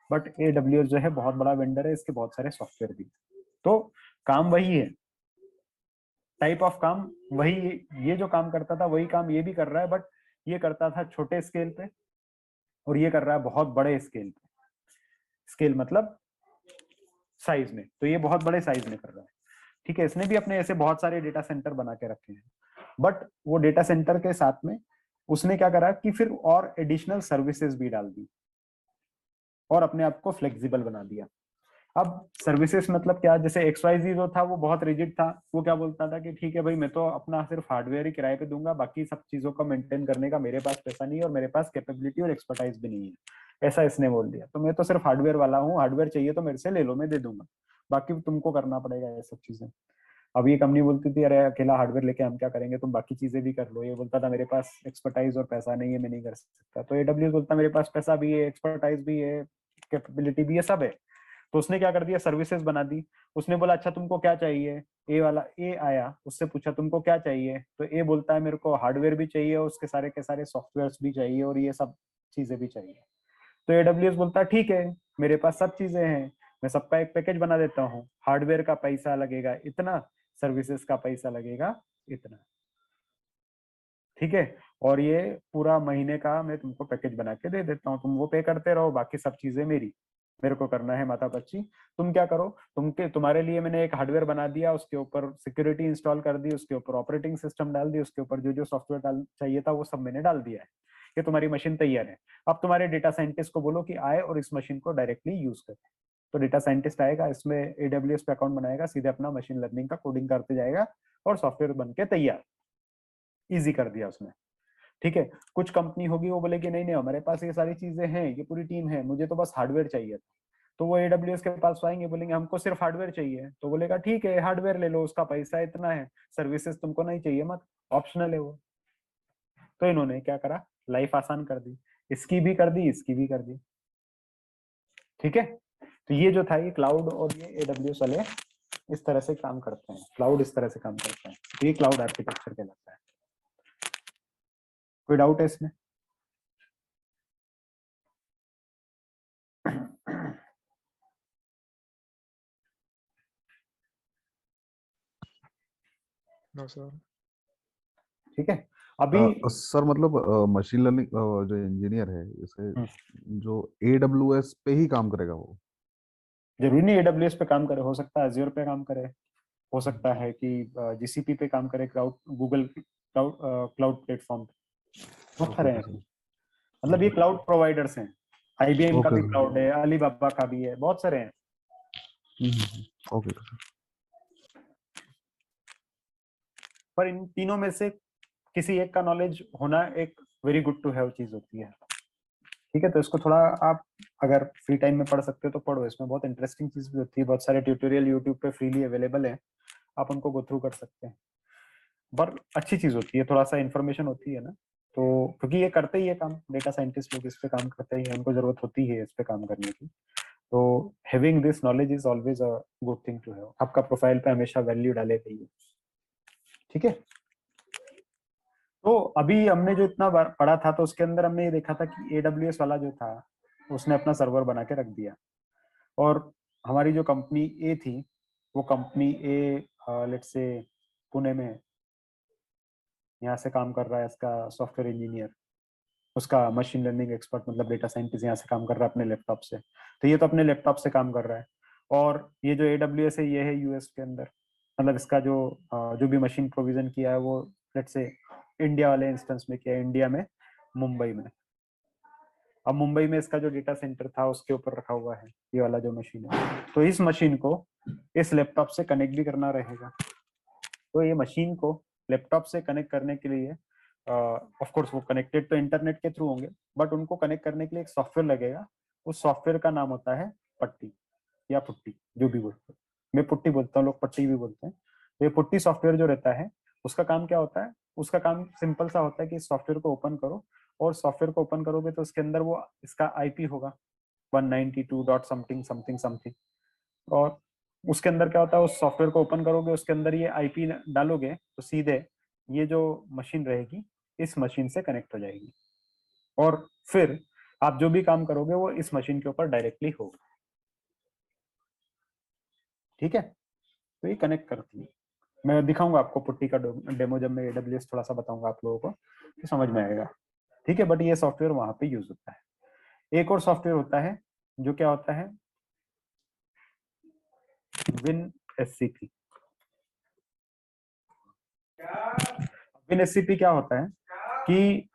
बट AWS जो है बहुत बड़ा वेंडर है, इसके बहुत सारे सॉफ्टवेयर भी। तो काम वही है, टाइप ऑफ काम वही, ये जो काम करता था वही काम ये भी कर रहा है, बट ये करता था छोटे स्केल पे और ये कर रहा है बहुत बड़े स्केल पे। स्केल मतलब साइज में, तो ये बहुत बड़े साइज में कर रहा है, ठीक है। इसने भी अपने ऐसे बहुत सारे डेटा सेंटर बना के रखे हैं, बट वो डेटा सेंटर के साथ में उसने क्या करा कि फिर और एडिशनल सर्विसेज भी डाल दी और अपने आप को फ्लेक्सिबल बना दिया। अब सर्विसेज मतलब क्या, जैसे XYZ जो था वो बहुत रिजिड था, वो क्या बोलता था कि ठीक है भाई मैं तो अपना सिर्फ हार्डवेयर ही किराए पे दूंगा, बाकी सब चीजों का मेंटेन करने का मेरे पास पैसा नहीं है और मेरे पास कैपेबिलिटी और एक्सपर्टाइज भी नहीं है, ऐसा इसने बोल दिया। तो मैं तो सिर्फ हार्डवेयर वाला हूँ, हार्डवेयर चाहिए तो मेरे से ले लो, मैं दे दूंगा, बाकी तुमको करना पड़ेगा ये सब चीजें। अब ये कंपनी बोलती थी अरे अकेला हार्डवेयर लेके हम क्या करेंगे, तुम बाकी चीजें भी कर लो। ये बोलता था मेरे पास एक्सपर्टाइज और पैसा नहीं है, मैं नहीं कर सकता। तो AWS बोलता मेरे पास पैसा भी है, एक्सपर्टाइज भी है, कैपेबिलिटी भी है, सब है। तो उसने क्या कर दिया, सर्विसेज बना दी। उसने बोला अच्छा तुमको क्या चाहिए, ए आया, उससे पूछा तुमको क्या चाहिए, तो ए बोलता है मेरे को हार्डवेयर भी चाहिए, उसके सारे के सारे सॉफ्टवेयर भी चाहिए और ये सब चीजें भी चाहिए। तो AWS बोलता है ठीक है मेरे पास सब चीजें हैं, मैं सबका एक पैकेज बना देता हूँ, हार्डवेयर का पैसा लगेगा इतना, सर्विसेज का पैसा लगेगा इतना, ठीक है, और ये पूरा महीने का मैं तुमको पैकेज बना के दे देता हूँ, तुम वो पे करते रहो, बाकी सब चीजें मेरी। मेरे को करना है माता बच्ची, तुम क्या करो, तुम्हारे लिए मैंने एक हार्डवेयर बना दिया, उसके ऊपर सिक्योरिटी इंस्टॉल कर दी, उसके ऊपर ऑपरेटिंग सिस्टम डाल दी, उसके ऊपर जो जो सॉफ्टवेयर डाल चाहिए था वो सब मैंने डाल दिया है, कि तुम्हारी मशीन तैयार है। अब तुम्हारे डेटा साइंटिस्ट को बोलो कि आए और इस मशीन को डायरेक्टली यूज करे। तो डेटा साइंटिस्ट आएगा, इसमें AWS पे अकाउंट बनाएगा, सीधे अपना मशीन लर्निंग का कोडिंग करते जाएगा और सॉफ्टवेयर बन के तैयार। इजी कर दिया उसने। ठीक है, कुछ कंपनी होगी वो बोलेगी नहीं नहीं हमारे पास ये सारी चीजें हैं, ये पूरी टीम है, मुझे तो बस हार्डवेयर चाहिए। तो वो AWS के पास आएंगे, बोलेंगे हमको सिर्फ हार्डवेयर चाहिए, तो बोलेगा ठीक है हार्डवेयर ले लो, उसका पैसा इतना है, सर्विसेज तुमको नहीं चाहिए मत, ऑप्शनल है वो। तो इन्होंने क्या करा, लाइफ आसान कर दी, इसकी भी कर दी, इसकी भी कर दी। ठीक है, तो ये जो था ये क्लाउड और ये AWS वाले इस तरह से काम करते हैं, क्लाउड इस तरह से काम करते हैं, ये क्लाउड आर्किटेक्चर कहलाता है। कोई डाउट है इसमें? No sir. ठीक है, अभी सर मतलब मशीन लर्निंग जो इंजीनियर है जैसे जो AWS पे ही काम करेगा वो? जरूरी नहीं AWS पे काम करे, हो सकता है Azure पे काम करे, हो सकता है कि GCP पे काम करे, क्लाउड गूगल क्लाउड प्लेटफॉर्म पे, बहुत सारे हैं। मतलब ये क्लाउड प्रोवाइडर्स हैं, IBM का भी क्लाउड है, अलीबाबा का भी है, बहुत सारे हैं। ओके। पर इन तीनों में से किसी एक का नॉलेज होना एक वेरी गुड टू हैव चीज होती है। ठीक है, तो इसको थोड़ा आप अगर फ्री टाइम में पढ़ सकते हो तो पढ़ो, इसमें बहुत इंटरेस्टिंग चीज भी होती है, बहुत सारे ट्यूटोरियल यूट्यूब पे फ्रीली अवेलेबल है, आप उनको गो थ्रू कर सकते हैं। पर अच्छी चीज होती है, थोड़ा सा इन्फॉर्मेशन होती है ना, तो क्योंकि ये करते ही है काम, डेटा साइंटिस्ट लोग इस पे काम करते ही है, उनको जरूरत होती है इस पे काम करने की। तो having this knowledge is always a good thing to have, आपका प्रोफाइल पे हमेशा वैल्यू डालेगा ये। ठीक है, तो अभी हमने जो इतना पढ़ा था तो उसके अंदर हमने ये देखा था कि AWS वाला जो था उसने अपना सर्वर बना के रख दिया, और हमारी जो कंपनी ए थी वो company A let's say Pune में यहाँ से काम कर रहा है, इसका सॉफ्टवेयर इंजीनियर, उसका मशीन लर्निंग एक्सपर्ट मतलब डेटा साइंटिस्ट यहाँ से काम कर रहा है अपने लैपटॉप से। तो ये तो अपने लैपटॉप से काम कर रहा है, और ये जो AWS है ये है US के अंदर, मतलब इसका जो भी मशीन प्रोविजन किया है वो लेट्स से इंडिया वाले इंस्टेंस में किया है, इंडिया में मुंबई में। अब मुंबई में इसका जो डेटा सेंटर था उसके ऊपर रखा हुआ है ये वाला जो मशीन है, तो इस मशीन को इस लैपटॉप से कनेक्ट भी करना रहेगा। तो ये मशीन को लैपटॉप से कनेक्ट करने के लिए ऑफ कोर्स वो कनेक्टेड तो इंटरनेट के थ्रू होंगे, बट उनको कनेक्ट करने के लिए एक सॉफ्टवेयर लगेगा, उस सॉफ्टवेयर का नाम होता है पट्टी या पुट्टी, जो भी बोलते हैं, मैं पुट्टी बोलता हूँ, लोग पट्टी भी बोलते हैं। तो ये पुट्टी सॉफ्टवेयर जो रहता है उसका काम क्या होता है, उसका काम सिंपल सा होता है कि सॉफ्टवेयर को ओपन करो, और सॉफ्टवेयर को ओपन करोगे तो उसके अंदर वो इसका IP होगा 192 डॉट समथिंग समथिंग समथिंग, और उसके अंदर क्या होता है, उस सॉफ्टवेयर को ओपन करोगे उसके अंदर ये IP डालोगे तो सीधे ये जो मशीन रहेगी इस मशीन से कनेक्ट हो जाएगी, और फिर आप जो भी काम करोगे वो इस मशीन के ऊपर डायरेक्टली होगा। ठीक है, तो ये कनेक्ट करती है। मैं दिखाऊंगा आपको पुट्टी का डेमो जब मैं AWS थोड़ा सा बताऊंगा आप लोगों को तो समझ में आएगा। ठीक है, बट ये सॉफ्टवेयर वहां पे यूज होता है। एक और सॉफ्टवेयर होता है जो क्या होता है, WinSCP। WinSCP क्या होता है कि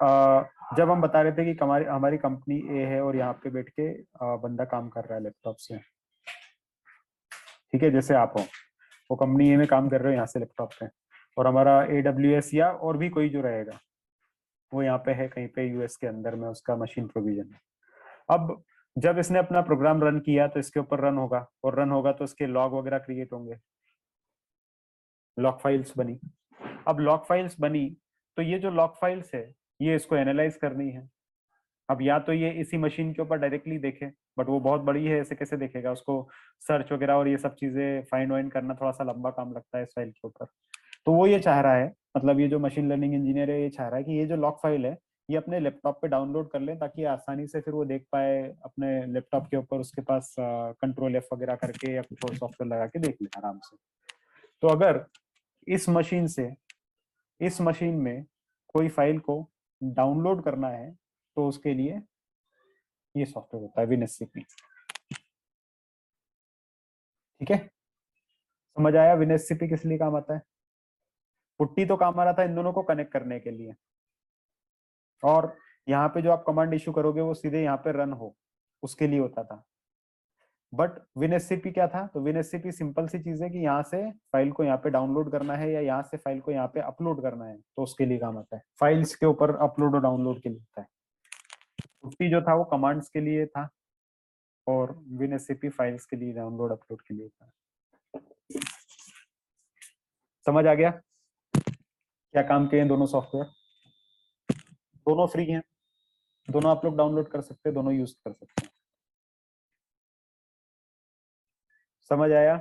जब हम बता रहे थे कि हमारी कंपनी ए है और यहाँ पे बैठ के बंदा काम कर रहा है लैपटॉप से, ठीक है, जैसे आप हो, वो कंपनी ए में काम कर रहे हो यहाँ से लैपटॉप पे, और हमारा AWS या और भी कोई जो रहेगा वो यहाँ पे है कहीं पे US के अंदर में, उसका मशीन प्रोविजन है। अब जब इसने अपना प्रोग्राम रन किया तो इसके ऊपर रन होगा, और रन होगा तो इसके लॉग वगैरह क्रिएट होंगे, लॉग फाइल्स बनी। अब लॉग फाइल्स बनी तो ये जो लॉग फाइल्स है ये इसको एनालाइज करनी है। अब या तो ये इसी मशीन के ऊपर डायरेक्टली देखे, बट वो बहुत बड़ी है, ऐसे कैसे देखेगा, उसको सर्च वगैरह और ये सब चीजें फाइंड वाइंड करना थोड़ा सा लंबा काम लगता है इस फाइल के ऊपर। तो वो ये चाह रहा है, मतलब ये जो मशीन लर्निंग इंजीनियर है ये चाह रहा है कि ये जो लॉग फाइल है ये अपने लैपटॉप पे डाउनलोड कर ले, ताकि आसानी से फिर वो देख पाए अपने लैपटॉप के ऊपर, उसके पास कंट्रोल F वगैरह करके या कुछ और सॉफ्टवेयर लगा के देख ले आराम से। तो अगर इस मशीन में कोई फाइल को डाउनलोड करना है तो उसके लिए ये सॉफ्टवेयर होता है WinSCP। ठीक है, समझ आया WinSCP किस लिए काम आता है? पुट्टी तो काम आ रहा था इन दोनों को कनेक्ट करने के लिए, और यहाँ पे जो आप कमांड इशू करोगे वो सीधे यहाँ पे रन हो उसके लिए होता था। बट WinSCP क्या था? तो WinSCP सिंपल सी चीज है कि यहाँ से फाइल को यहाँ पे डाउनलोड करना है या यहाँ से फाइल को यहाँ पे अपलोड करना है, तो उसके लिए काम आता है। फाइल्स के ऊपर अपलोड और डाउनलोड के लिए होता है। पुट्टी जो था वो कमांड्स के लिए था और WinSCP फाइल्स के लिए, डाउनलोड अपलोड के लिए था। समझ आ गया क्या काम के हैं दोनों सॉफ्टवेयर? दोनों फ्री हैं, दोनों आप लोग डाउनलोड कर सकते हैं, दोनों यूज कर सकते हैं। समझ आया?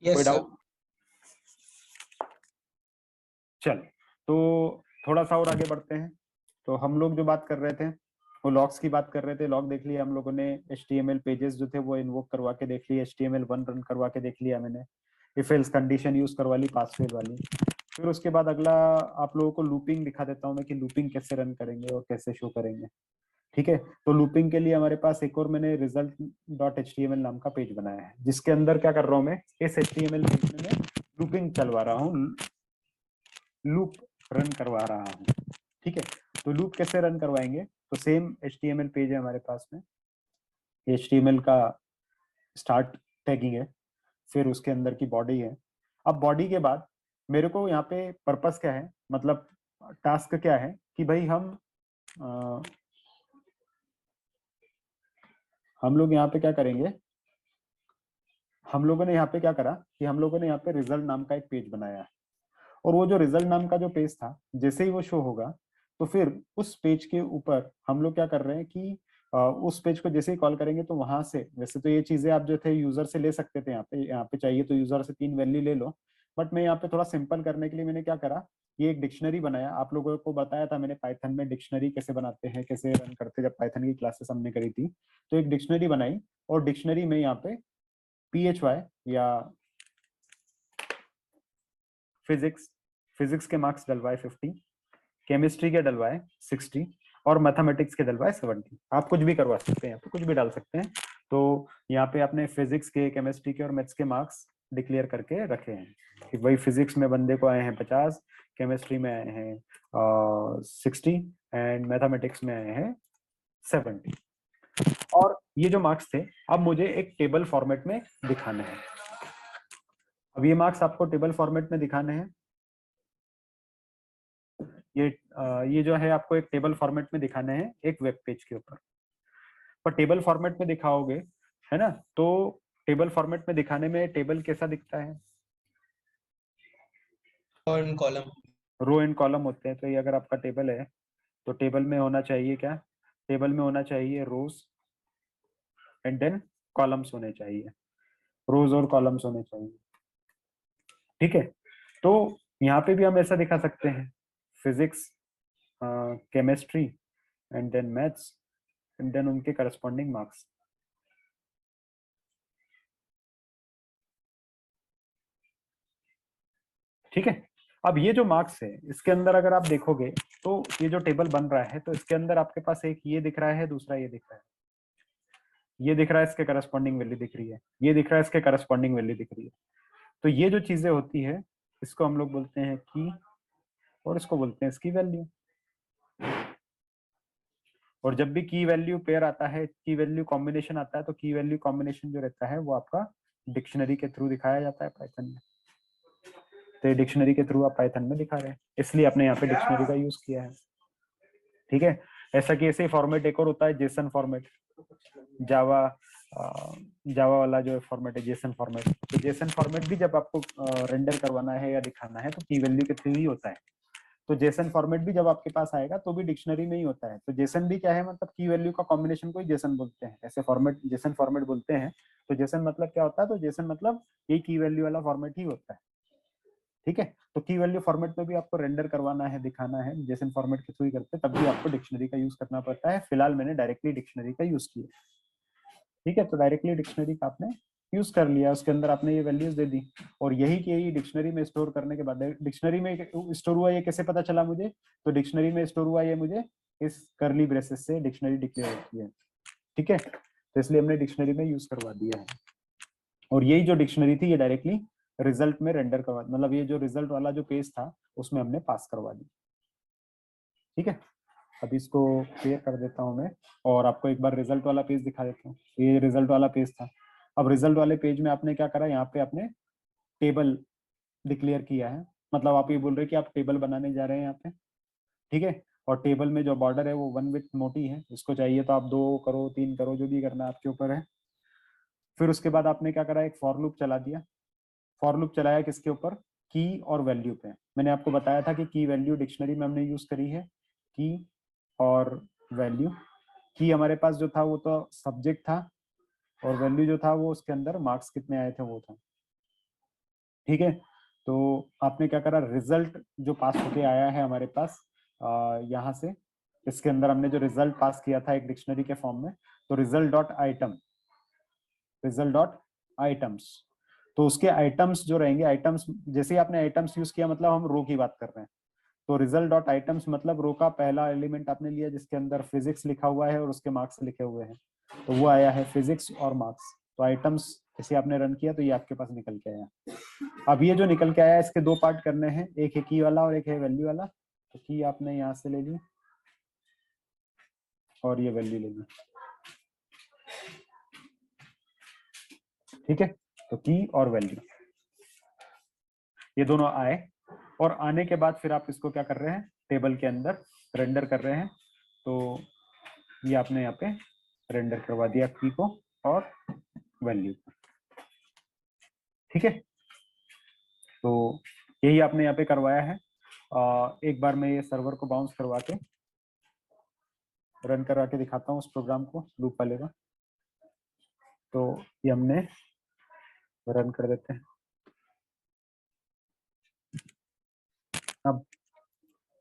यस कोई सर। डाउट? चल, तो थोड़ा सा और आगे बढ़ते हैं। तो हम लोग जो बात कर रहे थे वो लॉग्स की बात कर रहे थे। लॉग देख लिया हम लोगों ने, HTML पेजेस जो थे वो इन्वोक करवा के देख लिए, HTML1 रन करवा के देख लिया मैंने, इफ एल्स कंडीशन यूज करवा ली, पासवर्ड वाली। फिर उसके बाद अगला आप लोगों को लूपिंग दिखा देता हूँ मैं कि लूपिंग कैसे रन करेंगे और कैसे शो करेंगे। ठीक है, तो लूपिंग के लिए हमारे पास एक और मैंने result.html नाम का पेज बनाया है, जिसके अंदर क्या कर रहा हूँ मैं, इस HTML पेज में मैं लूपिंग चलवा रहा हूँ, लूप रन करवा रहा हूँ। ठीक है, तो लूप कैसे रन करवाएंगे? तो सेम HTML पेज है हमारे पास में, HTML का स्टार्ट टैगिंग है, फिर उसके अंदर की बॉडी है। अब बॉडी के बाद मेरे को यहाँ पे पर्पस क्या है, मतलब टास्क क्या है कि भाई हम लोग यहाँ पे क्या करेंगे, हम लोगों ने यहाँ पे क्या करा कि हम लोगों ने यहाँ पे रिजल्ट नाम का एक पेज बनाया है, और वो जो रिजल्ट नाम का जो पेज था, जैसे ही वो शो होगा तो फिर उस पेज के ऊपर हम लोग क्या कर रहे हैं कि उस पेज को जैसे ही कॉल करेंगे तो वहां से, वैसे तो ये चीजें आप जो थे यूजर से ले सकते थे, यहाँ पे चाहिए तो यूजर से 3 वैल्यू ले लो, बट मैं यहाँ पे थोड़ा सिंपल करने के लिए मैंने क्या करा, ये एक डिक्शनरी बनाया। आप लोगों को बताया था मैंने पाइथन में डिक्शनरी कैसे बनाते हैं, कैसे रन करते, जब पाइथन की क्लासेस हमने करी थी, तो एक डिक्शनरी बनाई, और डिक्शनरी में यहाँ पे PHY या फिजिक्स के मार्क्स डलवाए 50, केमिस्ट्री के डलवाए 60, और मैथमेटिक्स के डलवाए 70। आप कुछ भी करवा सकते हैं, आप कुछ भी डाल सकते हैं। तो यहाँ पे आपने फिजिक्स के, केमिस्ट्री के और मैथ्स के मार्क्स डिक्लेयर करके रखे हैं कि भाई फिजिक्स में बंदे को आए हैं 50, केमिस्ट्री में आए हैं 60 एंड मैथमेटिक्स में आए हैं 70। और ये जो मार्क्स थे अब मुझे एक टेबल फॉर्मेट में दिखाने हैं। अब ये मार्क्स आपको टेबल फॉर्मेट में दिखाने हैं, ये जो है आपको एक टेबल फॉर्मेट में दिखाने हैं एक वेब पेज के ऊपर। पर टेबल फॉर्मेट में दिखाओगे, है ना, तो टेबल फॉर्मेट में दिखाने में टेबल कैसा दिखता है? और कॉलम। रो एंड कॉलम होते हैं। तो ये अगर आपका टेबल है तो टेबल में होना चाहिए क्या? टेबल में होना चाहिए रोज एंड देन कॉलम्स होने चाहिए, रोज और कॉलम्स होने चाहिए। ठीक है, तो यहाँ पे भी हम ऐसा दिखा सकते हैं, physics, chemistry and then maths and then उनके करस्पॉन्डिंग मार्क्स। ठीक है, अब ये जो मार्क्स है इसके अंदर अगर आप देखोगे तो ये जो टेबल बन रहा है तो इसके अंदर आपके पास एक ये दिख रहा है, दूसरा ये दिख रहा है, ये दिख रहा है इसके करस्पॉन्डिंग वैल्यू दिख रही है, ये दिख रहा है इसके करस्पॉन्डिंग वैल्यू दिख रही है। तो ये जो चीजें होती है इसको हम लोग बोलते हैं की, और इसको बोलते हैं इसकी वैल्यू। और जब भी की वैल्यू पेयर आता है, की वैल्यू कॉम्बिनेशन आता है, तो की वैल्यू कॉम्बिनेशन जो रहता है वो आपका डिक्शनरी के थ्रू दिखाया जाता है पाइथन में। तो ये डिक्शनरी के थ्रू आप पाइथन में दिखा रहे हैं, इसलिए आपने यहाँ पे डिक्शनरी का यूज किया है। ठीक है, ऐसा कि ऐसे फॉर्मेट एक और होता है जेसन फॉर्मेट, जावा वाला जो फॉर्मेट है जेसन फॉर्मेट। तो जेसन फॉर्मेट भी जब आपको रेंडर करवाना है या दिखाना है तो की वैल्यू के थ्रू ही होता है। तो जेसन फॉर्मेट भी जब आपके पास आएगा तो भी डिक्शनरी में ही होता है। तो जेसन भी क्या है, मतलब की वैल्यू का कॉम्बिनेशन को ही जेसन बोलते हैं, ऐसे फॉर्मेट जेसन फॉर्मेट बोलते हैं। तो जेसन मतलब क्या होता है, तो जेसन मतलब ये की वैल्यू वाला फॉर्मेट ही होता है। ठीक है, तो की वैल्यू फॉर्मेट में भी आपको रेंडर करवाना है, दिखाना है, जेसन फॉर्मेट के थ्रू ही करते हैं, तब भी आपको डिक्शनरी का यूज करना पड़ता है। फिलहाल मैंने डायरेक्टली डिक्शनरी का यूज किया। ठीक है, तो डायरेक्टली डिक्शनरी का आपने यूज कर लिया, उसके अंदर आपने ये वैल्यूज दे दी, और यही कि यही डिक्शनरी में स्टोर करने के बाद, डिक्शनरी में स्टोर हुआ ये कैसे पता चला मुझे, तो डिक्शनरी में स्टोर हुआ ये मुझे इस कर्ली ब्रेसेस से डिक्शनरी डिक्लेयर होती है। ठीक है, तो इसलिए हमने डिक्शनरी में यूज करवा दिया है। और यही जो डिक्शनरी थी ये डायरेक्टली रिजल्ट में रेंडर करवा, मतलब ये जो रिजल्ट वाला जो पेज था उसमें हमने पास करवा दी। ठीक है, अभी इसको क्लियर कर देता हूँ मैं और आपको एक बार रिजल्ट वाला पेज दिखा देता हूँ। ये रिजल्ट वाला पेज था। अब रिजल्ट वाले पेज में आपने क्या करा, यहाँ पे आपने टेबल डिक्लेयर किया है, मतलब आप ये बोल रहे हैं कि आप टेबल बनाने जा रहे हैं यहाँ पे। ठीक है, और टेबल में जो बॉर्डर है वो 1 विड्थ मोटी है, इसको चाहिए तो आप 2 करो 3 करो, जो भी करना है आपके ऊपर है। फिर उसके बाद आपने क्या करा, एक फॉर लूप चला दिया। फॉर लूप चलाया किसके ऊपर, की और वैल्यू पे। मैंने आपको बताया था कि की वैल्यू डिक्शनरी में हमने यूज करी है, की और वैल्यू। की हमारे पास जो था वो तो सब्जेक्ट था, और वैल्यू जो था वो उसके अंदर मार्क्स कितने आए थे वो था। ठीक है, तो आपने क्या करा, रिजल्ट जो पास होके आया है हमारे पास यहाँ से, इसके अंदर हमने जो रिजल्ट पास किया था एक डिक्शनरी के फॉर्म में, तो result dot item, result dot items, तो उसके आइटम्स जो रहेंगे, आइटम्स जैसे ही आपने आइटम्स यूज किया मतलब हम रो की बात कर रहे हैं, तो रिजल्ट डॉट आइटम्स मतलब रो का पहला एलिमेंट आपने लिया जिसके अंदर फिजिक्स लिखा हुआ है और उसके मार्क्स लिखे हुए हैं, तो वो आया है फिजिक्स और मार्क्स। तो आइटम्स जैसे आपने रन किया तो ये आपके पास निकल के आया। अब ये जो निकल के आया इसके 2 पार्ट करने हैं, एक है की वाला और एक है वैल्यू वाला। तो की आपने यहाँ से ले ली और ये वैल्यू ले ली। ठीक है, तो की और वैल्यू ये दोनों आए, और आने के बाद फिर आप इसको क्या कर रहे हैं, टेबल के अंदर रेंडर कर रहे हैं। तो ये आपने यहाँ पे रेंडर करवा दिया की को और वैल्यू। ठीक है, तो यही आपने यहाँ पे करवाया है। एक बार मैं ये सर्वर को बाउंस करवा के रन करा के दिखाता हूँ उस प्रोग्राम को, लूप वाले का। तो ये हमने रन कर देते हैं। अब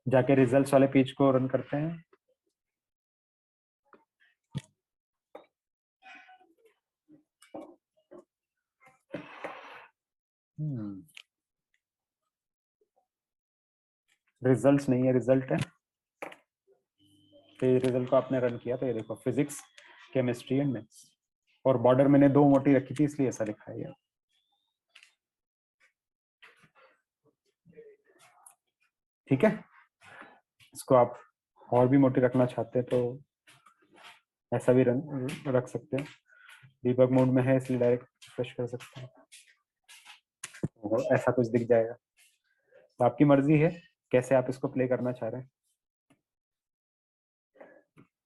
जाके रिजल्ट्स वाले पेज को रन करते हैं। रिजल्ट्स नहीं है, रिजल्ट है। तो ये रिजल्ट को आपने रन किया तो ये देखो फिजिक्स, केमिस्ट्री एंड मैथ्स, और बॉर्डर मैंने 2 मोटी रखी थी इसलिए ऐसा लिखा है। ठीक है, इसको आप और भी मोटी रखना चाहते हैं तो ऐसा भी रख सकते हैं। डीबग मोड में है इसलिए डायरेक्ट रिफ्रेश कर सकते हैं और ऐसा कुछ दिख जाएगा। तो आपकी मर्जी है कैसे आप इसको प्ले करना चाह रहे हैं,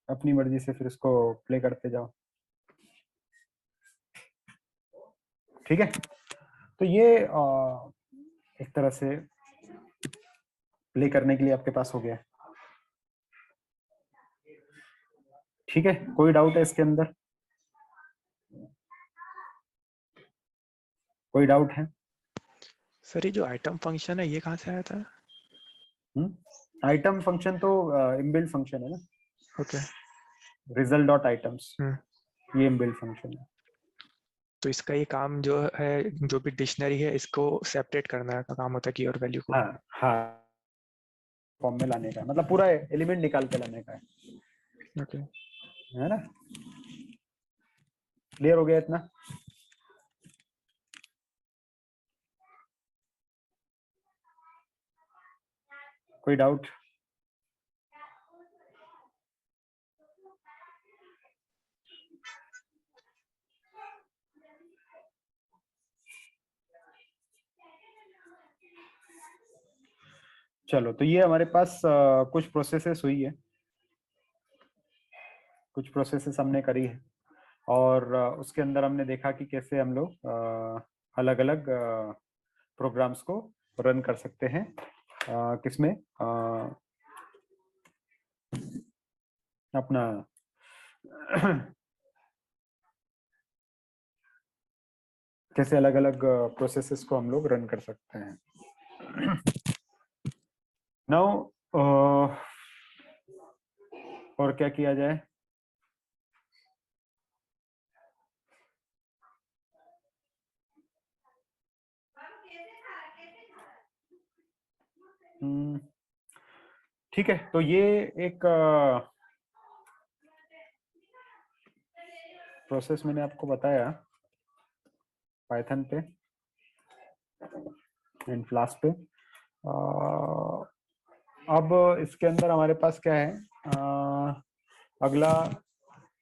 अपनी मर्जी से फिर इसको प्ले करते जाओ। ठीक है, तो ये एक तरह से प्ले करने के लिए आपके पास हो गया। ठीक है, कोई डाउट है इसके अंदर, कोई डाउट है? सर ये जो आइटम फंक्शन है ये कहाँ से आया था? आइटम फंक्शन तो इनबिल्ट फंक्शन है ना। ओके, रिजल्ट डॉट आइटम्स ये इनबिल्ट फंक्शन है। तो इसका ये काम जो है, जो भी डिक्शनरी है इसको सेपरेट करना का काम होता है, की और वैल्यू को। हाँ हाँ, फॉर्म में लाने का है, मतलब पूरा एलिमेंट निकाल के लाने का है। ओके, है ना, क्लियर हो गया इतना? कोई डाउट? चलो, तो ये हमारे पास कुछ प्रोसेसेस हुई है, कुछ प्रोसेसेस हमने करी है, और उसके अंदर हमने देखा कि कैसे हम लोग अलग अलग प्रोग्राम्स को रन कर सकते हैं। किसमें अपना कैसे अलग अलग प्रोसेसेस को हम लोग रन कर सकते हैं। नाउ और क्या किया जाए? ठीक है, तो ये एक प्रोसेस मैंने आपको बताया। पाइथन पे एंड फ्लास्क पे। अब इसके अंदर हमारे पास क्या है, अगला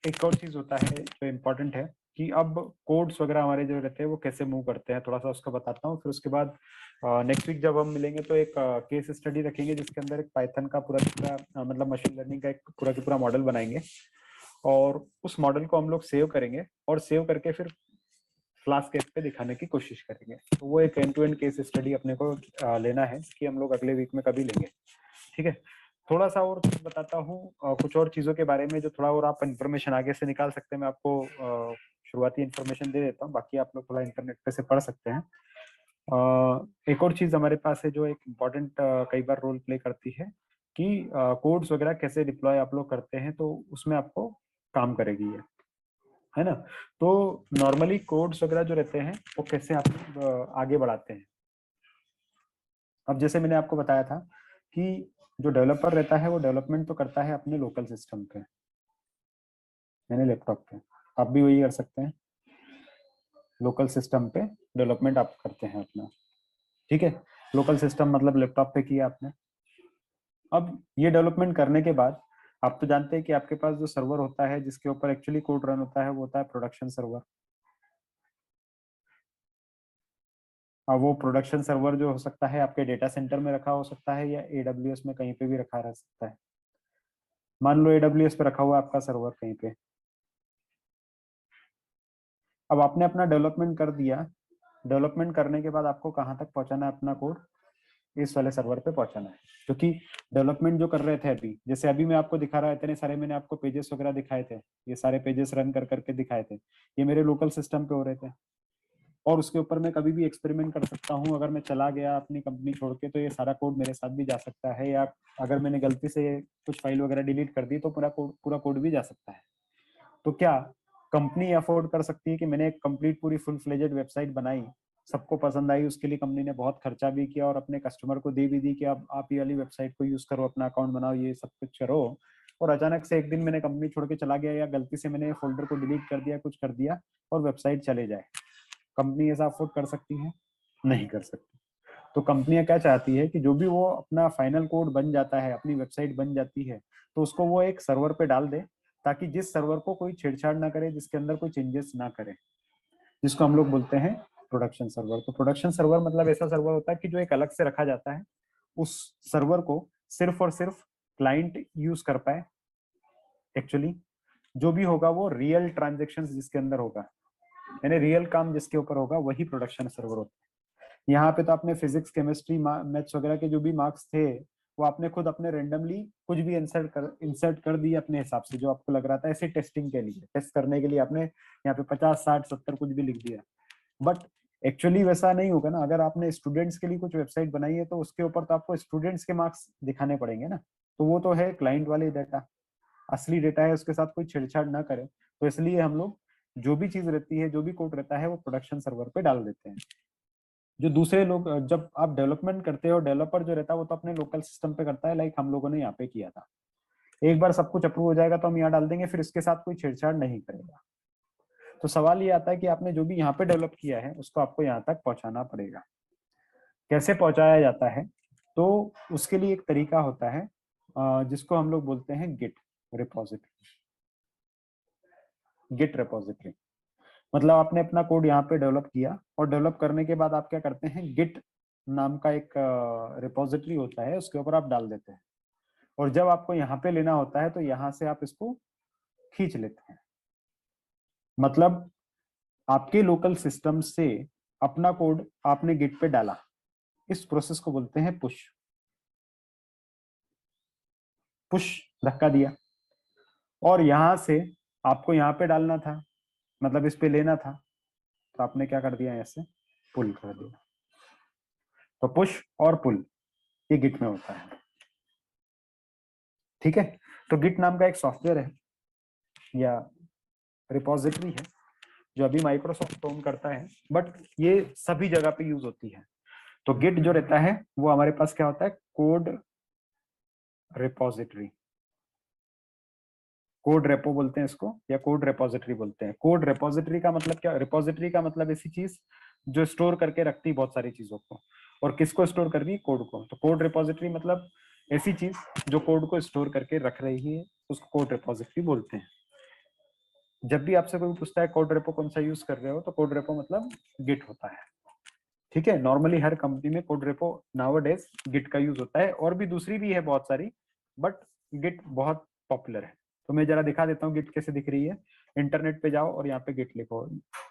एक और चीज होता है जो इम्पोर्टेंट है कि अब कोड्स वगैरह हमारे जो रहते हैं वो कैसे मूव करते हैं, थोड़ा सा उसका बताता हूँ। फिर उसके बाद नेक्स्ट वीक जब हम मिलेंगे तो एक केस स्टडी रखेंगे जिसके अंदर एक पाइथन का पूरा मतलब मशीन लर्निंग का एक पूरा का पूरा मॉडल बनाएंगे और उस मॉडल को हम लोग सेव करेंगे और सेव करके फिर फ्लास्क केस पे दिखाने की कोशिश करेंगे। तो वो एक end to end case study अपने को लेना है कि हम लोग अगले वीक में कभी लेंगे, ठीक है। थोड़ा सा और कुछ बताता हूँ, कुछ और चीजों के बारे में जो थोड़ा और आप इन्फॉर्मेशन आगे से निकाल सकते हैं। मैं आपको शुरुआती इन्फॉर्मेशन दे देता हूँ, बाकी आप लोग थोड़ा इंटरनेट पे से पढ़ सकते हैं। एक और चीज हमारे पास है जो एक इम्पॉर्टेंट कई बार रोल प्ले करती है कि कोड्स वगैरह कैसे डिप्लॉय आप लोग करते हैं, तो उसमें आपको काम करेगी ये, है ना। तो नॉर्मली कोड्स वगैरह जो रहते हैं वो कैसे आप आगे बढ़ाते हैं। अब जैसे मैंने आपको बताया था कि जो डेवलपर रहता है वो डेवलपमेंट तो करता है अपने लोकल सिस्टम पे, यानी लैपटॉप पे। आप भी वही कर सकते हैं, लोकल सिस्टम पे डेवलपमेंट आप करते हैं अपना, ठीक है। लोकल सिस्टम मतलब लैपटॉप पे किया आपने। अब ये डेवलपमेंट करने के बाद आप तो जानते हैं कि आपके पास जो सर्वर होता है जिसके ऊपर एक्चुअली कोड रन होता है वो होता है प्रोडक्शन सर्वर। अब वो प्रोडक्शन सर्वर जो हो सकता है आपके डेटा सेंटर में रखा हो सकता है या AWS में कहीं पे भी रखा रह सकता है। मान लो AWS पे रखा हुआ आपका सर्वर कहीं पे। अब आपने अपना डेवलपमेंट कर दिया, डेवलपमेंट करने के बाद आपको कहाँ तक पहुंचाना है अपना कोड, इस वाले सर्वर पे पहुंचाना है। क्योंकि डेवलपमेंट जो कर रहे थे अभी, जैसे अभी मैं आपको दिखा रहा है, इतने सारे मैंने आपको पेजेस वगैरह दिखाए थे, ये सारे पेजेस रन कर करके दिखाए थे, ये मेरे लोकल सिस्टम पे हो रहे थे और उसके ऊपर मैं कभी भी एक्सपेरिमेंट कर सकता हूँ। अगर मैं चला गया अपनी कंपनी छोड़ के तो ये सारा कोड मेरे साथ भी जा सकता है, या अगर मैंने गलती से कुछ फाइल वगैरह डिलीट कर दी तो पूरा कोड भी जा सकता है। तो क्या कंपनी अफोर्ड कर सकती है कि मैंने एक कंप्लीट पूरी फुल फ्लेजेड वेबसाइट बनाई, सबको पसंद आई, उसके लिए कंपनी ने बहुत खर्चा भी किया और अपने कस्टमर को दे भी दी कि आप ये वाली वेबसाइट को यूज करो, अपना अकाउंट बनाओ, ये सब कुछ करो, और अचानक से एक दिन मैंने कंपनी छोड़ के चला गया या गलती से मैंने फोल्डर को डिलीट कर दिया, कुछ कर दिया और वेबसाइट चले जाए, कंपनी ऐसा अफोर्ड कर सकती है? नहीं कर सकती। तो कंपनियां क्या चाहती है कि जो भी वो अपना फाइनल कोड बन जाता है, अपनी वेबसाइट बन जाती है, तो उसको वो एक सर्वर पे डाल दे, ताकि जिस सर्वर को कोई छेड़छाड़ ना करे, जिसके अंदर कोई चेंजेस ना करे, जिसको हम लोग बोलते हैं प्रोडक्शन सर्वर। तो प्रोडक्शन सर्वर मतलब ऐसा सर्वर होता है कि जो एक अलग से रखा जाता है, उस सर्वर को सिर्फ और सिर्फ क्लाइंट यूज कर पाए। एक्चुअली जो भी होगा वो रियल ट्रांजेक्शन जिसके अंदर होगा, यानी रियल काम जिसके ऊपर होगा, वही प्रोडक्शन सर्वर होता है। यहाँ पे तो आपने फिजिक्स, केमिस्ट्री, मैथ्स वगैरह के जो भी मार्क्स थे वो आपने खुद अपने रेंडमली कुछ भी इंसर्ट कर दिए अपने हिसाब से, जो आपको लग रहा था, ऐसे टेस्टिंग के लिए, टेस्ट करने के लिए आपने यहाँ पे 50, 60, 70 कुछ भी लिख दिया। बट एक्चुअली वैसा नहीं होगा ना। अगर आपने स्टूडेंट्स के लिए कुछ वेबसाइट बनाई है तो उसके ऊपर तो आपको स्टूडेंट्स के मार्क्स दिखाने पड़ेंगे ना। तो वो तो है क्लाइंट वाले डाटा, असली डेटा है, उसके साथ कोई छेड़छाड़ ना करे। तो इसलिए हम लोग जो भी चीज रहती है, जो भी कोड रहता है, वो प्रोडक्शन सर्वर पे डाल देते हैं। जो दूसरे लोग, जब आप डेवलपमेंट करते हो, डेवलपर जो रहता है वो तो अपने लोकल सिस्टम पे करता है, लाइक हम लोगों ने यहाँ पे किया था। एक बार सब कुछ अप्रूव हो जाएगा तो हम यहाँ डाल देंगे, फिर इसके साथ कोई छेड़छाड़ नहीं करेगा। तो सवाल ये आता है कि आपने जो भी यहाँ पे डेवलप किया है उसको आपको यहाँ तक पहुंचाना पड़ेगा। कैसे पहुंचाया जाता है? तो उसके लिए एक तरीका होता है जिसको हम लोग बोलते हैं गिट रिपोजिटरी। गिट रिपोजिटरी मतलब आपने अपना कोड यहाँ पे डेवलप किया और डेवलप करने के बाद आप क्या करते हैं, गिट नाम का एक रिपोजिटरी होता है, उसके ऊपर आप डाल देते हैं। और जब आपको यहाँ पे लेना होता है तो यहाँ से आप इसको खींच लेते हैं। मतलब आपके लोकल सिस्टम से अपना कोड आपने गिट पे डाला, इस प्रोसेस को बोलते हैं पुश। पुश धक्का दिया और यहाँ से आपको यहाँ पे डालना था, मतलब इस पे लेना था, तो आपने क्या कर दिया, ऐसे पुल कर दिया। तो पुश और पुल ये गिट में होता है, ठीक है। तो गिट नाम का एक सॉफ्टवेयर है या रिपोजिटरी है जो अभी माइक्रोसॉफ्ट ओन करता है, बट ये सभी जगह पे यूज होती है। तो गिट जो रहता है वो हमारे पास क्या होता है, कोड रिपोजिटरी। कोड रेपो बोलते हैं इसको, या कोड रेपोजिटरी बोलते हैं। कोड रेपोजिटरी का मतलब क्या? रिपोजिटरी का मतलब ऐसी चीज जो स्टोर करके रखती है बहुत सारी चीजों को। और किसको स्टोर कर रही है? कोड को। तो कोड रेपोजिटरी मतलब ऐसी चीज जो कोड को स्टोर करके रख रही है, उसको कोड रेपोजिटरी बोलते हैं। जब भी आपसे कोई पूछता है कोड रेपो कौन सा यूज कर रहे हो, तो कोड रेपो मतलब गिट होता है। ठीक है, नॉर्मली हर कंपनी में कोड रेपो नाउअडेज गिट का यूज होता है, और भी दूसरी भी है बहुत सारी, बट गिट बहुत पॉपुलर है। तो मैं जरा दिखा देता हूँ गिट कैसे दिख रही है। इंटरनेट पे जाओ और यहाँ पे गिट लिखो।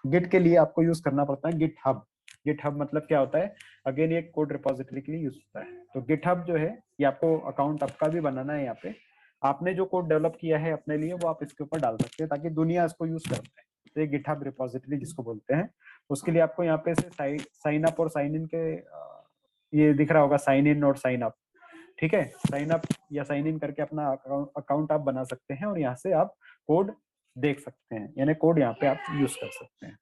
गिट के लिए आपको यूज करना पड़ता है गिट हब। गिट हब मतलब क्या होता है? अगेन ये कोड रिपोजिटरी के लिए यूज होता है। तो गिट हब जो है, ये आपको अकाउंट आपका भी बनाना है। यहाँ पे आपने जो कोड डेवलप किया है अपने लिए, वो आप इसके ऊपर डाल सकते हैं ताकि दुनिया इसको यूज कर पाए। तो ये गिट हब रिपोजिटरी जिसको बोलते हैं, उसके लिए आपको यहाँ पे से साइन अप और साइन इन के ये दिख रहा होगा, साइन इन और साइन अप। ठीक है, साइन अप या साइन इन करके अपना अकाउंट आप बना सकते हैं और यहाँ से आप कोड देख सकते हैं, यानी कोड यहाँ पे आप यूज कर सकते हैं।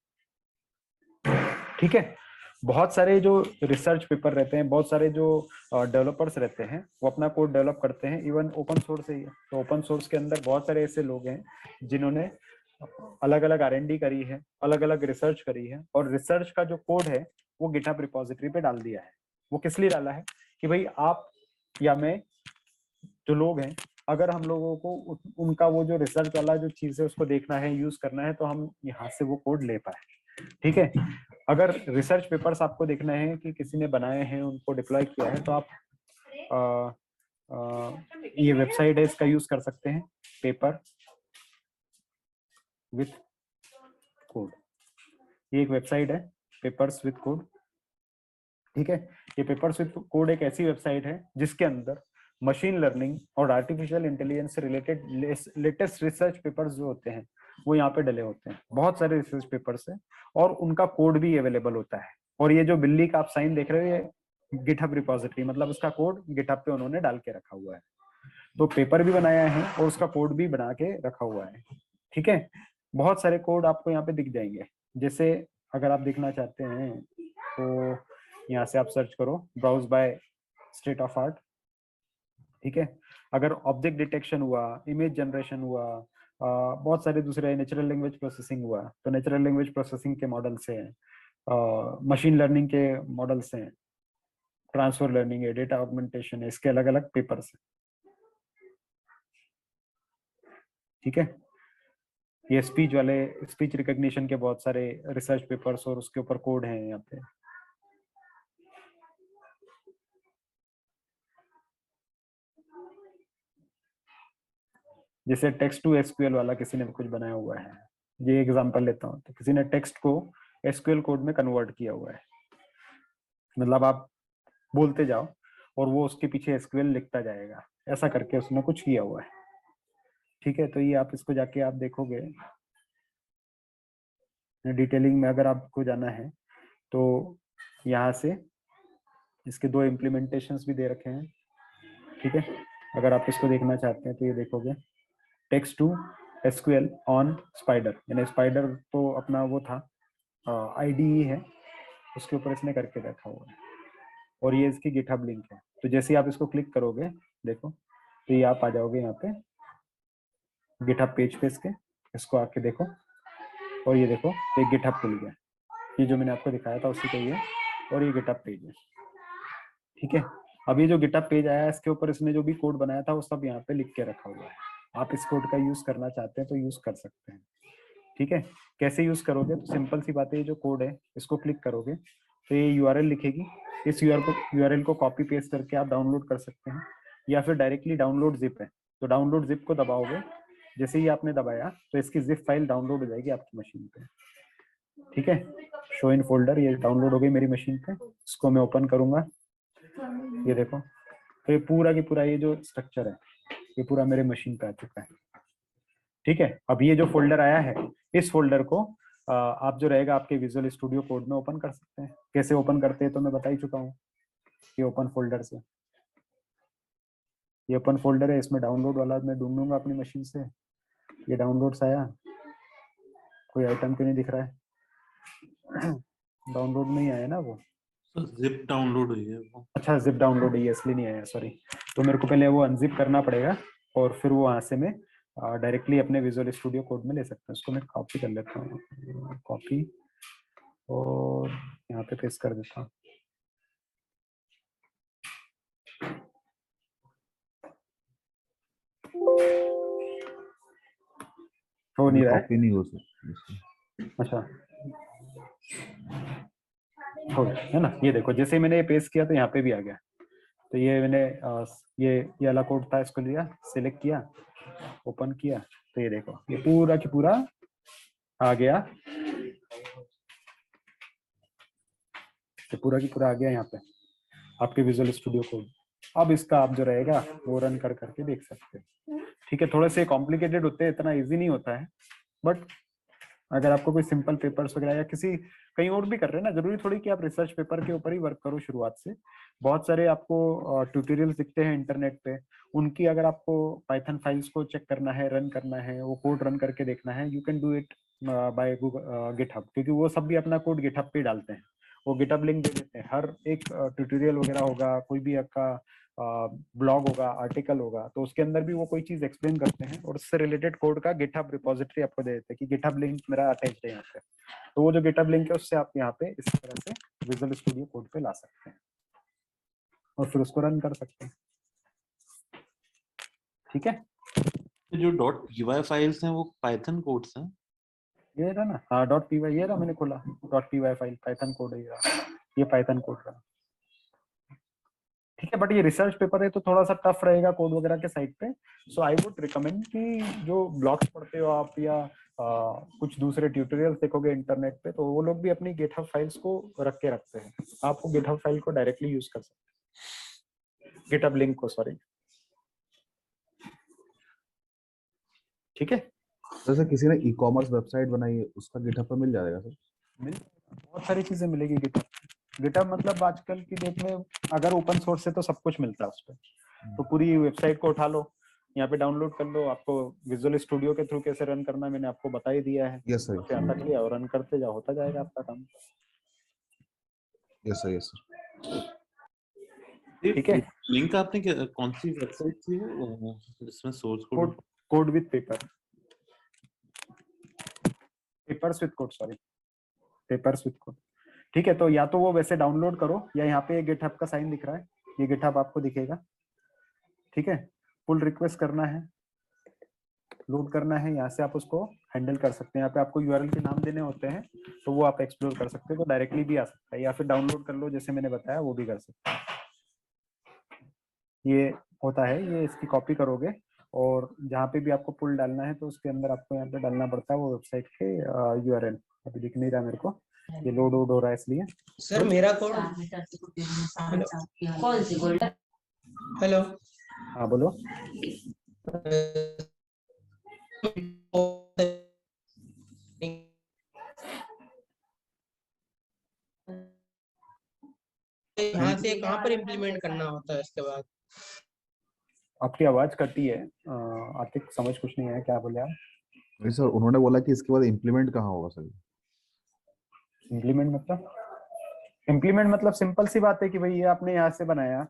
ठीक है, बहुत सारे जो रिसर्च पेपर रहते हैं, बहुत सारे जो डेवलपर्स रहते हैं, वो अपना कोड डेवलप करते हैं, इवन ओपन सोर्स है। तो ओपन सोर्स के अंदर बहुत सारे ऐसे लोग हैं जिन्होंने अलग अलग R&D करी है, अलग अलग रिसर्च करी है, और रिसर्च का जो कोड है वो गिटहब रिपोजिटरी पे डाल दिया है। वो किस लिए डाला है? कि भाई आप या मैं, जो लोग हैं, अगर हम लोगों को उनका वो जो रिसर्च वाला जो चीज है उसको देखना है, यूज करना है, तो हम यहाँ से वो कोड ले पाए। ठीक है, अगर रिसर्च पेपर्स आपको देखना है कि किसी ने बनाए हैं, उनको डिप्लॉय किया है, तो आप ये वेबसाइट है, इसका यूज कर सकते हैं, पेपर विथ कोड। ये एक वेबसाइट है, पेपर्स विथ कोड। ठीक है, ये पेपर्स विथ कोड एक ऐसी वेबसाइट है जिसके अंदर मशीन लर्निंग और आर्टिफिशियल इंटेलिजेंस से रिलेटेड लेटेस्ट रिसर्च पेपर्स जो होते हैं वो यहाँ पे डले होते हैं। बहुत सारे रिसर्च पेपर्स हैं और उनका कोड भी अवेलेबल होता है। और ये जो बिल्ली का आप साइन देख रहे हो, ये गिटहब रिपोजिटरी, मतलब उसका कोड गिटहब पे उन्होंने डाल के रखा हुआ है। तो पेपर भी बनाया है और उसका कोड भी बना के रखा हुआ है। ठीक है, बहुत सारे कोड आपको यहाँ पे दिख जाएंगे। जैसे अगर आप देखना चाहते हैं तो यहाँ से आप सर्च करो browse by state of art. ठीक है, अगर ऑब्जेक्ट डिटेक्शन हुआ, इमेज जनरेशन हुआ, बहुत सारे दूसरे, नेचुरल लैंग्वेज प्रोसेसिंग हुआ, तो नेचुरल लैंग्वेज प्रोसेसिंग के मॉडल्स हैं, मशीन लर्निंग के मॉडल्स हैं, ट्रांसफर लर्निंग है, डेटा ऑगमेंटेशन है, इसके अलग अलग पेपर्स हैं। ठीक है, ये स्पीच वाले, स्पीच रिकॉग्निशन के बहुत सारे रिसर्च पेपर्स और उसके ऊपर कोड हैं यहाँ पे। जैसे टेक्स्ट टू एसक्यूएल वाला किसी ने कुछ बनाया हुआ है, ये एग्जांपल लेता हूँ, तो किसी ने टेक्स्ट को एसक्यूएल कोड में कन्वर्ट किया हुआ है। मतलब आप बोलते जाओ और वो उसके पीछे एसक्यूएल लिखता जाएगा, ऐसा करके उसने कुछ किया हुआ है। ठीक है, तो ये आप इसको जाके आप देखोगे डिटेलिंग में, अगर आपको जाना है तो यहाँ से इसके 2 इम्प्लीमेंटेशंस भी दे रखे हैं। ठीक है, अगर आप इसको देखना चाहते हैं तो ये देखोगे, text to SQL on Spider, यानी स्पाइडर तो अपना वो था IDE है, उसके ऊपर इसने करके रखा हुआ है। और ये इसकी गिटहब लिंक है। तो जैसे ही आप इसको क्लिक करोगे, देखो, तो ये आप आ जाओगे यहाँ पे गिटहब पेज पे इसको आके देखो, और ये देखो एक गिटहब खुल गया। ये जो मैंने आपको दिखाया था उसी का ये, और ये गिटहब पेज है। ठीक है, अब ये जो गिटहब पेज आया है, इसके ऊपर इसने जो भी कोड बनाया था वो सब यहाँ पे लिख के रखा हुआ है। आप इस कोड का यूज करना चाहते हैं तो यूज कर सकते हैं। ठीक है, कैसे यूज करोगे? तो सिंपल सी बात है, ये जो कोड है इसको क्लिक करोगे तो ये URL लिखेगी, इस URL को कॉपी पेस्ट करके आप डाउनलोड कर सकते हैं, या फिर डायरेक्टली डाउनलोड जिप है, तो डाउनलोड जिप को दबाओगे, जैसे ही आपने दबाया तो इसकी जिप फाइल डाउनलोड हो जाएगी आपकी मशीन पे। ठीक है, शो इन फोल्डर, ये डाउनलोड हो गई मेरी मशीन पे। इसको मैं ओपन करूंगा, ये देखो, तो ये पूरा की पूरा ये जो स्ट्रक्चर है ये पूरा मेरे मशीन पे आ चुका है। ठीक है, अब ये जो फोल्डर आया है, इस फोल्डर को आप जो रहेगा आपके विजुअल स्टूडियो कोड में ओपन कर सकते हैं। कैसे ओपन करते हैं तो मैं बता ही चुका हूँ, ये ओपन फोल्डर से, ये ओपन फोल्डर है, इसमें डाउनलोड वाला मैं ढूंढूंगा अपनी मशीन से। ये डाउनलोड्स आया, कोई आइटम क्यों नहीं दिख रहा है? डाउनलोड नहीं आया ना वो, जिप डाउनलोड हुई है वो। अच्छा, जिप डाउनलोड है, इसलिए नहीं आया, सॉरी। तो मेरे को पहले वो अनजिप करना पड़ेगा और फिर वो वहां से मैं डायरेक्टली अपने विजुअल स्टूडियो कोड में ले सकते हैं। उसको मैं कॉपी कर लेता हूँ, कॉपी, और यहाँ पे पेस्ट कर देता हूँ। हो नहीं रहा है, कॉपी नहीं हो सकती। अच्छा हो गया है ना। ये देखो जैसे मैंने ये पेस्ट किया तो यहाँ पे भी आ गया। तो ये मैंने ये वाला कोड था, इसको लिया, सिलेक्ट किया, ओपन किया, तो ये देखो ये पूरा की पूरा आ गया, ये पूरा की पूरा आ गया यहाँ पे आपके विजुअल स्टूडियो कोड। अब इसका आप जो रहेगा वो रन कर करके देख सकते हैं। ठीक है, थोड़े से कॉम्प्लिकेटेड होते हैं, इतना इजी नहीं होता है, बट अगर आपको कोई सिंपल पेपर्स वगैरह या किसी कहीं और भी कर रहे हैं ना, जरूरी थोड़ी कि आप रिसर्च पेपर के ऊपर ही वर्क करो शुरुआत से। बहुत सारे आपको ट्यूटोरियल्स दिखते हैं इंटरनेट पे, उनकी अगर आपको पाइथन फाइल्स को चेक करना है, रन करना है, वो कोड रन करके देखना है, you can do it by GitHub, क्योंकि वो सब भी अपना कोड गिटहब पे डालते हैं। वो गिटहब लिंक दे देते हैं, हर एक ट्यूटोरियल वगैरह होगा, कोई भी आपका ब्लॉग होगा, आर्टिकल होगा, तो उसके अंदर भी वो कोई चीज एक्सप्लेन करते हैं और उससे रिलेटेड कोड का गिटहब रिपोजिटरी आपको दे देते हैं कि गिटहब लिंक मेरा अटैच है यहाँ पे। तो वो जो गिटहब लिंक है उससे आप यहाँ पे इस तरह से विजुअल स्टूडियो कोड पे ला सकते हैं और फिर उसको रन कर सकते हैं। ठीक है, जो .py फाइल्स हैं वो पाइथन कोड्स हैं। ये रहा ना, हाँ .py, ये रहा मैंने खोला .py फाइल, पाइथन कोड है ये पाइथन कोड रहा। ठीक है, बट ये रिसर्च पेपर है तो थोड़ा सा टफ रहेगा कोड वगैरह के साइड पे। सो आई वुड रिकमेंड कि जो ब्लॉग्स पढ़ते हो आप या कुछ दूसरे ट्यूटोरियल्स देखोगे इंटरनेट पे, तो वो लोग भी अपनी गिटहब फाइल्स को रख के रखते हैं। आपको गिटहब फाइल को डायरेक्टली यूज कर सकते हैं, गिटहब लिंक को, सॉरी। ठीक है, जैसे किसी ने ई कॉमर्स वेबसाइट बनाई है, उसका गिटहब पे मिल जाएगा सर? मिल बहुत सारी चीजें मिलेगी गिटहब। गिटहब मतलब आजकल की डेट में अगर ओपन सोर्स है तो सब कुछ मिलता है उस पर। तो पूरी वेबसाइट को उठा लो, यहाँ पे डाउनलोड कर लो। आपको विजुअल स्टूडियो के थ्रू कैसे रन करना है मैंने आपको बता ही दिया है। यस सर, यहाँ तक लिया और रन करते जाओ, होता जाएगा आपका काम। Yes sir, yes sir. ठीक है, लिंक आपने कौन सी वेबसाइट थी वो जिसमें source code? Code with paper, papers with code, sorry, papers with code. ठीक है, तो या तो वो वैसे डाउनलोड करो या यहाँ पे गिटहब का साइन दिख रहा है, ये गिटहब आपको दिखेगा। ठीक है, पुल रिक्वेस्ट करना है, लोड करना है, यहाँ से आप उसको हैंडल कर सकते हैं। यहाँ पे आपको यूआरएल के नाम देने होते हैं, तो वो आप एक्सप्लोर कर सकते हो, तो डायरेक्टली भी आ सकता है, या फिर डाउनलोड कर लो जैसे मैंने बताया, वो भी कर सकते हैं। ये होता है, ये इसकी कॉपी करोगे और जहाँ पे भी आपको पुल डालना है तो उसके अंदर आपको यहाँ पे डालना पड़ता है वो वेबसाइट के यूआरएल। अभी दिख नहीं रहा मेरे को, ये लोड हो रहा है इसलिए। सर मेरा कोड, कौन सी गोल्डन? हेलो, हाँ बोलो। यहाँ से कहाँ पर इम्प्लीमेंट करना होता है इसके बाद? आपकी आवाज कटी है, आतिक समझ कुछ नहीं है, क्या बोले आप? नहीं सर, उन्होंने बोला कि इसके बाद इम्प्लीमेंट कहाँ होगा सर? इम्प्लीमेंट मतलब सिंपल सी बात है कि भाई ये आपने यहाँ से बनाया,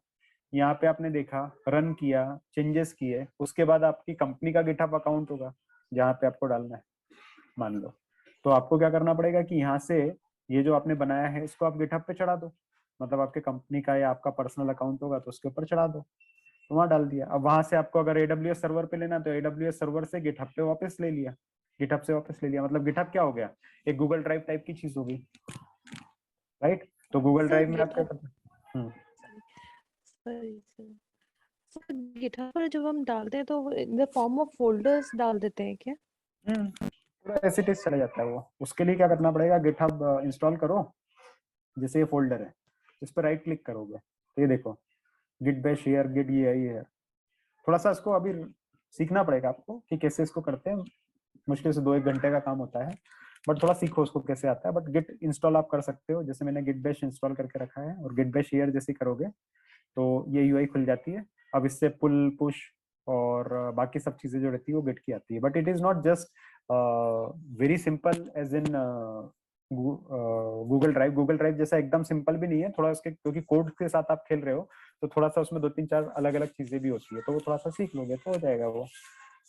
यहाँ पे आपने देखा, रन किया, चेंजेस किए, उसके बाद आपकी कंपनी का गिटहब अकाउंट होगा जहाँ पे आपको डालना है, मान लो। तो आपको क्या करना पड़ेगा कि यहाँ से ये जो आपने बनाया है इसको आप गिटहब पे चढ़ा दो, मतलब आपके कंपनी का या आपका पर्सनल अकाउंट होगा तो उसके ऊपर चढ़ा दो, तो वहाँ डाल दिया। अब वहां से आपको अगर AWS सर्वर पे लेना तो AWS सर्वर से गिटहब पे वापस ले लिया, गिटहब से वापस ले लिया। मतलब गिटहब क्या हो गया, एक गूगल ड्राइव टाइप की चीज होगी, राइट? तो गूगल ड्राइव में आप क्या करते हैं? गिटहब पर जब हम डालते हैं तो in the form of folders डाल देते हैं क्या? पूरा ऐसे टेस्ट चला जाता है वो। उसके लिए क्या करना पड़ेगा, गिटहब इंस्टॉल करो, जैसे ये फोल्डर है इस पर राइट क्लिक करोगे तो ये देखो गिट बैश हियर, गिट ये है। थोड़ा सा इसको अभी सीखना पड़ेगा आपको कि कैसे इसको करते हैं, मुश्किल से 2-1 घंटे का काम होता है, बट थोड़ा सीखो उसको कैसे आता है। बट गिट इंस्टॉल आप कर सकते हो, जैसे मैंने गिट बैश इंस्टॉल करके रखा है, और गिट बैश हियर जैसे करोगे तो ये यूआई खुल जाती है। अब इससे पुल, पुश और बाकी सब चीजें जो रहती है वो गिट की आती है। But it is not just very simple as in Google Drive. Google Drive जैसा एकदम सिंपल भी नहीं है, थोड़ा उसके, क्योंकि कोड के साथ आप खेल रहे हो तो थोड़ा सा उसमें 2-3-4 अलग अलग चीजें भी होती है, तो वो थोड़ा सा सीख लोगे तो हो जाएगा वो।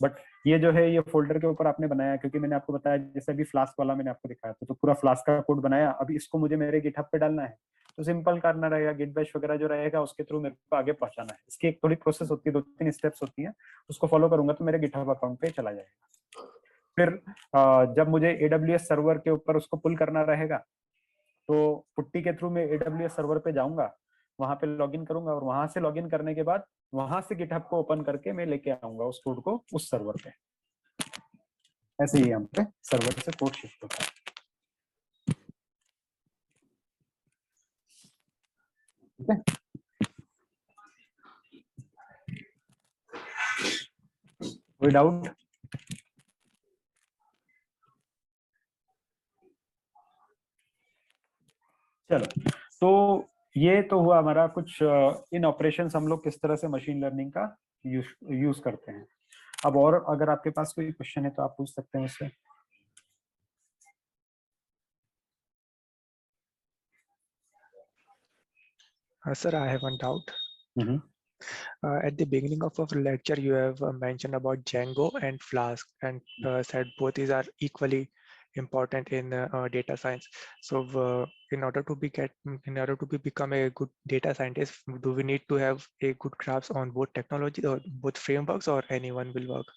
बट ये जो है ये फोल्डर के ऊपर आपने बनाया, क्योंकि मैंने आपको बताया जैसे अभी फ्लास्क वाला मैंने आपको दिखाया था, तो पूरा फ्लास्क का कोड बनाया, अभी इसको मुझे मेरे गिटहब पे डालना है, तो सिंपल करना रहेगा, गिट बैश वगैरह जो रहेगा उसके थ्रू मेरे को आगे पहुंचाना है। इसकी एक थोड़ी प्रोसेस होती है, 2-3 स्टेप्स होती हैं, उसको फॉलो करूंगा तो मेरे गिटहब अकाउंट पे चला जाएगा। फिर जब मुझे AWS सर्वर के ऊपर उसको पुल करना रहेगा, तो पुट्टी के थ्रू मैं AWS सर्वर पे जाऊंगा, वहां पे लॉगिन करूंगा, और वहां से लॉगिन करने के बाद वहां से गिटहब को ओपन करके मैं लेके आऊंगा उस कोड को उस सर्वर पे। ऐसे ही हम पे सर्वर से कोड शिफ्ट होता है। ठीक है, कोई डाउट? चलो, तो ये तो हुआ हमारा कुछ इन ऑपरेशंस हम लोग किस तरह से मशीन लर्निंग का यूज करते हैं। अब और अगर आपके पास कोई क्वेश्चन है तो आप पूछ सकते हैं मुझसे। Sir, I have one doubt. At the beginning of our lecture, you have mentioned about Django and Flask, and said both these are equally important in data science. So, in order to become a good data scientist, do we need to have a good grasp on both technology or both frameworks, or anyone will work,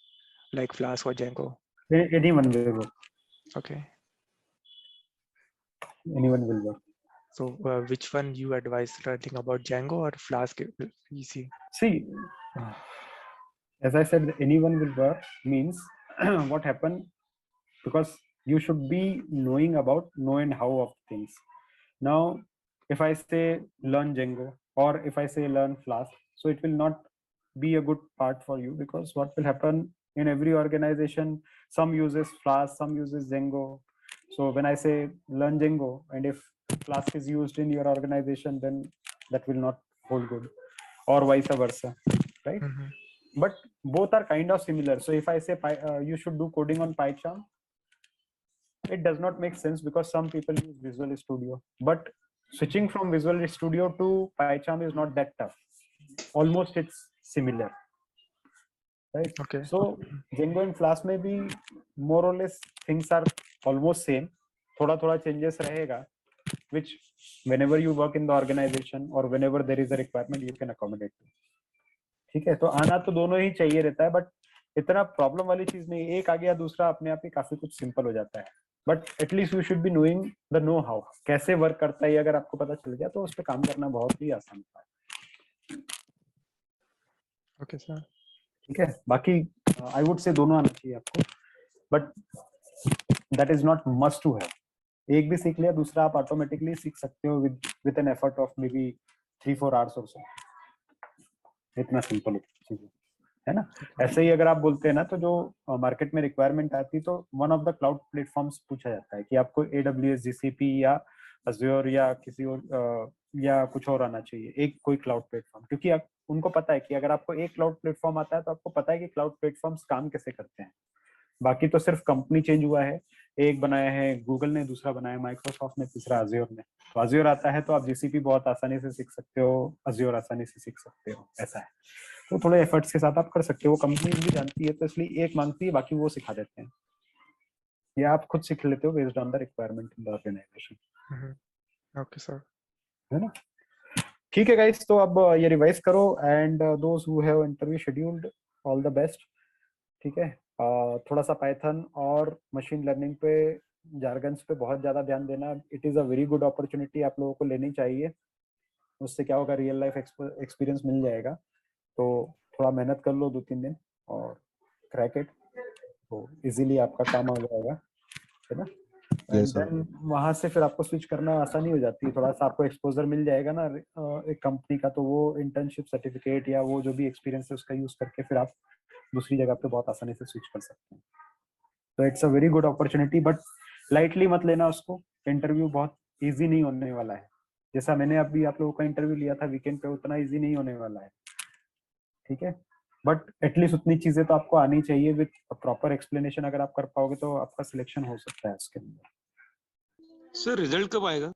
like Flask or Django? Anyone will work. Okay. Anyone will work. So, which one you advise, learning about Django or Flask? Easy. See, as I said, anyone will work means what happened, because you should be knowing about know and how of things. Now, if I say learn Django or if I say learn Flask, so it will not be a good part for you, because what will happen in every organization, some uses Flask, some uses Django. So when I say learn Django, and if Flask is used in your organization, then that will not hold good, or vice versa, right? But both are kind of similar. So if I say you should do coding on PyCharm, it does not make sense, because some people use Visual Studio, but switching from Visual Studio to PyCharm is not that tough. Almost it's similar, right? Okay. So Django and Flask may be more or less things are almost same. थोड़ा changes रहेगा, which whenever you work in the organization or whenever there is a requirement, you can accommodate. ठीक है, तो आना तो दोनों ही चाहिए रहता है, बट इतना प्रॉब्लम वाली चीज नहीं, एक आ गया दूसरा अपने आप ही काफी कुछ सिंपल हो जाता है। But at least you should be knowing the know how, कैसे वर्क करता है, अगर आपको पता चल गया तो उस पर काम करना बहुत ही आसान होता है। ओके सर, ठीक है, बाकी आई वुड से दोनों आना चाहिए आपको, but that is not must to have. एक भी सीख लिया, दूसरा आप ऑटोमेटिकली सीख सकते हो with an effort of may be 3-4 hours और सो। इतना सिंपल है ना। ऐसे ही अगर आप बोलते हैं ना, तो जो मार्केट में रिक्वायरमेंट आती है, तो one of the cloud platforms पूछा जाता है कि आपको AWS, GCP या Azure या किसी और या कुछ और आना चाहिए, एक कोई क्लाउड प्लेटफॉर्म, क्योंकि उनको पता है कि अगर आपको एक क्लाउड प्लेटफॉर्म आता है तो आपको पता है कि क्लाउड प्लेटफॉर्म्स काम कैसे करते हैं। बाकी तो सिर्फ कंपनी चेंज हुआ है, एक बनाया है गूगल ने, दूसरा बनाया माइक्रोसॉफ्ट ने, तीसरा Azure ने। तो Azure आता है तो आप GCP बहुत आसानी से सीख सकते हो, Azure आसानी से सीख सकते हो, ऐसा है। तो थोड़े एफर्ट्स के साथ आप कर सकते हो, वो कंपनी भी जानती है, तो इसलिए एक मांगती है, बाकी वो सिखा देते हैं, या आप खुद सीख लेते हो based on the requirement in the organization. Okay sir, है ना। ठीक है गाइस, तो अब ये रिवाइज करो, and those who have interview scheduled, all the best. ठीक है, थोड़ा सा पाइथन और मशीन लर्निंग पे, जार्गन्स पे बहुत ज्यादा ध्यान देना। It is a very good opportunity, आप लोगों को लेनी चाहिए। उससे क्या होगा, रियल लाइफ एक्सपीरियंस मिल जाएगा। तो थोड़ा मेहनत कर लो 2-3 दिन और क्रैक इट, तो इजीली आपका काम हो जाएगा, है ना। एंड देन वहां से फिर आपको स्विच करना आसानी हो जाती है, थोड़ा सा आपको एक्सपोजर मिल जाएगा ना एक कंपनी का, तो वो इंटर्नशिप सर्टिफिकेट या वो जो भी एक्सपीरियंस है उसका यूज करके फिर आप दूसरी जगह पे बहुत आसानी से स्विच कर सकते हैं। तो it's a very good opportunity, but lightly मत लेना उसको। इंटरव्यू बहुत इजी नहीं होने वाला है, जैसा मैंने अभी आप लोगों का इंटरव्यू लिया था वीकेंड पे, उतना इजी नहीं होने वाला है। ठीक है, बट एटलीस्ट उतनी चीजें तो आपको आनी चाहिए, विद प्रॉपर एक्सप्लेनेशन अगर आप कर पाओगे तो आपका सिलेक्शन हो सकता है उसके अंदर। सर रिजल्ट कब आएगा?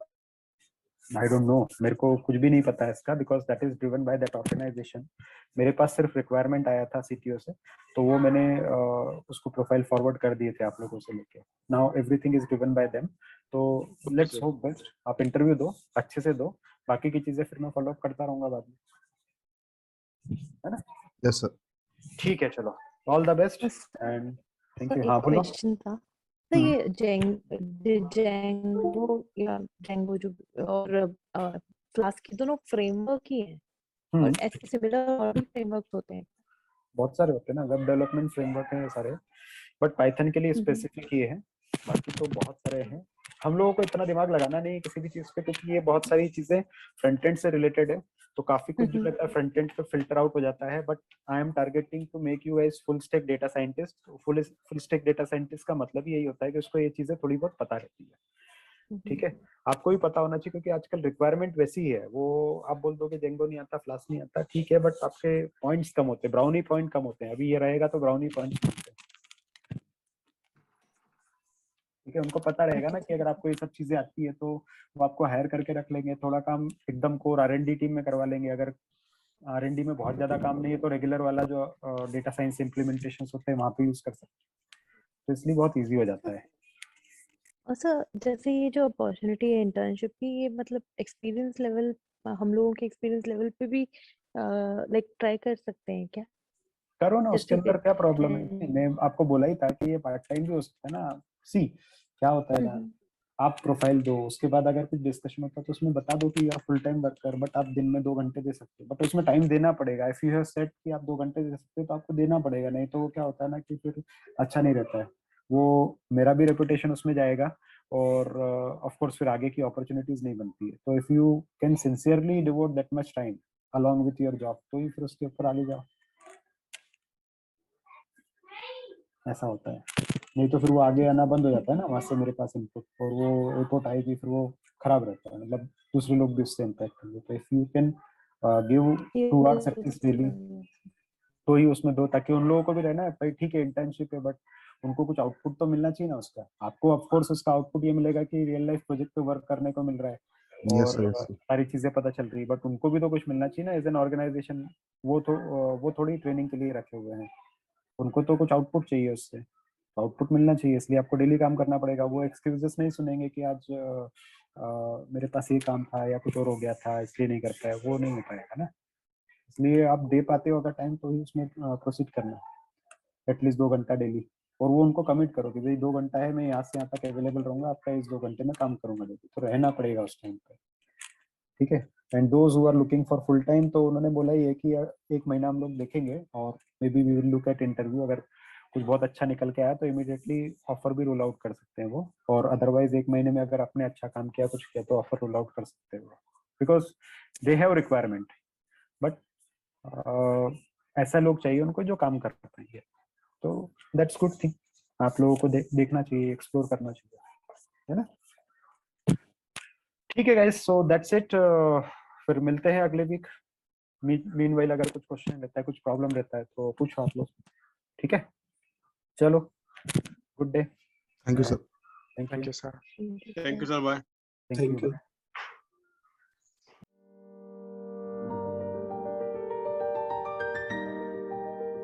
आई डोंट नो, मेरे को कुछ भी नहीं पता है इसका, because that is driven by that organization. मेरे पास सिर्फ रिक्वायरमेंट आया था सीटीओ से, तो वो मैंने उसको प्रोफाइल फॉरवर्ड कर दिए थे आप लोगों से लेके। Now everything is driven bye them, तो लेट्स होप बेस्ट। आप इंटरव्यू दो, अच्छे से दो, बाकी की चीजें फिर मैं फॉलो अप करता रहूंगा बाद में, है ना? Yes sir. ठीक है, चलो, all the best and thank you. हाँ एक बोलो। क्वेश्चन था, तो ये जेंगो या जेंगो जो और फ्लास्क की दोनों फ्रेमवर्क ही हैं, और ऐसे सिमिलर और भी फ्रेमवर्क्स होते हैं? बहुत सारे होते हैं ना, वेब डेवलपमेंट फ्रेमवर्क हैं सारे, बट पाइथन के लिए स्पेसिफिक ये है, बाकी तो बहुत सारे हैं। हम लोगों को इतना दिमाग लगाना नहीं है किसी भी चीज पे, क्योंकि ये बहुत सारी चीजें फ्रंट एंड से रिलेटेड है, तो काफी कुछ जो रहता है फ्रंट एंड पे फिल्टर आउट हो जाता है। But I am targeting to make you as full stack data scientist. Full stack data scientist का मतलब यही होता है कि उसको ये चीजें थोड़ी बहुत पता रहती है, ठीक है? आपको भी पता होना चाहिए, क्योंकि आजकल रिक्वायरमेंट वैसी है। वो आप बोल दो कि जेंगो नहीं आता, फ्लास्क नहीं आता, ठीक है, बट आपके पॉइंट्स कम होते हैं, ब्राउनी पॉइंट कम होते हैं। अभी ये रहेगा तो ब्राउनी पॉइंट्स मिलते हैं, ठीक है? उनको पता रहेगा ना कि अगर आपको ये सब चीजें आती है तो वो आपको हायर करके रख लेंगे, थोड़ा काम एकदम कोर R&D टीम में करवा लेंगे। अगर R&D में बहुत ज्यादा काम नहीं है तो रेगुलर वाला जो डेटा साइंस इम्प्लीमेंटेशन होते हैं वहां पे यूज कर सकते हैं, तो इसलिए बहुत ईजी हो जाता है। और सर, जैसे ये जो अपॉर्चुनिटी है इंटर्नशिप की, ये मतलब एक्सपीरियंस लेवल, हम लोगों के एक्सपीरियंस लेवल पे भी लाइक ट्राई कर सकते हैं क्या? करो ना, उसके अंदर क्या प्रॉब्लम है? Certificate मैं आपको बोला ही था कि ये पार्ट टाइम भी हो सकता है ना। सी क्या होता है ना, आप प्रोफाइल दो, उसके बाद अगर कुछ डिस्कशन होता है तो उसमें बता दो कि यार फुल टाइम वर्कर, बट आप दिन में 2 घंटे दे सकते हो, बट उसमें टाइम देना पड़ेगा। इफ यू हैव सेट कि आप 2 घंटे दे सकते हो तो आपको देना पड़ेगा, नहीं तो वो क्या होता है ना कि फिर अच्छा नहीं रहता है। वो मेरा भी रेपुटेशन उसमें जाएगा, और ऑफ कोर्स फिर आगे की अपॉर्चुनिटीज नहीं बनती है। तो if you can sincerely devote that much time along with your job, तो ही फिर उसके ऊपर आगे जाओ, ऐसा होता है। नहीं तो फिर वो आगे आना बंद हो जाता है ना वहां से मेरे पास इनपुट, और वो रिपोर्ट आएगी फिर वो खराब रहता है, मतलब दूसरे लोग भी उससे इम्पैक्ट होंगे। तो if you can give 2 hours at least daily, तो ही उसमें दो, ताकि उन लोगों को भी रहना है भाई, ठीक है इंटर्नशिप है, बट उनको कुछ आउटपुट तो मिलना चाहिए ना उसका। आपको ऑफ कोर्स उसका आउटपुट ये मिलेगा कि रियल लाइफ प्रोजेक्ट पे वर्क करने को मिल रहा है यस और सर। सारी चीजें पता चल रही है, बट उनको भी तो कुछ मिलना चाहिए ना एज एन ऑर्गेनाइजेशन। वो थोड़ी ट्रेनिंग के लिए रखे हुए हैं, उनको तो कुछ आउटपुट चाहिए उससे, आउटपुट मिलना चाहिए, इसलिए आपको डेली काम करना पड़ेगा। वो एक्सक्यूजेस नहीं सुनेंगे कि आज मेरे पास ये काम था या कुछ और हो गया था इसलिए नहीं कर पाया, वो नहीं हो पाएगा ना। इसलिए आप दे पाते हो अगर टाइम, तो ही उसमें प्रोसीड करना, एटलीस्ट 2 घंटा डेली। और वो उनको कमिट करो कि भाई 2 घंटा है, मैं यहाँ से यहाँ तक अवेलेबल रहूंगा, आपका इस 2 घंटे में काम करूंगा डेली, तो रहना पड़ेगा उस टाइम पे, ठीक है? And those who are looking for full time, तो उन्होंने बोला ही है कि 1 महीना हम लोग देखेंगे और maybe we will look at interview. अगर कुछ बहुत अच्छा निकल के आया तो इमीडिएटली ऑफर भी रोल आउट कर सकते हैं वो, और अदरवाइज 1 महीने में अगर आपने अच्छा काम किया, कुछ किया, तो ऑफर रोल आउट कर सकते हैं वो, because they have requirement. But ऐसा लोग चाहिए उनको जो काम कर पाएंगे, तो दैट्स गुड थिंग। आप लोगों को देखना चाहिए, एक्सप्लोर करना चाहिए, है ना? ठीक है गाइस, सो दैट्स इट। फिर मिलते हैं अगले वीक। मीनवाइल अगर कुछ क्वेश्चन रहता है, कुछ प्रॉब्लम रहता है तो पूछो आप लोग, ठीक है? चलो, good day. Thank you sir. Thank Thank you. you, sir. Thank you sir, bye. Thank you.